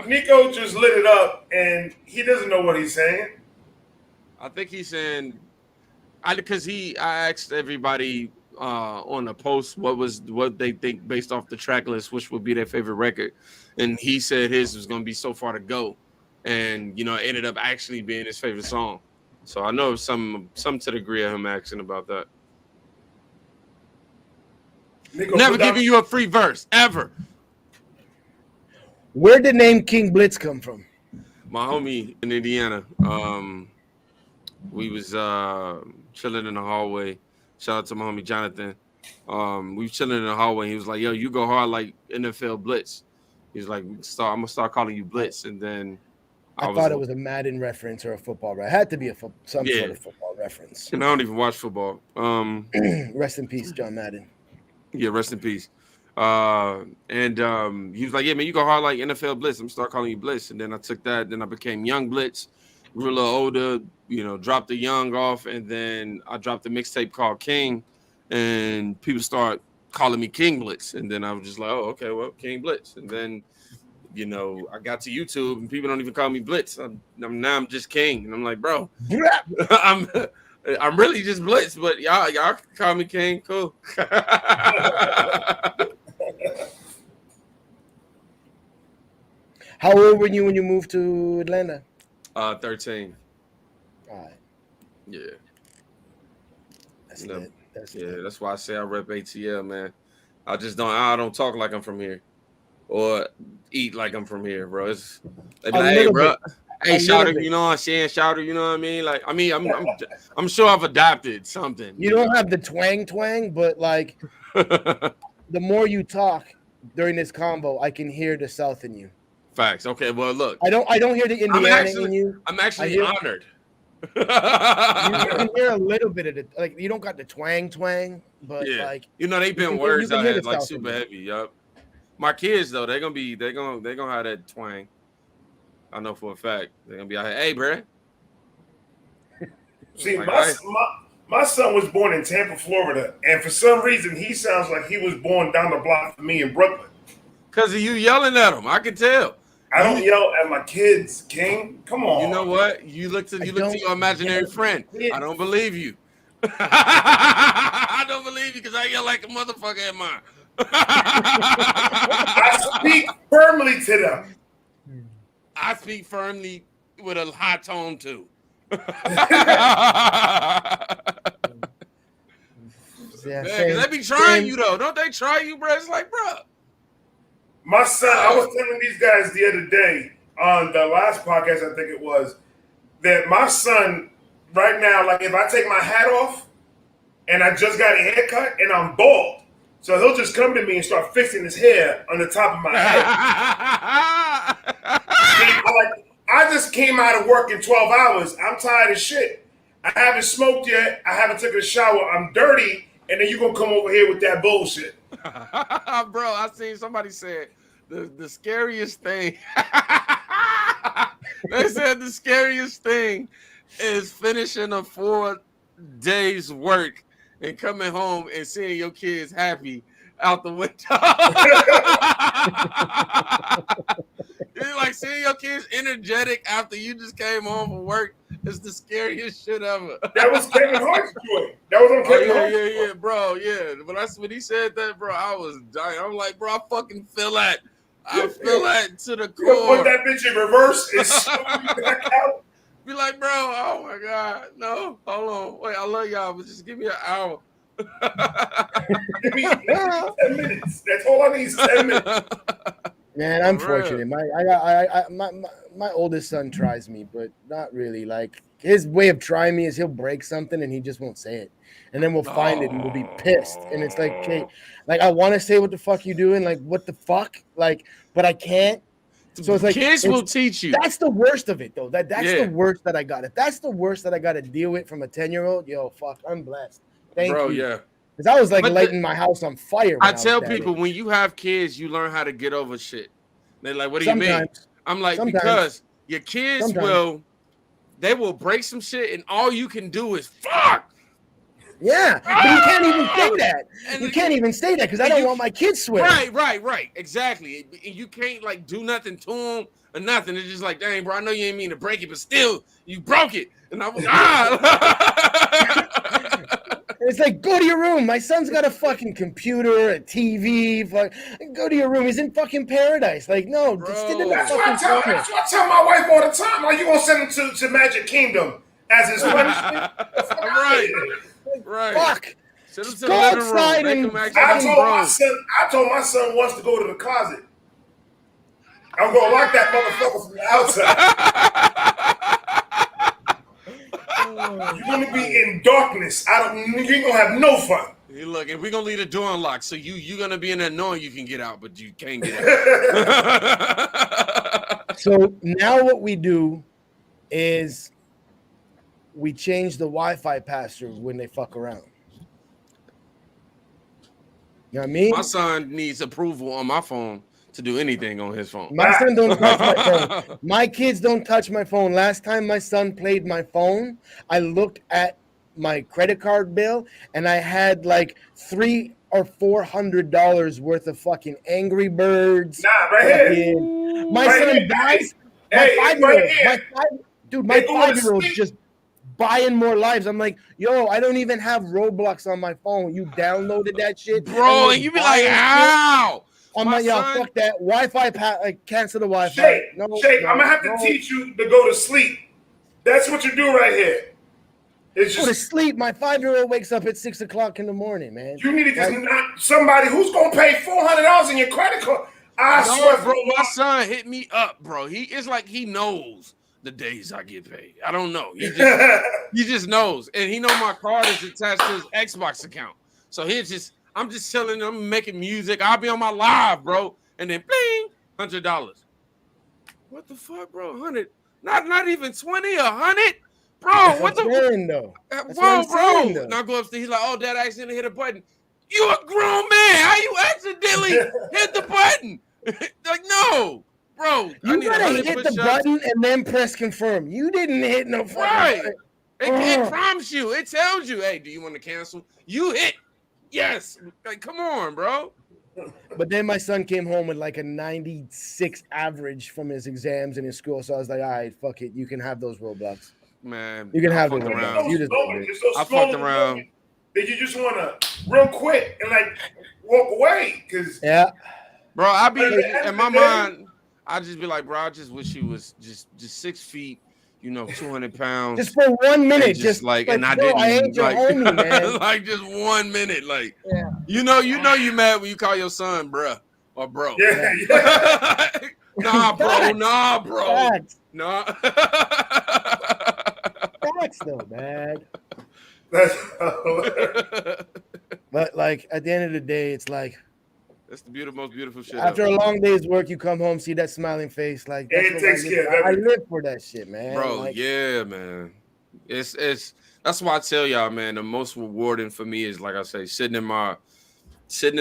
S1: Nico just lit it up, and he doesn't know what he's saying.
S3: I think he's saying, because I asked everybody on the post what they think based off the track list, which would be their favorite record, and he said his was going to be So Far to Go, and you know, it ended up actually being his favorite song. So I know some to the degree of him asking about that.
S1: Nico,
S3: Never giving you a free verse ever.
S2: Where did the name King Blitz come from?
S3: My homie in Indiana. We was chilling in the hallway. Shout out to my homie Jonathan. We was chilling in the hallway. He was like, "Yo, you go hard like NFL Blitz." He's like, "I'm gonna start calling you Blitz." And then
S2: I thought it was a Madden reference or a football reference. It had to be some sort of football reference.
S3: And I don't even watch football.
S2: Rest in peace, John Madden.
S3: Yeah, rest in peace. And he was like, "Yeah, man, you go hard like NFL Blitz. I'm gonna start calling you Blitz." And then I took that. Then I became Young Blitz. Grew a little older, you know, dropped the Young off, and then I dropped a mixtape called King, and people start calling me King Blitz. And then I was just like, "Oh, okay, well, King Blitz." And then, you know, I got to YouTube, and people don't even call me Blitz. Now I'm just King, and I'm like, bro, I'm really just Blitz, but y'all can call me King, cool.
S2: How old were you when you moved to Atlanta?
S3: 13.
S2: All right.
S3: Yeah.
S2: That's lit.
S3: That's why I say I rep ATL, man. I don't talk like I'm from here or eat like I'm from here, bro. They be like, hey, bro. Hey, Shouter, you know what I'm saying? Shouter, you know what I mean? Like, I'm sure I've adopted something.
S2: You don't have the twang, but like the more you talk during this combo, I can hear the South in you.
S3: Facts. Okay, well, look.
S2: I don't hear the Indiana in you.
S3: I'm actually honored.
S2: You can hear a little bit of it. Like, you don't got the twang, but like,
S3: you know, they've been words out here like super heavy. Yup. My kids though, they're gonna have that twang. I know for a fact they're gonna be out here. Hey, bro.
S1: See, my son was born in Tampa, Florida, and for some reason he sounds like he was born down the block from me in Brooklyn.
S3: Cause of you yelling at him, I can tell.
S1: I don't yell at my kids, King. Come on.
S3: You know what? You look to your imaginary friend. I don't believe you. I don't believe you because I yell like a motherfucker at mine.
S1: I speak firmly to them.
S3: I speak firmly with a high tone too. Man, they be trying you though. Don't they try you, bro? It's like, bro.
S1: My son, I was telling these guys the other day on the last podcast, I think it was, that my son right now, like if I take my hat off and I just got a haircut and I'm bald, so he'll just come to me and start fixing his hair on the top of my head. I just came out of work in 12 hours. I'm tired of shit. I haven't smoked yet. I haven't taken a shower. I'm dirty. And then you're going to come over here with that bullshit.
S3: Bro, I seen somebody said the scariest thing. They said the scariest thing is finishing a 4 days work and coming home and seeing your kids happy out the window. It's like seeing your kids energetic after you just came home from work is the scariest shit ever.
S1: That was Kevin Hart's joint. That was on Kevin Hart.
S3: Yeah, bro. Yeah. When he said that, bro, I was dying. I'm like, bro, I fucking feel that. I feel that to the core.
S1: Put that bitch in reverse and slowly back out.
S3: Be like, bro, oh my God. No, hold on. Wait, I love y'all, but just give me an hour.
S1: Give me 10 minutes. That's all I need is 10 minutes.
S2: Man, I'm fortunate. My oldest son tries me, but not really. Like, his way of trying me is he'll break something and he just won't say it, and then we'll find it and we'll be pissed. And it's like, okay, like I want to say what the fuck you doing, like what the fuck, like, but I can't. So it's like
S3: kids will teach you.
S2: That's the worst of it, though. That's the worst that I got. If that's the worst that I got to deal with from a 10-year-old, yo, fuck, I'm blessed. Thank you.
S3: Yeah.
S2: Because I was like lighting my house on fire.
S3: I tell people when you have kids, you learn how to get over shit. They're like, what do you mean? I'm like, because your kids will break some shit, and all you can do is fuck.
S2: Yeah, but you can't even say that. You can't even say that because I don't want my kids swearing.
S3: Right. Exactly. You can't like do nothing to them or nothing. It's just like, dang, bro, I know you ain't mean to break it, but still, you broke it. And I was
S2: It's like, go to your room. My son's got a fucking computer, a TV. Go to your room. He's in fucking paradise. Like, no, just sit in the fucking corner.
S1: That's what I tell my wife all the time. Like, you gonna send him to Magic Kingdom as his punishment?
S3: Right.
S2: Fuck.
S3: Send him to
S2: go
S3: the living
S2: outside
S3: room.
S2: and
S1: I told my son once to go to the closet. I'm gonna lock that motherfucker from the outside. You're gonna be in darkness. You ain't gonna have no fun.
S3: Hey, look, if we're gonna leave the door unlocked, so you're gonna be in there knowing you can get out, but you can't get out.
S2: So now what we do is we change the Wi-Fi password when they fuck around. You know what I mean?
S3: My son needs approval on my phone to do anything on his phone.
S2: My son don't touch my phone. My kids don't touch my phone. Last time my son played my phone, I looked at my credit card bill and I had like $300 or $400 worth of fucking Angry Birds.
S1: Nah, right here.
S2: My son dies. My 5-year-old's just buying more lives. I'm like, yo, I don't even have Roblox on my phone. You downloaded that shit,
S3: bro, and you be like, ow.
S2: I'm like, yo, fuck that. Wi-Fi, cancel the Wi-Fi.
S1: Shake, I'm gonna have to teach you to go to sleep. That's what you do right here. It's just
S2: go to sleep. My 5-year-old wakes up at 6 o'clock in the morning, man.
S1: You need to just not somebody who's gonna pay $400 in your credit card. I swear,
S3: bro, my son hit me up, bro. It's like he knows the days I get paid. I don't know. He just knows. And he know my card is attached to his Xbox account. So I'm just chilling, I'm making music. I'll be on my live, bro. And then bling, $100. What the fuck, bro? 100. Not even 20 or 100? Bro, what the fuck? Whoa, bro. Now I go upstairs. He's like, oh, Dad accidentally hit a button. You a grown man. How you accidentally hit the button? Like, no. Bro,
S2: you gotta hit the button and then press confirm. You didn't hit no fucking button.
S3: It prompts you. It tells you, hey, do you want to cancel? You hit yes. Like, come on, bro.
S2: But then my son came home with like a 96 average from his exams in his school. So I was like, all right, fuck it. You can have those Roblox.
S3: Man,
S2: you can have those Roblox. You
S1: I fucked around. That you just want to real quick and like walk away. Cause
S3: bro, I be in my mind. I just be like, bro, I just wish he was just 6 feet, 200 pounds.
S2: Just for 1 minute, just
S3: like and I
S2: bro,
S3: didn't
S2: I ain't your
S3: like,
S2: homie, man.
S3: like just 1 minute, like you know you mad when you call your son bruh or bro.
S1: Yeah.
S3: Nah, bro, nah.
S2: Facts though, man. But like at the end of the day, it's like
S3: that's the most beautiful shit.
S2: After a long day's work, you come home, see that smiling face. Like that's
S1: it takes care of everything.
S2: I live for that shit, man.
S3: Bro, yeah, man. It's that's why I tell y'all, man. The most rewarding for me is like I say, sitting in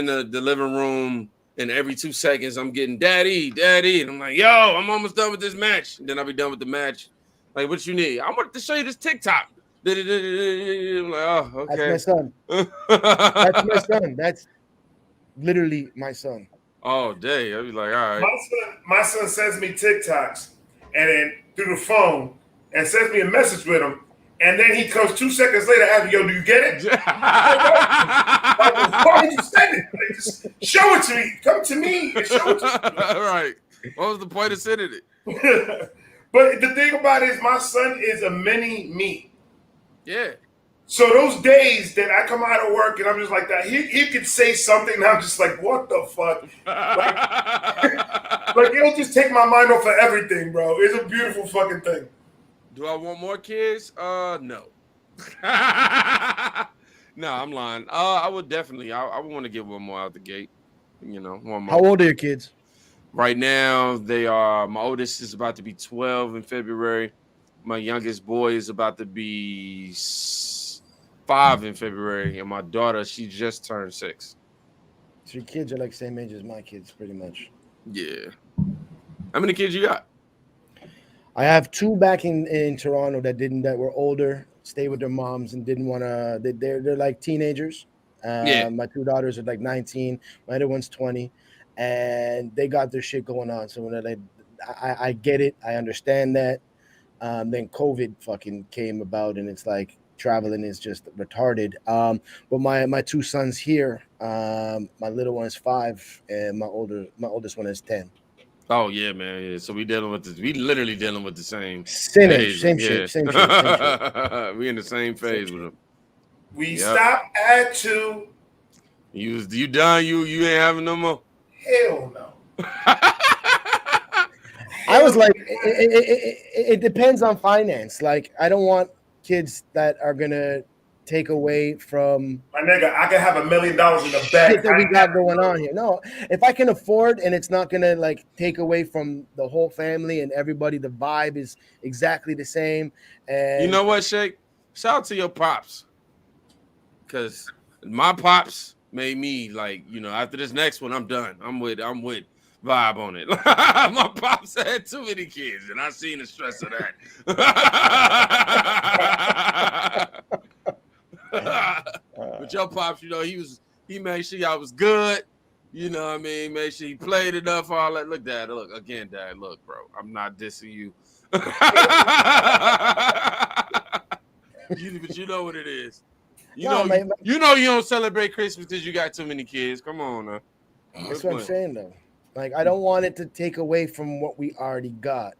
S3: the living room, and every 2 seconds I'm getting daddy, and I'm like, yo, I'm almost done with this match. And then I'll be done with the match. Like, what you need? I wanted to show you this TikTok. I'm like, oh, okay.
S2: That's my son. That's my son. That's literally my son.
S3: Oh, day. I'll be like, all right.
S1: My son sends me TikToks and then through the phone and sends me a message with him. And then he comes 2 seconds later after, yo, do you get it? Why would you send it? Like, just show it to me. Come to me and show it to me.
S3: All right. What was the point of sending it?
S1: But the thing about it is my son is a mini me.
S3: Yeah.
S1: So those days that I come out of work and I'm just like that, he could say something and I'm just like, what the fuck? Like it'll just take my mind off of everything, bro. It's a beautiful fucking thing.
S3: Do I want more kids? No. No, I'm lying. I would definitely. I would want to get one more out the gate. You know, one more.
S2: How old are your kids?
S3: Right now, they are. My oldest is about to be 12 in February. My youngest boy is about to be 5 in February, and my daughter, she just turned 6.
S2: So your kids are like same age as my kids, pretty much.
S3: Yeah. How many kids you got?
S2: I have 2 back in Toronto that were older, stayed with their moms and didn't want to. They're like teenagers.
S3: Yeah.
S2: My 2 daughters are like 19. My other one's 20, and they got their shit going on. So when they're like, I get it, I understand that. Then COVID fucking came about, and it's like traveling is just retarded. But my 2 sons here, my little one is 5, and my oldest one is 10.
S3: Oh yeah, man. Yeah. So we dealing with this. We literally dealing with the same
S2: Same
S3: phase.
S2: age, same
S3: Yeah.
S2: shit, same shit, same shit.
S3: We in the same phase with them.
S1: We
S3: Yep.
S1: stop at 2.
S3: You done? You ain't having no more?
S1: Hell no.
S2: I was like, it depends on finance. Like, I don't want kids that are gonna take away from
S1: My nigga, I can have $1 million in the
S2: shit
S1: bank.
S2: that we got going on here. No, if I can afford and it's not gonna like take away from the whole family and everybody, the vibe is exactly the same. And
S3: You know what, Shake? Shout out to your pops. Cause my pops made me like, after this next one, I'm done. I'm with vibe on it. My pops had too many kids, and I seen the stress of that. But your pops, he made sure y'all was good. You know what I mean? Made sure he played enough, all that. Look, Dad, look, again, Dad, look, bro. I'm not dissing you. But you know what it is. You don't celebrate Christmas because you got too many kids. Come on now.
S2: That's what I'm saying, though. Like, I don't want it to take away from what we already got.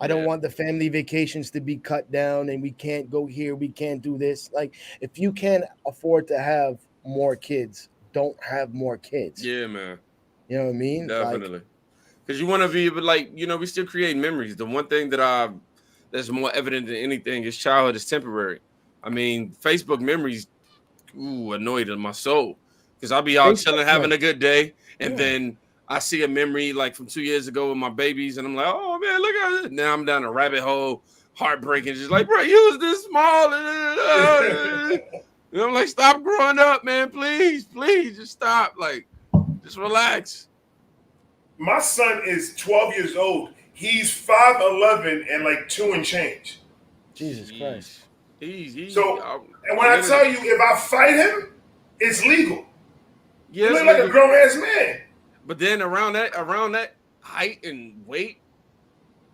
S2: I don't want the family vacations to be cut down and we can't go here, we can't do this. Like, if you can't afford to have more kids, don't have more kids.
S3: Yeah, man.
S2: You know what I mean?
S3: Definitely. Because you want to be, but we still create memories. The one thing that's more evident than anything is childhood is temporary. I mean, Facebook memories, annoyed in my soul. Because I'll be out chilling, having a good day, and then I see a memory like from 2 years ago with my babies, and I'm like, oh man, look at it. Now I'm down a rabbit hole, heartbreaking, just like, bro, you was this small. And I'm like, stop growing up, man. Please, just stop. Like, just relax.
S1: My son is 12 years old. He's 5'11" and like 2 and change.
S2: Jesus Christ.
S1: And when I tell you, if I fight him, it's legal.
S3: Yes,
S1: you look like a grown ass man.
S3: But then around that height and weight,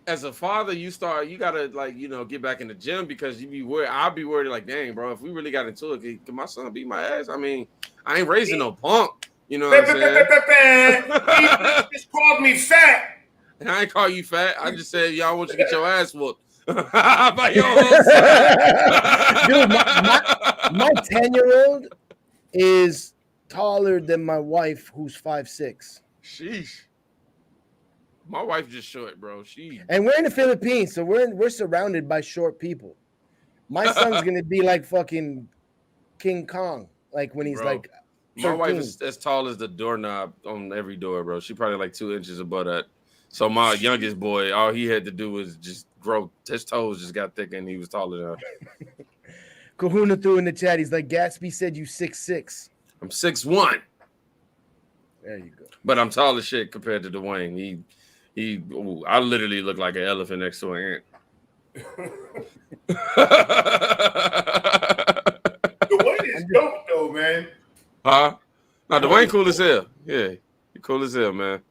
S3: as a father, you gotta get back in the gym because you be worried. I'll be worried like, dang, bro, if we really got into it, can my son beat my ass? I mean, I ain't raising no punk. You know what I'm saying?
S1: He just called me fat.
S3: And I ain't call you fat. I just said, y'all want you to get your ass whooped. By your own son.
S2: Dude, my 10-year-old is taller than my wife, who's 5'6".
S3: Sheesh. My wife just short, bro.
S2: And we're in the Philippines, so we're surrounded by short people. My son's gonna be like fucking King Kong, like when he's like 13.
S3: My wife is as tall as the doorknob on every door, bro. She probably like 2 inches above that. So my youngest boy, all he had to do was just grow. His toes just got thicker, and he was taller than her.
S2: Kahuna threw in the chat. He's like, Gatsby said you 6'6".
S3: I'm 6'1".
S2: There you go.
S3: But I'm tall as shit compared to Dwayne. I literally look like an elephant next to an ant.
S1: Dwayne is dope though, man.
S3: Huh? No, Dwayne cool as hell. Yeah, he cool as hell, man.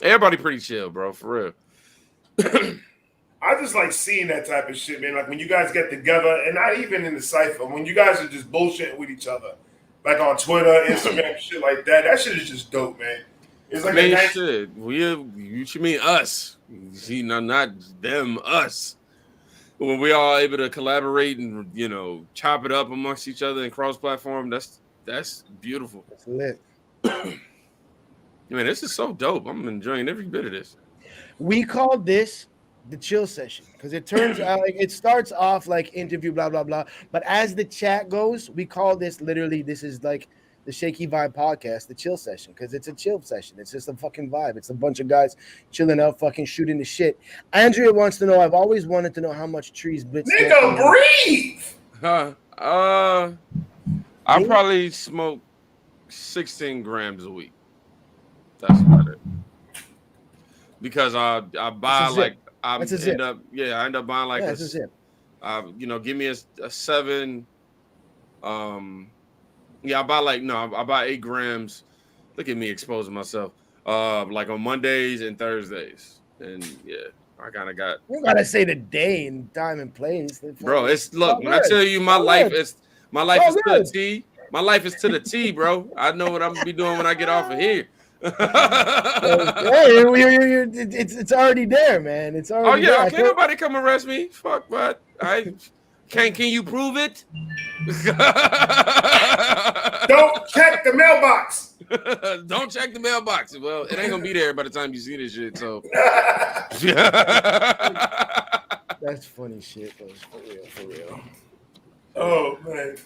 S3: Everybody pretty chill, bro, for real.
S1: I just like seeing that type of shit, man. Like when you guys get together, and not even in the cypher, when you guys are just bullshitting with each other, like on Twitter, Instagram, shit like that. That shit is just dope, man. It's like a nice
S3: shit. You should mean us. See, not them, us. When we all able to collaborate and chop it up amongst each other and cross-platform, that's beautiful.
S2: It's lit.
S3: Man, this is so dope. I'm enjoying every bit of this.
S2: We call this the chill session, because it turns out like it starts off like interview, blah blah blah. But as the chat goes, we call this literally. This is like the Shaky Vibe podcast, the chill session, because it's a chill session. It's just a fucking vibe. It's a bunch of guys chilling out, fucking shooting the shit. Andrea wants to know. I've always wanted to know how much trees Blitz.
S1: Nigga, breathe.
S3: I probably smoke 16 grams a week. That's about it. Because I buy like I end up buying like a zip. Give me a 7. I buy 8 grams. Look at me exposing myself. Like on Mondays and Thursdays. And I kind of got.
S2: You gotta say the day and time and place,
S3: bro. When I tell you my life is to the T. My life is to the T, bro. I know what I'm gonna be doing when I get off of here.
S2: It's already there, man. It's already.
S3: Oh yeah, can't nobody come arrest me. Fuck, but can you prove it?
S1: Don't check the mailbox.
S3: Don't check the mailbox. Well, it ain't gonna be there by the time you see this shit. So
S2: that's funny shit, though. For real.
S1: Oh man,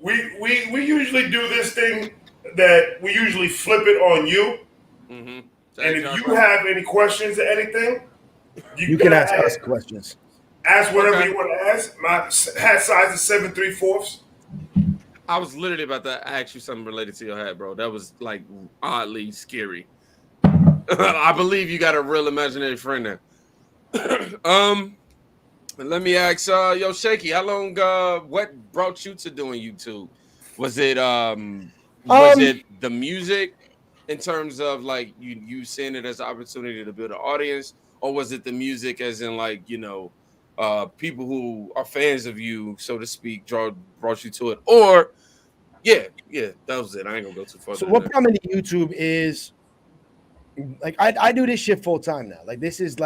S1: we usually do this thing that we usually flip it on you.
S3: Mm-hmm.
S1: And if you have any questions or anything,
S2: you can ask us questions.
S1: Ask whatever you want to ask. My hat size is 7 3/4.
S3: I was literally about to ask you something related to your hat, bro. That was like oddly scary. I believe you got a real imaginary friend now. Let me ask, yo, Shakey, how long? What brought you to doing YouTube? Was it the music in terms of like you seeing it as an opportunity to build an audience, or was it the music as in like people who are fans of you, so to speak, brought you to it? Or that was it. I ain't gonna go too far.
S2: So what brought me to YouTube is like I do this shit full time now. Like this is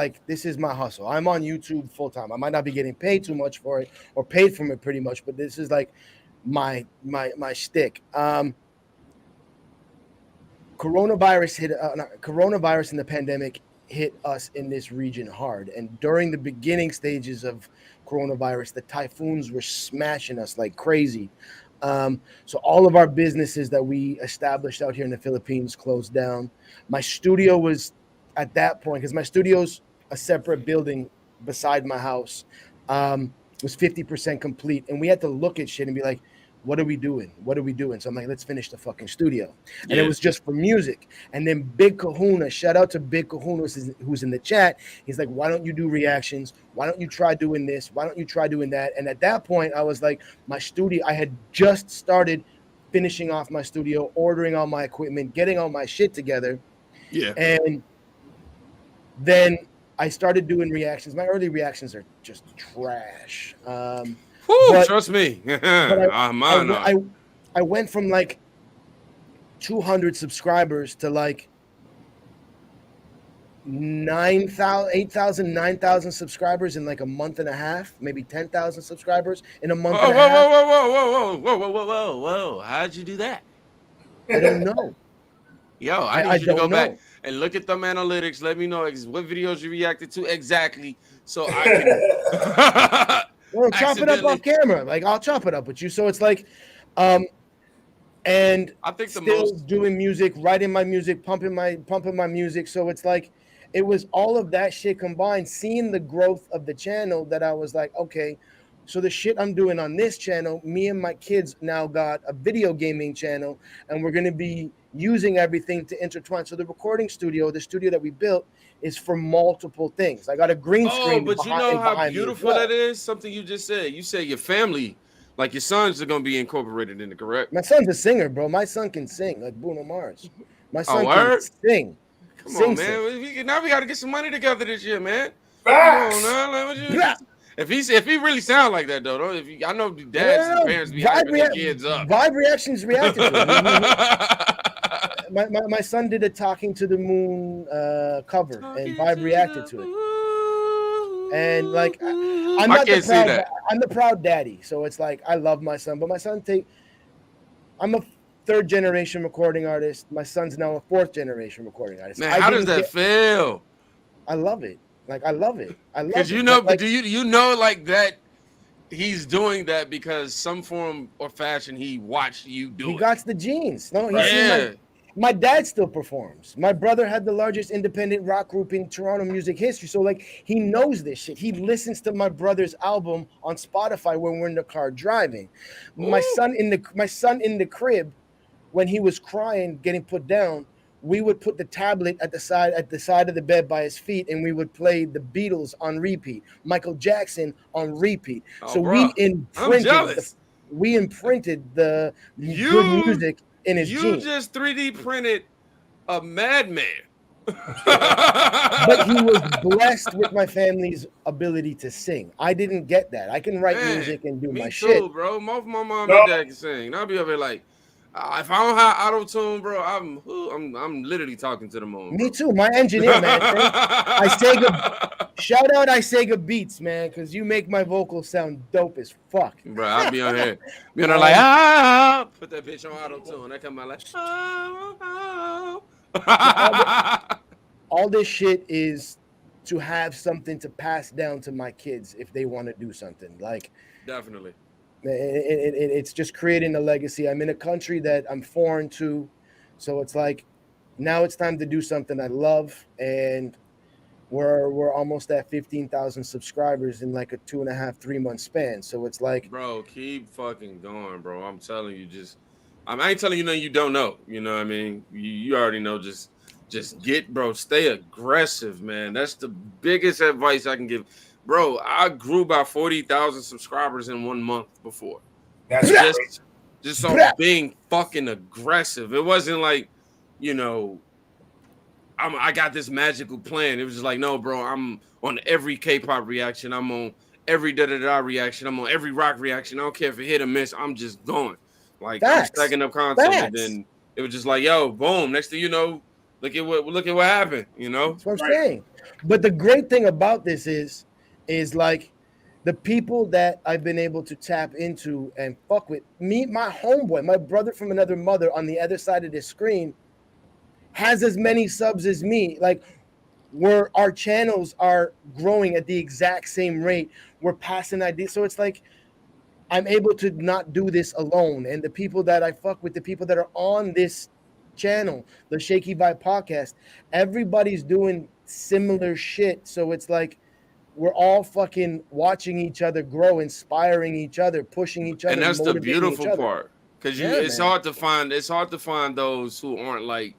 S2: my hustle. I'm on YouTube full time. I might not be getting paid too much for it or paid from it pretty much, but this is like my shtick. Coronavirus and the pandemic hit us in this region hard, and during the beginning stages of coronavirus, the typhoons were smashing us like crazy. So all of our businesses that we established out here in the Philippines closed down. My studio was at that point, because my studio's a separate building beside my house, was 50% complete, and we had to look at shit and be like, what are we doing? So I'm like, let's finish the fucking studio. And it was just for music. And then Big Kahuna, shout out to Big Kahuna who's in the chat. He's like, why don't you do reactions? Why don't you try doing this? Why don't you try doing that? And at that point, I was like, my studio, I had just started finishing off my studio, ordering all my equipment, getting all my shit together.
S3: Yeah.
S2: And then I started doing reactions. My early reactions are just trash.
S3: Trust me.
S2: I went from like 200 subscribers to like 8,000, 9,000 subscribers in like a month and a half, maybe 10,000 subscribers in a month and a half.
S3: Whoa. How'd you do that?
S2: I don't know.
S3: Yo, I need you to go back and look at them analytics. Let me know what videos you reacted to exactly, so I can.
S2: Well, chop it up off camera. Like I'll chop it up with you. So it's like, and
S3: I think
S2: still doing music, writing my music, pumping my music. So it's like, it was all of that shit combined. Seeing the growth of the channel, that I was like, okay, so the shit I'm doing on this channel, me and my kids now got a video gaming channel, and we're gonna be using everything to intertwine. So the recording studio, the studio that we built, is for multiple things. I got a green screen.
S3: But you know how beautiful that is? Something you just said. You said your family, like your sons, are going to be incorporated in it, correct?
S2: My son's a singer, bro. My son can sing like Bruno Mars. My son can sing.
S3: Come on, man. Now we got to get some money together this year, man.
S1: Facts.
S3: Come on, now. If he really sound like that, though, I know dads and parents be hyping their kids up.
S2: Vibe Reactions reacted to it. My son did a Talking to the Moon cover, and Vibe reacted to it. And like, I'm the proud daddy, so it's like I love my son, but my son I'm a 3rd generation recording artist. My son's now a 4th generation recording artist.
S3: Man, how does that feel?
S2: I love it. Like I love it. I love
S3: Because
S2: it.
S3: you know,
S2: But, like,
S3: do you know like that he's doing that because some form or fashion he watched you do
S2: he
S3: it.
S2: got the genes. No, he
S1: Right.
S2: seen
S3: Yeah.
S2: my dad still performs. My brother had the largest independent rock group in Toronto music history. So like he knows this shit. He listens to my brother's album on Spotify when we're in the car driving. My
S3: Ooh.
S2: son in the crib, when he was crying, getting put down, we would put the tablet at the side of the bed by his feet, and we would play the Beatles on repeat, Michael Jackson on repeat.
S3: Oh,
S2: So
S3: bro. I'm jealous.
S2: we imprinted the good
S3: You
S2: music in his genes.
S3: just 3D printed a madman.
S2: But he was blessed with my family's ability to sing. I didn't get that. I can write
S3: Man,
S2: music and do
S3: me
S2: my
S3: too,
S2: shit.
S3: bro. Both my mom
S1: No.
S3: and dad can sing. And I'll be over here like, if I don't have auto tune, bro, I'm literally talking to the moon.
S2: Me too. My engineer, man. Shout out Isega Beats, man, because you make my vocals sound dope as fuck.
S3: Bro, I'll be on here. Be on there like, put that bitch on auto tune. I come out like,
S2: All this shit is to have something to pass down to my kids if they want to do something. Like,
S3: definitely.
S2: it's just creating a legacy. I'm in a country that I'm foreign to, so it's like now it's time to do something I love, and we're almost at 15,000 subscribers in like a 2.5-3 month span. So it's like,
S3: bro, keep fucking going, bro. I'm telling you, I ain't telling you nothing you don't know. You know what I mean? You already know. Just get, bro. Stay aggressive, man. That's the biggest advice I can give. Bro, I grew by 40,000 subscribers in 1 month before.
S1: That's
S3: Just on being fucking aggressive. It wasn't like, you know, I got this magical plan. It was just like, no, bro, I'm on every K-pop reaction. I'm on every da-da-da reaction. I'm on every rock reaction. I don't care if it hit or miss. I'm just going. Like, I'm stacking up content. And then it was just like, yo, boom. Next thing you know, look at what happened, you know?
S2: That's what I'm saying. But the great thing about this is like the people that I've been able to tap into and fuck with. Me, my homeboy, my brother from another mother on the other side of the screen has as many subs as me. Like, our channels are growing at the exact same rate. We're passing ideas. So it's like I'm able to not do this alone. And the people that I fuck with, the people that are on this channel, the Shakey Vibe podcast, everybody's doing similar shit. So it's like we're all fucking watching each other grow, inspiring each other, pushing each other.
S3: And that's the beautiful part. Because it's hard to find those who aren't like,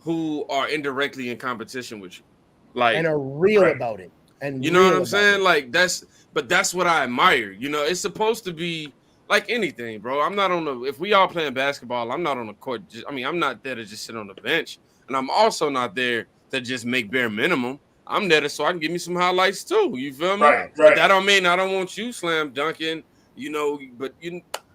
S3: who are indirectly in competition with you, like,
S2: and are real about it. And
S3: you know what I'm saying? Like, that's what I admire. You know, it's supposed to be like anything, bro. I'm not if we all playing basketball, I'm not on the court. I'm not there to just sit on the bench, and I'm also not there to just make bare minimum. I'm there so I can give me some highlights too. You feel me?
S1: Right.
S3: But that don't mean I don't want you slam dunking. You know, but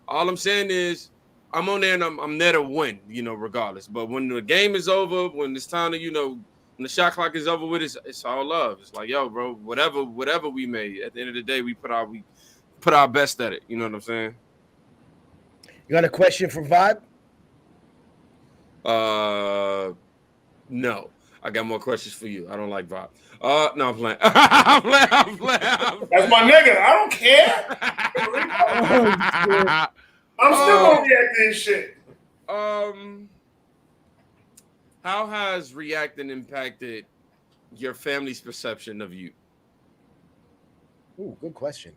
S3: all I'm saying is, I'm on there and I'm there to win, you know, regardless. But when the game is over, when it's time to, you know, when the shot clock is over with, it's all love. It's like, yo, bro, whatever we made, at the end of the day, we put our best at it. You know what I'm saying?
S2: You got a question for Vibe?
S3: No. I got more questions for you. I don't like Vibe. No, I'm playing. I'm playing.
S1: That's my nigga. I don't care. I'm still gonna react to this shit.
S3: How has reacting impacted your family's perception of you?
S2: Ooh, good question.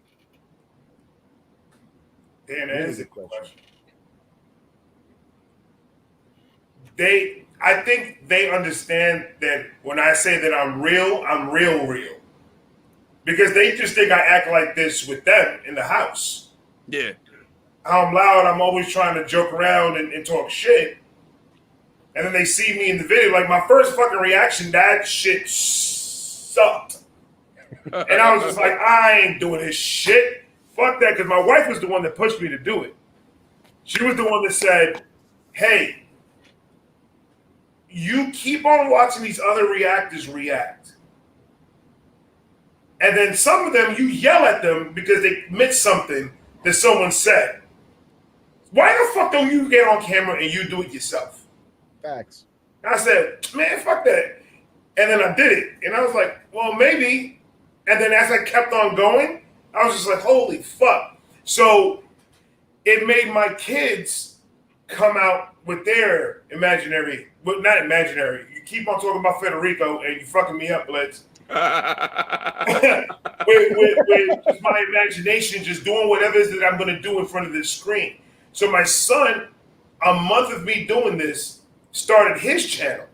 S1: Damn, that is a good question. I think they understand that when I say that I'm real, real. Because they just think I act like this with them in the house.
S3: Yeah.
S1: I'm loud, I'm always trying to joke around and talk shit. And then they see me in the video. Like, my first fucking reaction, that shit sucked. And I was just like, I ain't doing this shit. Fuck that, because my wife was the one that pushed me to do it. She was the one that said, hey, you keep on watching these other reactors react. And then some of them, you yell at them because they missed something that someone said. Why the fuck don't you get on camera and you do it yourself?
S2: Facts.
S1: And I said, man, fuck that. And then I did it. And I was like, well, maybe. And then as I kept on going, I was just like, holy fuck. So it made my kids come out with their imaginary, but not imaginary. You keep on talking about Federico and you fucking me up, Blitz. with just my imagination, just doing whatever it is that I'm going to do in front of this screen. So my son, a month of me doing this, started his channel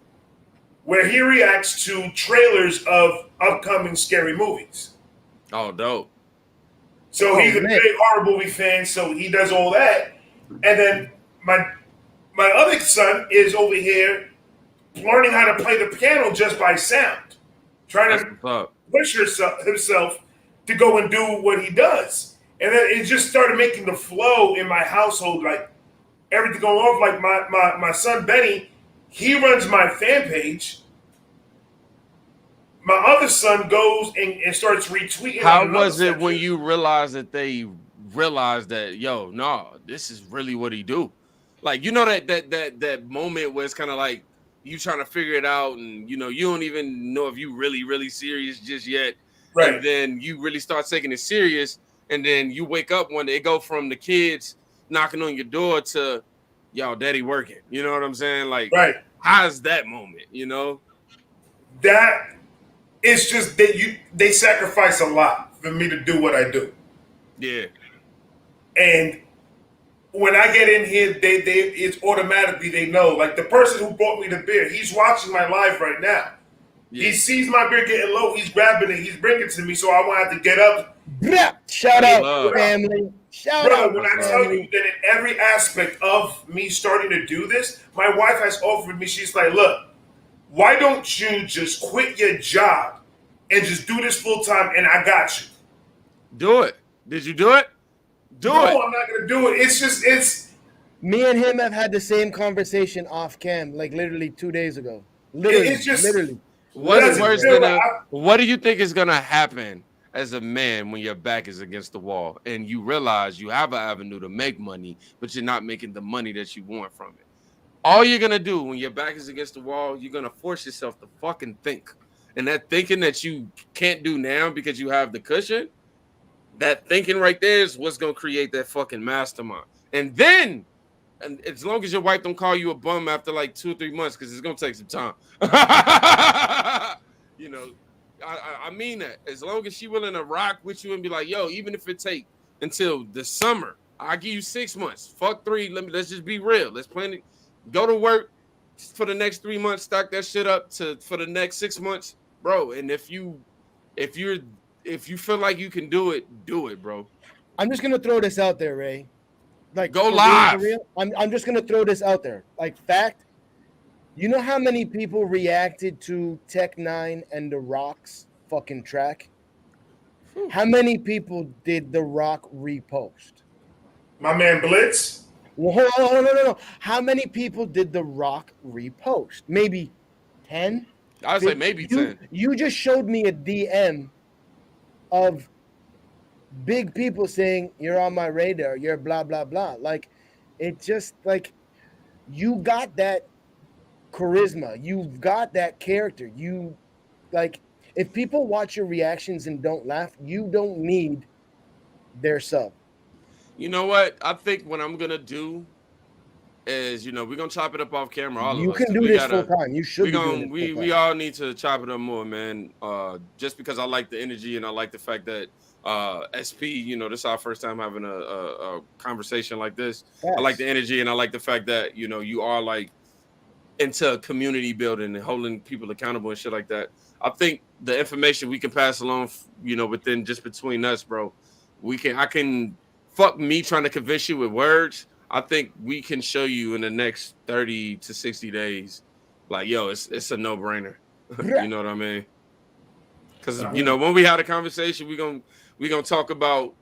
S1: where he reacts to trailers of upcoming scary movies.
S3: Oh, dope.
S1: So he's a big horror movie fan, so he does all that. And then my other son is over here learning how to play the piano just by sound, trying to push himself to go and do what he does. And then it just started making the flow in my household, like everything going off. Like my son Benny, he runs my fan page. My other son goes and starts retweeting.
S3: How was it when you realized that they realized that, yo, no, this is really what he do? Like, you know, that moment where it's kind of like you trying to figure it out, and you know, you don't even know if you really serious just yet. Right. And then you really start taking it serious, and then you wake up one day, it go from the kids knocking on your door to, yo, daddy working. You know what I'm saying? Like, right. How's that moment, you know?
S1: That it's just that they sacrifice a lot for me to do what I do.
S3: Yeah. And
S1: when I get in here, it's automatically they know. Like the person who bought me the beer, he's watching my live right now. Yeah. He sees my beer getting low, he's grabbing it, he's bringing it to me, so I want to have to get up.
S2: Shout out, family. Shout out.
S1: When I tell you that in every aspect of me starting to do this, my wife has offered me, she's like, look, why don't you just quit your job and just do this full time, and I got you.
S3: Do it. Did you do it?
S1: No, I'm not going to do it. It's
S2: me and him have had the same conversation off cam, like literally 2 days ago. Literally.
S3: What do you think is going to happen as a man when your back is against the wall and you realize you have an avenue to make money, but you're not making the money that you want from it? All you're going to do when your back is against the wall, you're going to force yourself to fucking think. And that thinking that you can't do now because you have the cushion, that thinking right there is what's going to create that fucking mastermind. And then, and as long as your wife don't call you a bum after like 2 or 3 months, because it's going to take some time. You know, I mean that. As long as she willing to rock with you and be like, yo, even if it take until the summer, I'll give you 6 months. Fuck 3. Let's just be real. Let's plan it. Go to work for the next 3 months, stack that shit up for the next 6 months, bro. And if you feel like you can do it, bro.
S2: I'm just gonna throw this out there, Ray. Like,
S3: go live.
S2: I'm just gonna throw this out there. Like, fact. You know how many people reacted to Tech 9 and The Rock's fucking track? How many people did The Rock repost?
S1: My man Blitz.
S2: Well, no. How many people did The Rock repost? Maybe 10?
S3: I would say maybe 10.
S2: You just showed me a DM of big people saying, you're on my radar, you're blah, blah, blah. Like, it just, like, you got that charisma. You've got that character. You, like, if people watch your reactions and don't laugh, you don't need their sub.
S3: You know what? I think what I'm going to do is, you know, we're going to chop it up off camera. All
S2: you
S3: of us.
S2: can do this full time. You should
S3: we all need to chop it up more, man. Just because I like the energy and I like the fact that SP, you know, this is our first time having a conversation like this. Yes. I like the energy and I like the fact that, you know, you are like into community building and holding people accountable and shit like that. I think the information we can pass along, you know, within just between us, bro, I can fuck me trying to convince you with words. I think we can show you in the next 30 to 60 days, like, yo, it's a no-brainer. You know what I mean? Because, you know, when we had a conversation, we're gonna talk about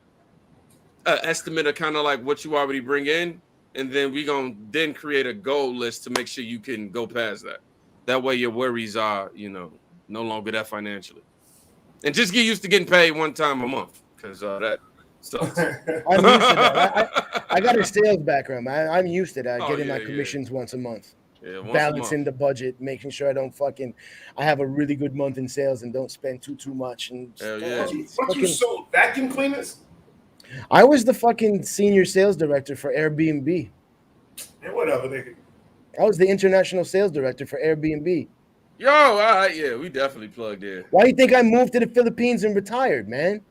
S3: an estimate of kind of like what you already bring in, and then we're gonna then create a goal list to make sure you can go past that. That way your worries are, you know, no longer that financially. And just get used to getting paid one time a month, because that sucks.
S2: I'm used to that. I got a sales background, man. I'm used to that, getting my commissions once a month.
S3: Yeah, once a
S2: balancing
S3: month.
S2: the budget, making sure I have a really good month in sales and don't spend too much. And
S3: Hell yeah.
S1: What you sold? Vacuum cleaners?
S2: I was the fucking senior sales director for Airbnb.
S1: Yeah, whatever, nigga.
S2: I was the international sales director for Airbnb.
S3: Yo, all right, yeah, we definitely plugged in.
S2: Why do you think I moved to the Philippines and retired, man?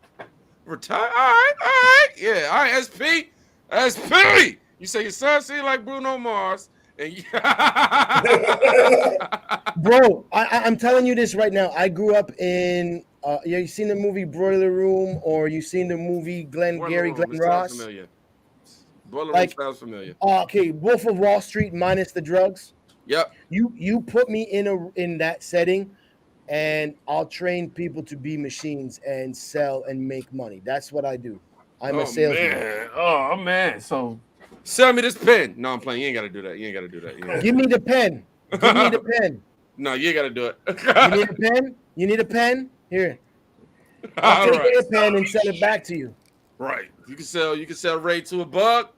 S3: Retire. All right. Yeah, all right. SP. You say your son see like Bruno Mars, and
S2: Bro, I'm telling you this right now. I grew up in. You seen the movie Broiler Room, or you seen the movie Glenn Ross?
S3: Familiar. Boiler Room
S2: Like,
S3: sounds familiar.
S2: Okay, Wolf of Wall Street minus the drugs.
S3: Yep.
S2: You put me in that setting, and I'll train people to be machines and sell and make money. That's what I do. I'm a salesman.
S3: Man. Oh man. So sell me this pen. No, I'm playing. You ain't gotta do that.
S2: Give me the pen. Give me the pen.
S3: No, you ain't gotta do it.
S2: You need a pen? You need a pen? Here. I'll take a pen and sell it back to you.
S3: Right. You can sell Ray to a buck.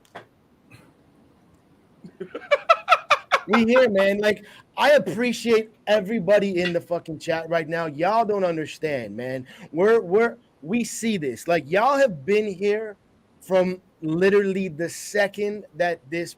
S2: We here, man. Like, I appreciate everybody in the fucking chat right now. Y'all don't understand, man. We see this. Like, y'all have been here from literally the second that this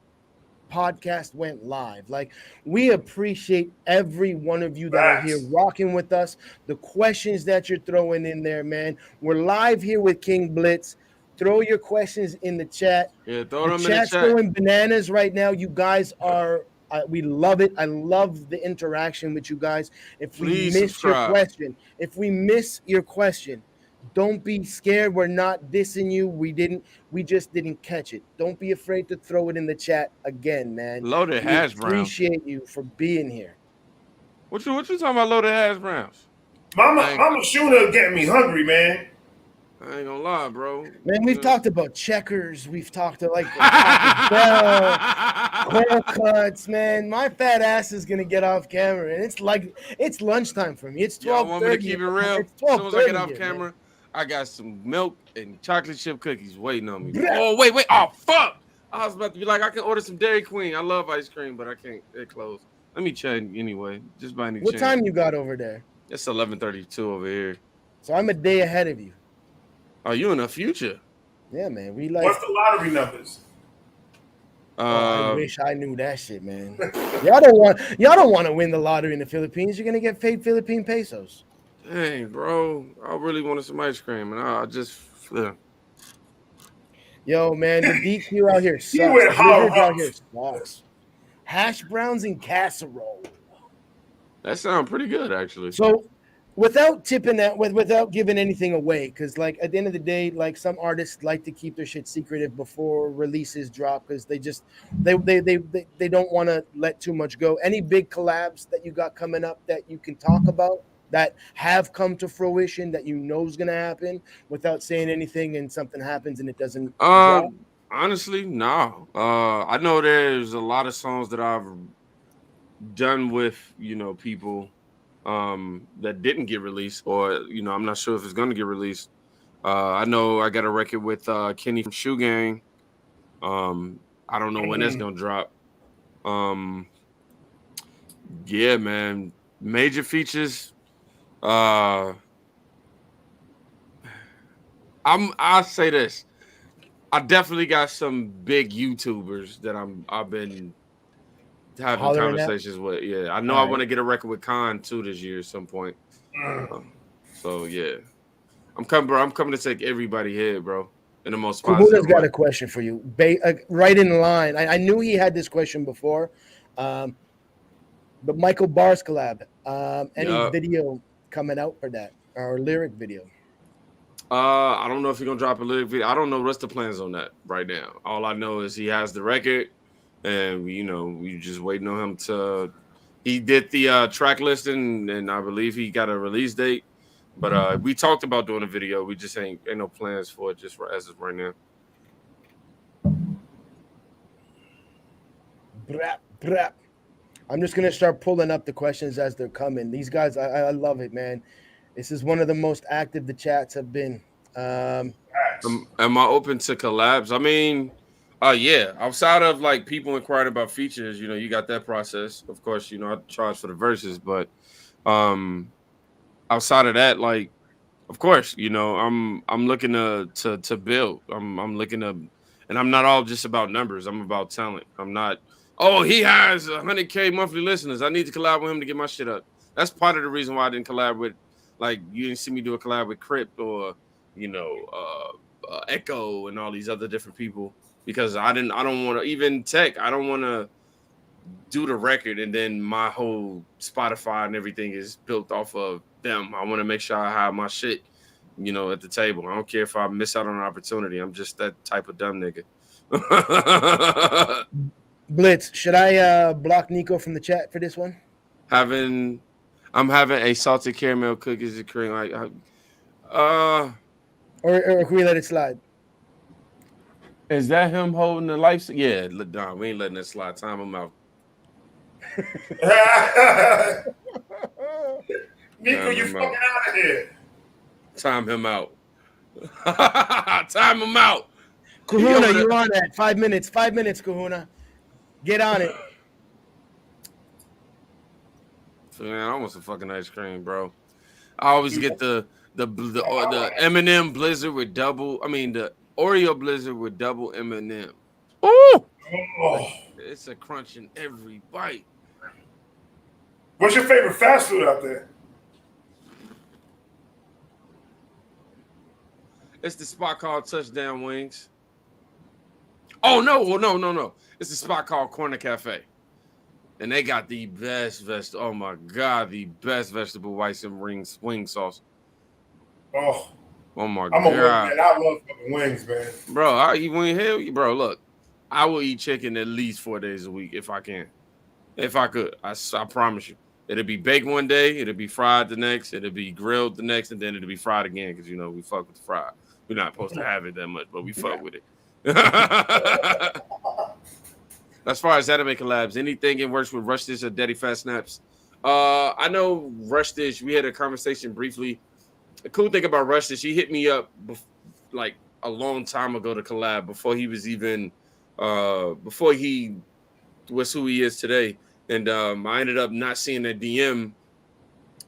S2: podcast went live. Like, we appreciate every one of you that are here rocking with us. The questions that you're throwing in there, man. We're live here with King Blitz. Throw your questions in the chat.
S3: Yeah, throw them in the
S2: Chat's
S3: chat.
S2: going bananas right now. You guys are. We love it. I love the interaction with you guys. If we miss your question, don't be scared. We're not dissing you. We just didn't catch it. Don't be afraid to throw it in the chat again, man.
S3: Loaded hash browns.
S2: Appreciate you for being here.
S3: What you talking about, loaded hash browns?
S1: Mama Shuna getting me hungry, man.
S3: I ain't gonna lie, bro.
S2: Man, we've talked about checkers. We've talked to Taco cuts, man. My fat ass is gonna get off camera, and it's lunchtime for me. It's 12:30.
S3: Y'all want me to keep it real?
S2: It's
S3: as soon as I get off
S2: here,
S3: camera,
S2: man.
S3: I got some milk and chocolate chip cookies waiting on me. Oh wait! Oh fuck! I was about to be like, I can order some Dairy Queen. I love ice cream, but I can't. They're closed. Let me check anyway. Just by any chance.
S2: What time you got over there?
S3: It's 11:32 over here.
S2: So I'm a day ahead of you.
S3: Are you in the future?
S2: Yeah, man.
S1: What's the lottery numbers?
S2: I wish I knew that shit, man. Y'all don't want to win the lottery in the Philippines. You're gonna get paid Philippine pesos.
S3: Dang, bro. I really wanted some ice cream, and I just.
S2: Yo, man, the DQ out here sucks. The out here sucks. Hash browns and casserole.
S3: That sounds pretty good, actually.
S2: So, without tipping that, without giving anything away, because like at the end of the day, like some artists like to keep their shit secretive before releases drop, because they don't want to let too much go. Any big collabs that you got coming up that you can talk about that have come to fruition that you know is gonna happen without saying anything, and something happens and it doesn't drop?
S3: Honestly, no. I know there's a lot of songs that I've done with people that didn't get released, or I'm not sure if it's gonna get released. I know I got a record with Kenny from Shoe Gang. I don't know when that's gonna drop. Yeah, man. Major features. I'll say this. I definitely got some big YouTubers that I've been having conversations with. Yeah, I know I want to get a record with Khan too this year at some point. So yeah, I'm coming to take everybody here, bro. In the most positive
S2: Kahuna's got
S3: way.
S2: a question for you, right in line. I knew he had this question before. The Michael Bars collab. Any video coming out for that, or lyric video?
S3: I don't know if he's gonna drop a lyric video. I don't know what's the plans on that right now. All I know is he has the record, and we just waiting on him to. He did the track listing, and I believe he got a release date. But we talked about doing a video. We just ain't no plans for it just as of right now.
S2: Brap. I'm just gonna start pulling up the questions as they're coming. These guys, I love it, man. This is one of the most active the chats have been.
S3: Am I open to collabs? I mean, Yeah. Outside of like people inquiring about features, you got that process. Of course, I charge for the verses, but outside of that, like, of course, I'm looking to build. I'm looking to, and I'm not all just about numbers. I'm about talent. I'm not. Oh, he has 100K monthly listeners. I need to collab with him to get my shit up. That's part of the reason why I didn't collab with, like, you didn't see me do a collab with Crypt or Echo and all these other different people because I don't want to even Tech. I don't want to do the record and then my whole Spotify and everything is built off of them. I want to make sure I have my shit, at the table. I don't care if I miss out on an opportunity. I'm just that type of dumb nigga.
S2: Blitz, should I block Nico from the chat for this one?
S3: I'm having a salted caramel cookies and cream.
S2: Or can we let it slide?
S3: Is that him holding the lights? Yeah, Don, we ain't letting that slide. Time him out.
S1: Nico, you fucking out of here.
S3: Time him out. Time him out.
S2: Kahuna, you on that? 5 minutes. 5 minutes, Kahuna. Get on it.
S3: Man, I want some fucking ice cream, bro. I always get the M&M Blizzard with double. I mean the Oreo Blizzard with double M&M. Ooh, it's a crunch in every bite.
S1: What's your favorite fast food out there?
S3: It's the spot called Touchdown Wings. Oh no. It's the spot called Corner Cafe. And they got the best oh my God, the best vegetable whites and wing sauce.
S1: Oh
S3: my
S1: God.
S3: God.
S1: I'm a wing man. I love fucking wings, man.
S3: Bro, I eat wing hell. Bro, look, I will eat chicken at least 4 days a week if I can. If I could. I promise you. It'll be baked one day, it'll be fried the next, it'll be grilled the next, and then it'll be fried again because we fuck with the fried. We're not supposed to have it that much, but we fuck with it. As far as anime collabs, anything it works with Rush Dish or Daddy Fat Snaps. I know Rush Dish. We had a conversation briefly. The cool thing about Rush Dish, he hit me up like a long time ago to collab before he was even before he was who he is today. And I ended up not seeing that DM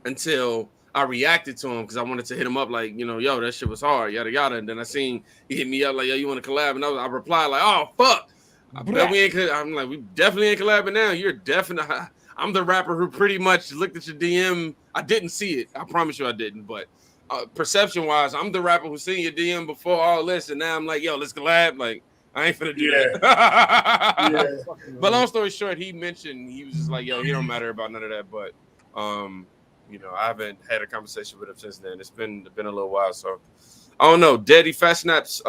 S3: until I reacted to him because I wanted to hit him up like, yo, that shit was hard, yada yada. And then I seen he hit me up like, yo, you want to collab? And I replied like, oh fuck. I bet we ain't. I'm like, we definitely ain't collabing now. You're definitely. I'm the rapper who pretty much looked at your DM. I didn't see it. I promise you, I didn't. But perception-wise, I'm the rapper who seen your DM before all this, and now I'm like, yo, let's collab. Like, I ain't finna do that. But long story short, he mentioned he was just like, yo, he don't matter about none of that. But I haven't had a conversation with him since then. It's been a little while, so I don't know. Daddy Fat Snaps.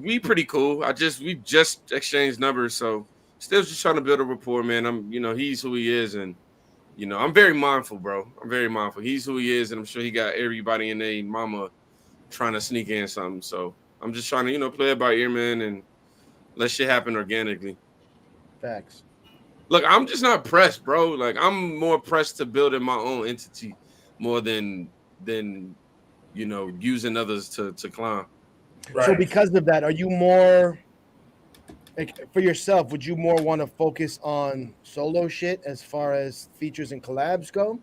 S3: We pretty cool. We just exchanged numbers, so still just trying to build a rapport, man. I'm, he's who he is, and I'm very mindful, bro. I'm very mindful. He's who he is, and I'm sure he got everybody in their mama trying to sneak in something. So I'm just trying to, play it by ear, man, and let shit happen organically.
S2: Facts.
S3: Look, I'm just not pressed, bro. Like I'm more pressed to building my own entity more than using others to climb.
S2: Right. So because of that, are you more like for yourself? Would you more want to focus on solo shit as far as features and collabs go?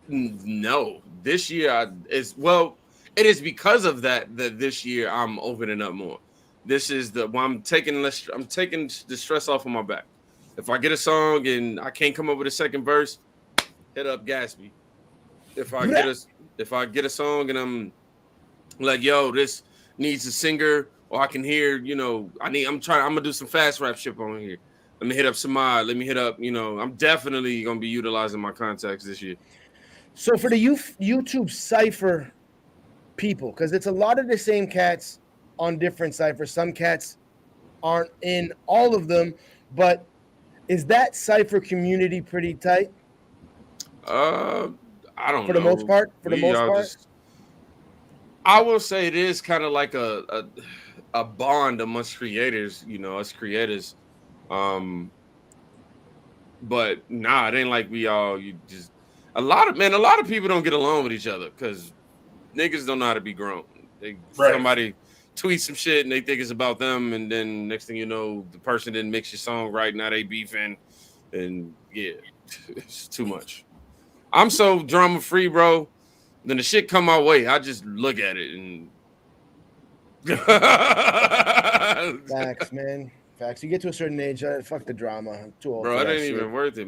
S3: No. This year it is because of that this year I'm opening up more. This is I'm taking the stress off of my back. If I get a song and I can't come up with a second verse, hit up Gatsby. If I get a song and I'm like, yo, this needs a singer, or I can hear, I'm gonna do some fast rap shit on here. Let me hit up Samad. Let me hit up, I'm definitely gonna be utilizing my contacts this year.
S2: So for the YouTube Cypher people, because it's a lot of the same cats on different ciphers. Some cats aren't in all of them, but is that Cypher community pretty tight?
S3: I don't know.
S2: For the most part?
S3: I will say it is kind of like a bond amongst creators, us creators. But nah, it ain't like we all a lot of people don't get along with each other because niggas don't know how to be grown. tweet some shit and they think it's about them, and then next thing you know, the person didn't mix your song right. Now they beefing, and yeah, it's too much. I'm so drama free, bro. Then the shit come my way, I just look at it and.
S2: Facts, man. Facts. You get to a certain age, fuck the drama. I'm too old.
S3: Bro,
S2: for
S3: it
S2: that
S3: ain't
S2: shit.
S3: even worth it.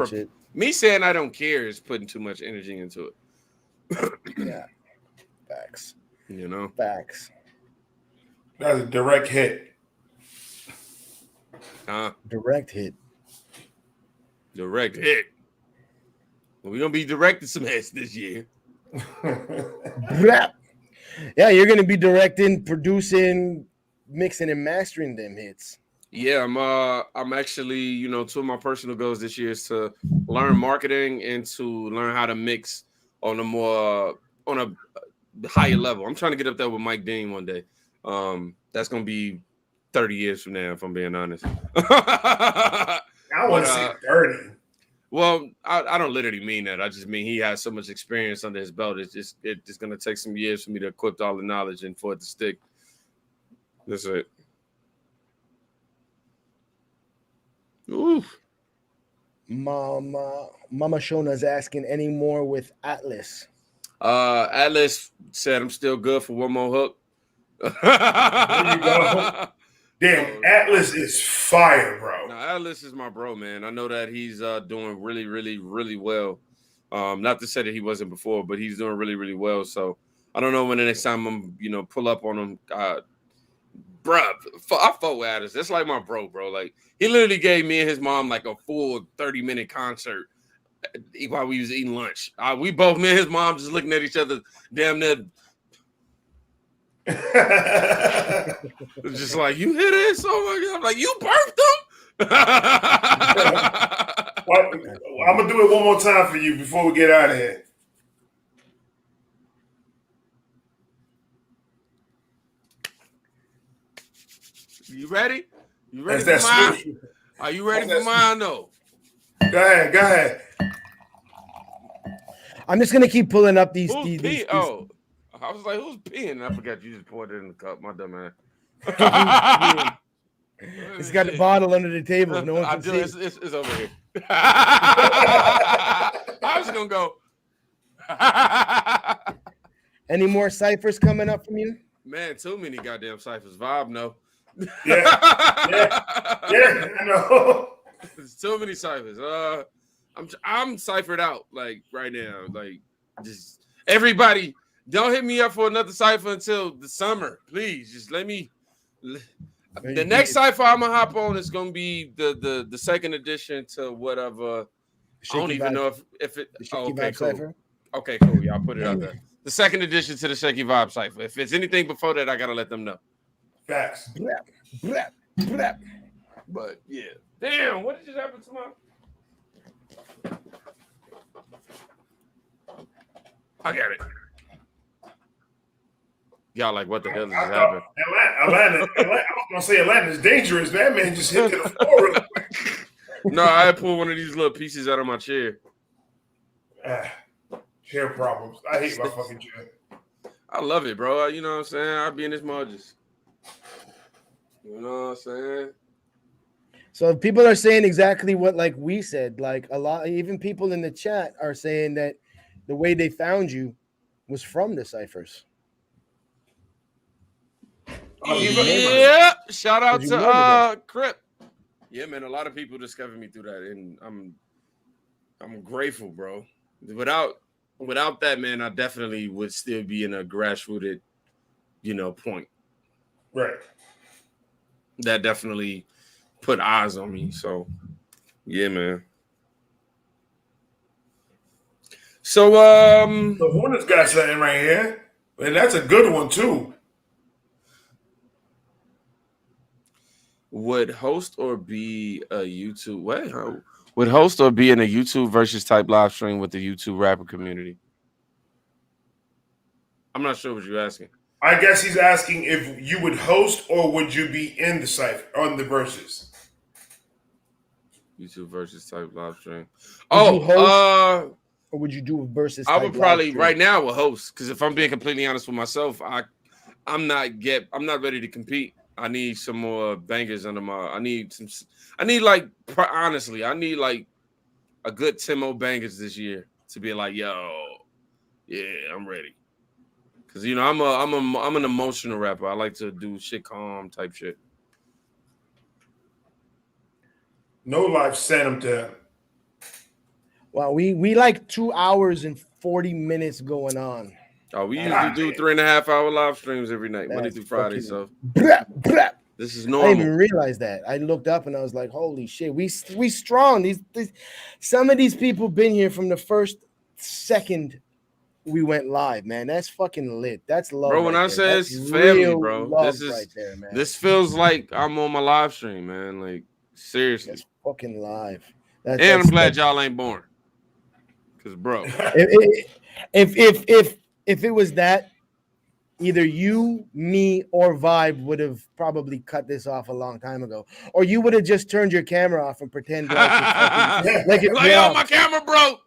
S2: Shit.
S3: Me saying I don't care is putting too much energy into it.
S2: Yeah. Facts.
S3: You know?
S2: Facts.
S1: That's a direct hit.
S2: Direct hit.
S3: Direct hit. Well, we're gonna be directing some hits this year.
S2: Yeah, you're gonna be directing, producing, mixing, and mastering them hits.
S3: Yeah, I'm actually, you know, two of my personal goals this year is to learn marketing and to learn how to mix on a higher level. I'm trying to get up there with Mike Dean one day. That's gonna be 30 years from now, if I'm being honest.
S1: I wouldn't say 30.
S3: Well, I don't literally mean that. I just mean he has so much experience under his belt. It's just going to take some years for me to equip all the knowledge and for it to stick. That's it. Ooh.
S2: Mama Shona's asking any more with Atlas.
S3: Atlas said I'm still good for one more hook.
S1: There you go. Damn, Atlas is fire, bro.
S3: No, Atlas is my bro, man. I know that he's doing really, really, really well. Not to say that he wasn't before, but he's doing really, really well. So I don't know when the next time I'm, you know, pull up on him. Bruh, I fought with Atlas. That's like my bro. Like, he literally gave me and his mom like a full 30-minute concert while we was eating lunch. We both, me and his mom, just looking at each other, damn near. Just like, you hear this? Oh my God. I'm like, you birthed him?
S1: I'm going to do it one more time for you before we get out of here.
S3: You ready? You ready for mine? Are you ready for mine, though?
S1: Go ahead.
S2: I'm just going to keep pulling up these.
S3: Oh. I was like, who's peeing? I forgot you just poured it in the cup. My dumb ass.
S2: It's got the bottle under the table. No one can see.
S3: It's over here. I was going to go.
S2: Any more ciphers coming up from you?
S3: Man, too many goddamn ciphers. Vibe, no.
S1: Yeah, I know.
S3: There's too many ciphers. I'm ciphered out, like, right now. Like, just everybody... Don't hit me up for another cipher until the summer, please. Just let me. The next cipher I'm gonna hop on is gonna be the second edition to whatever. I don't even know if it. Oh, okay, cool. Cipher? Okay, cool. Y'all put it out there. The second edition to the Shakey Vibe cipher. If it's anything before that, I gotta let them know.
S1: Facts.
S3: But yeah, damn. What did just happen to my? I got it. Y'all like, what the hell is happening?
S1: Atlanta. I was gonna say Atlanta's dangerous. That man just hit the floor real quick.
S3: No, I had pulled one of these little pieces out of my chair.
S1: Chair problems. I hate my fucking chair.
S3: I love it, bro. You know what I'm saying? I'll be in this margins. You know what I'm saying?
S2: So people are saying exactly what like we said. Like a lot, even people in the chat are saying that the way they found you was from the ciphers.
S3: Yeah, shout out to Crip. Yeah, man, a lot of people discovered me through that, and I'm grateful, bro. Without that, man, I definitely would still be in a grassrooted, point.
S1: Right.
S3: That definitely put eyes on me. So, yeah, man. So,
S1: the Hornets got something right here, and that's a good one too.
S3: Would host or be a YouTube? Would host or be in a YouTube versus type live stream with the YouTube rapper community? I'm not sure what you're asking.
S1: I guess he's asking if you would host or would you be in the cypher on the verses.
S3: YouTube versus type live stream.
S2: Or would you do a versus?
S3: I would probably right now a host, because if I'm being completely honest with myself, I I'm not ready to compete. I need some more bangers under my. I need like honestly, I need like a good 10 more bangers this year to be like, yo, yeah, I'm ready. Cause you know I'm an emotional rapper. I like to do shit calm type shit.
S1: No Life sent him to.
S2: Well, we like 2 hours and 40 minutes going on.
S3: Oh, we
S2: God
S3: usually do 3.5 hour live streams every night, Monday
S2: That's
S3: through Friday.
S2: fucking
S3: So
S2: brap.
S3: this is
S2: I didn't even
S3: normal.
S2: realize that. I looked up and I was like, "Holy shit, we strong." These some of these people been here from the first second we went live, man. That's fucking lit. That's love,
S3: Bro, when
S2: right
S3: I
S2: there.
S3: say
S2: That's
S3: it's family,
S2: real
S3: bro,
S2: love
S3: this is
S2: right there, man.
S3: this feels like I'm on my live stream, man. Like seriously.
S2: That's fucking live.
S3: And I'm glad y'all ain't born. Cause bro,
S2: if it was that, either you, me, or Vibe would have probably cut this off a long time ago, or you would have just turned your camera off and pretend like it's
S3: like yo, my camera broke.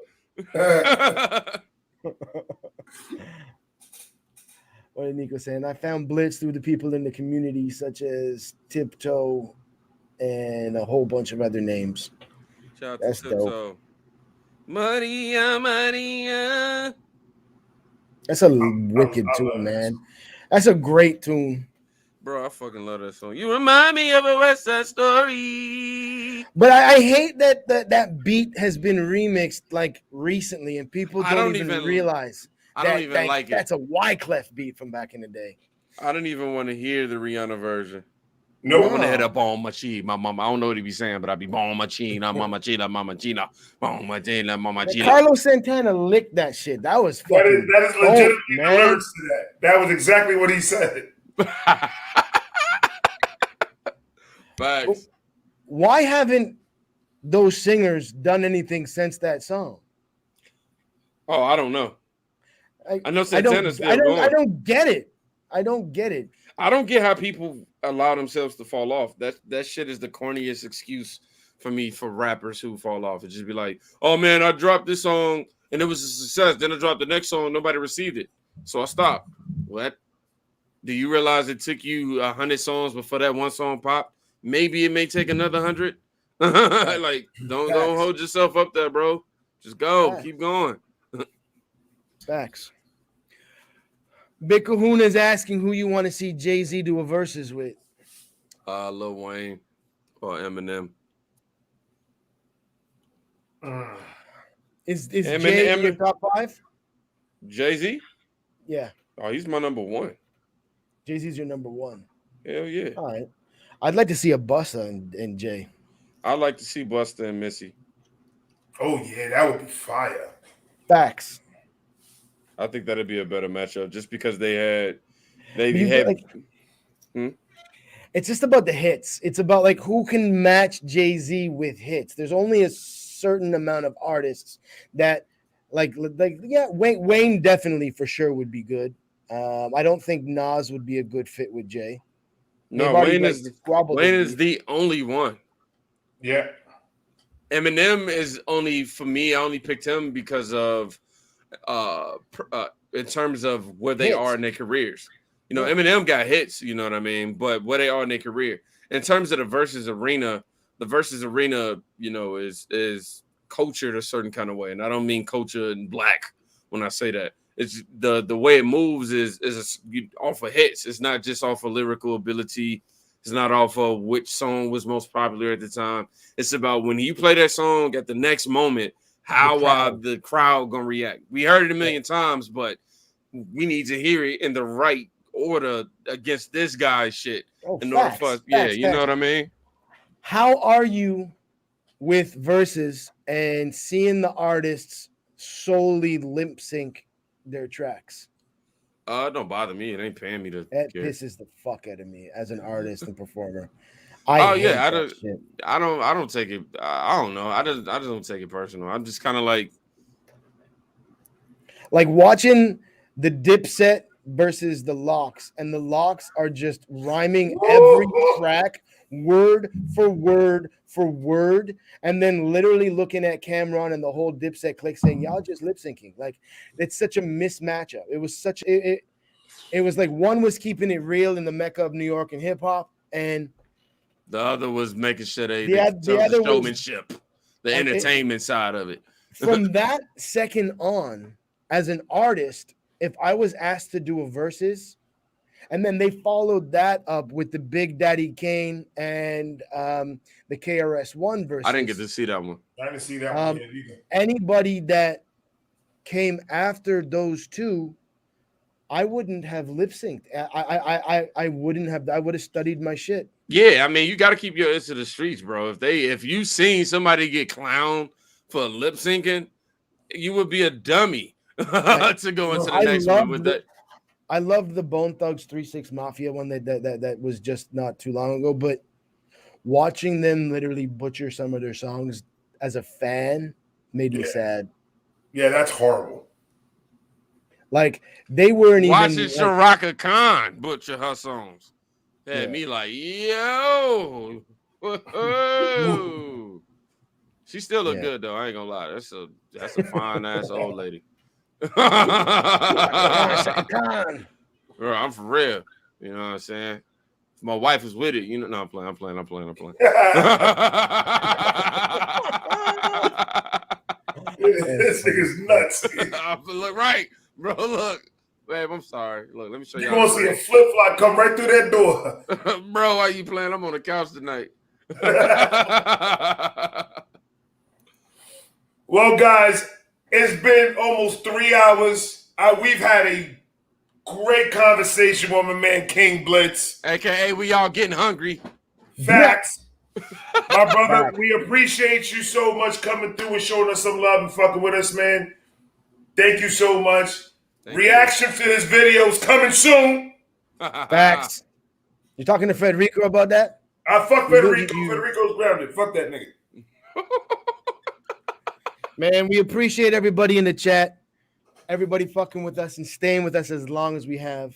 S2: What did Nico saying? I found Blitz through the people in the community, such as Tiptoe and a whole bunch of other names.
S3: Shout out
S2: That's
S3: to
S2: dope.
S3: Tiptoe. Maria.
S2: That's a wicked tune, man. That's a great tune.
S3: Bro, I fucking love that song. You remind me of a West Side Story.
S2: But I hate that beat has been remixed like recently, and people don't even realize.
S3: I don't even like it.
S2: That's a Wyclef beat from back in the day.
S3: I don't even want to hear the Rihanna version.
S1: No,
S3: I want to hit up on my cheek. My mama, I don't know what he be saying, but I be on my cheek, mama chila, mama chila, mama chila, mama chila.
S2: Carlos Santana licked that shit. That was fucking
S1: that is legitimately
S2: dope,
S1: the lyrics to that. That was exactly what he said.
S3: Facts.
S2: Why haven't those singers done anything since that song?
S3: Oh, I don't know. I know Santana's still
S2: I
S3: going.
S2: don't get it. I don't get it.
S3: I don't get how people allow themselves to fall off. That shit is the corniest excuse for me for rappers who fall off. It just be like, oh man, I dropped this song and it was a success. Then I dropped the next song, nobody received it, so I stopped. What? Do you realize it took you 100 songs before that one song popped? Maybe it may take another 100. Like, don't hold yourself up there, bro. Just go, keep going.
S2: Facts. Big Kahuna is asking who you want to see Jay-Z do a versus with.
S3: Lil Wayne or Eminem.
S2: Is Jay in your top 5?
S3: Jay-Z?
S2: Yeah.
S3: Oh, he's my number 1.
S2: Jay-Z's your number 1.
S3: Hell yeah.
S2: All right. I'd like to see a Busta and Jay.
S3: I'd like to see Busta and Missy.
S1: Oh yeah, that would be fire.
S2: Facts.
S3: I think that'd be a better matchup just because they had.
S2: It's just about the hits. It's about like who can match Jay-Z with hits. There's only a certain amount of artists that Wayne definitely for sure would be good. I don't think Nas would be a good fit with Jay.
S3: No, Wayne is the only one.
S1: Yeah.
S3: Eminem is only, for me, I only picked him because of in terms of where they are in their careers. You know, Eminem got hits, you know what I mean? But where they are in their career. In terms of the versus arena, you know, is cultured a certain kind of way. And I don't mean culture in black when I say that. It's the way it moves is off of hits. It's not just off of lyrical ability. It's not off of which song was most popular at the time. It's about when you play that song at the next moment, how the crowd gonna react. We heard it a million times, but we need to hear it in the right order against this guy's shit. In order for us, you know what I mean?
S2: How are you with verses and seeing the artists solely lip sync their tracks?
S3: It don't bother me. It ain't paying me to.
S2: That pisses the fuck out of me as an artist and performer.
S3: I don't take it. I don't know. I just don't take it personal. I'm just kind of like
S2: watching the Dipset versus the Locks, and the Locks are just rhyming every track word for word for word, and then literally looking at Cameron and the whole Dipset clique saying, y'all just lip syncing. Like, it's such a mismatchup. It was such It was like one was keeping it real in the Mecca of New York and hip hop, and
S3: the other was making sure
S2: the other was
S3: showmanship, the entertainment side of it.
S2: From that second on, as an artist, if I was asked to do a versus, and then they followed that up with the Big Daddy Kane and the KRS-One versus.
S3: I didn't get to see that one.
S1: I didn't see that one yet either.
S2: Anybody that came after those two, I wouldn't have lip synced. I wouldn't have. I would have studied my shit.
S3: Yeah, I mean, you got to keep your ears to the streets, bro. If you seen somebody get clowned for lip syncing, you would be a dummy to go into the next one with that.
S2: I loved the Bone Thugs 3-6 Mafia one that was just not too long ago, but watching them literally butcher some of their songs as a fan made me sad.
S1: Yeah, that's horrible.
S2: Like they weren't
S3: watching
S2: even
S3: Sharaka Khan butcher her songs. Had me like, yo, whoa. She still look good though. I ain't gonna lie. That's a fine ass old lady. Bro, I'm for real. You know what I'm saying? If my wife is with it, you know. No, I'm playing.
S1: This nigga's nuts.
S3: Look right, bro. Look, babe. I'm sorry. Look, let me show you.
S1: You gonna see a flip flop come right through that door,
S3: bro? Why you playing? I'm on the couch tonight.
S1: Well, guys, it's been almost 3 hours. We've had a great conversation with my man King Blitz.
S3: AKA, we all getting hungry.
S1: Facts. My brother, we appreciate you so much coming through and showing us some love and fucking with us, man. Thank you so much. Reaction to this video is coming soon.
S2: Facts. You talking to Federico about that?
S1: I fuck Federico. Federico's grounded. Fuck that nigga.
S2: Man, we appreciate everybody in the chat. Everybody fucking with us and staying with us as long as we have.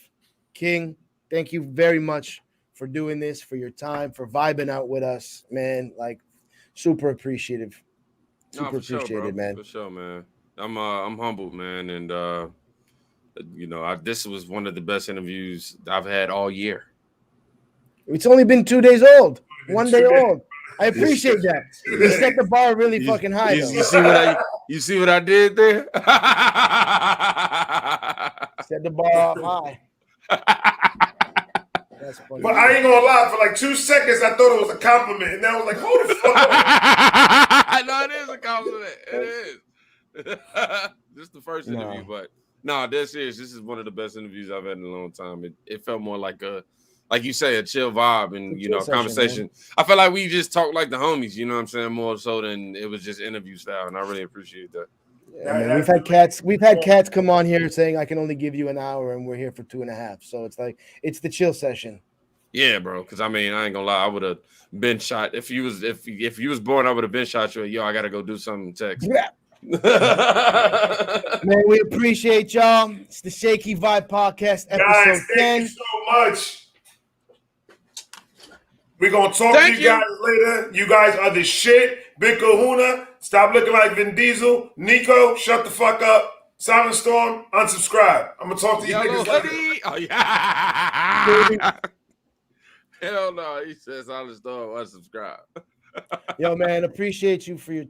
S2: King, thank you very much for doing this, for your time, for vibing out with us, man. Like, super appreciative. Super appreciated, man.
S3: For sure, man. I'm humbled, man, and this was one of the best interviews I've had all year.
S2: It's only been 2 days old, 1 day old. I appreciate that. You set the bar really fucking high.
S3: You see what I did there?
S2: Set the bar off high. That's funny.
S1: But I ain't gonna lie, for like 2 seconds I thought it was a compliment, and then I was like, hold the fuck up.
S3: No, it is a compliment. It is. This is the first interview, but no, this is one of the best interviews I've had in a long time. It felt more like you say, a chill vibe and a conversation. Man. I felt like we just talked like the homies, you know what I'm saying, more so than it was just interview style, and I really appreciate that.
S2: Yeah, man, we've had cats come on here saying I can only give you an hour, and we're here for 2.5. So it's like it's the chill session.
S3: Yeah, bro. Because I mean, I ain't gonna lie, I would have been shot if you was born. I would have been shot. You, yo, I gotta go do something. Text.
S2: Yeah. Man, we appreciate y'all. It's the Shakey Vibe Podcast, episode 10.
S1: Thank you so much. We're going to talk to you guys later. You guys are the shit. Big Kahuna, stop looking like Vin Diesel. Nico, shut the fuck up. Silent Storm, unsubscribe. I'm going to talk to you niggas later.
S3: Oh, yeah. Hell no. He says Silent Storm, unsubscribe.
S2: Yo, man, appreciate you for your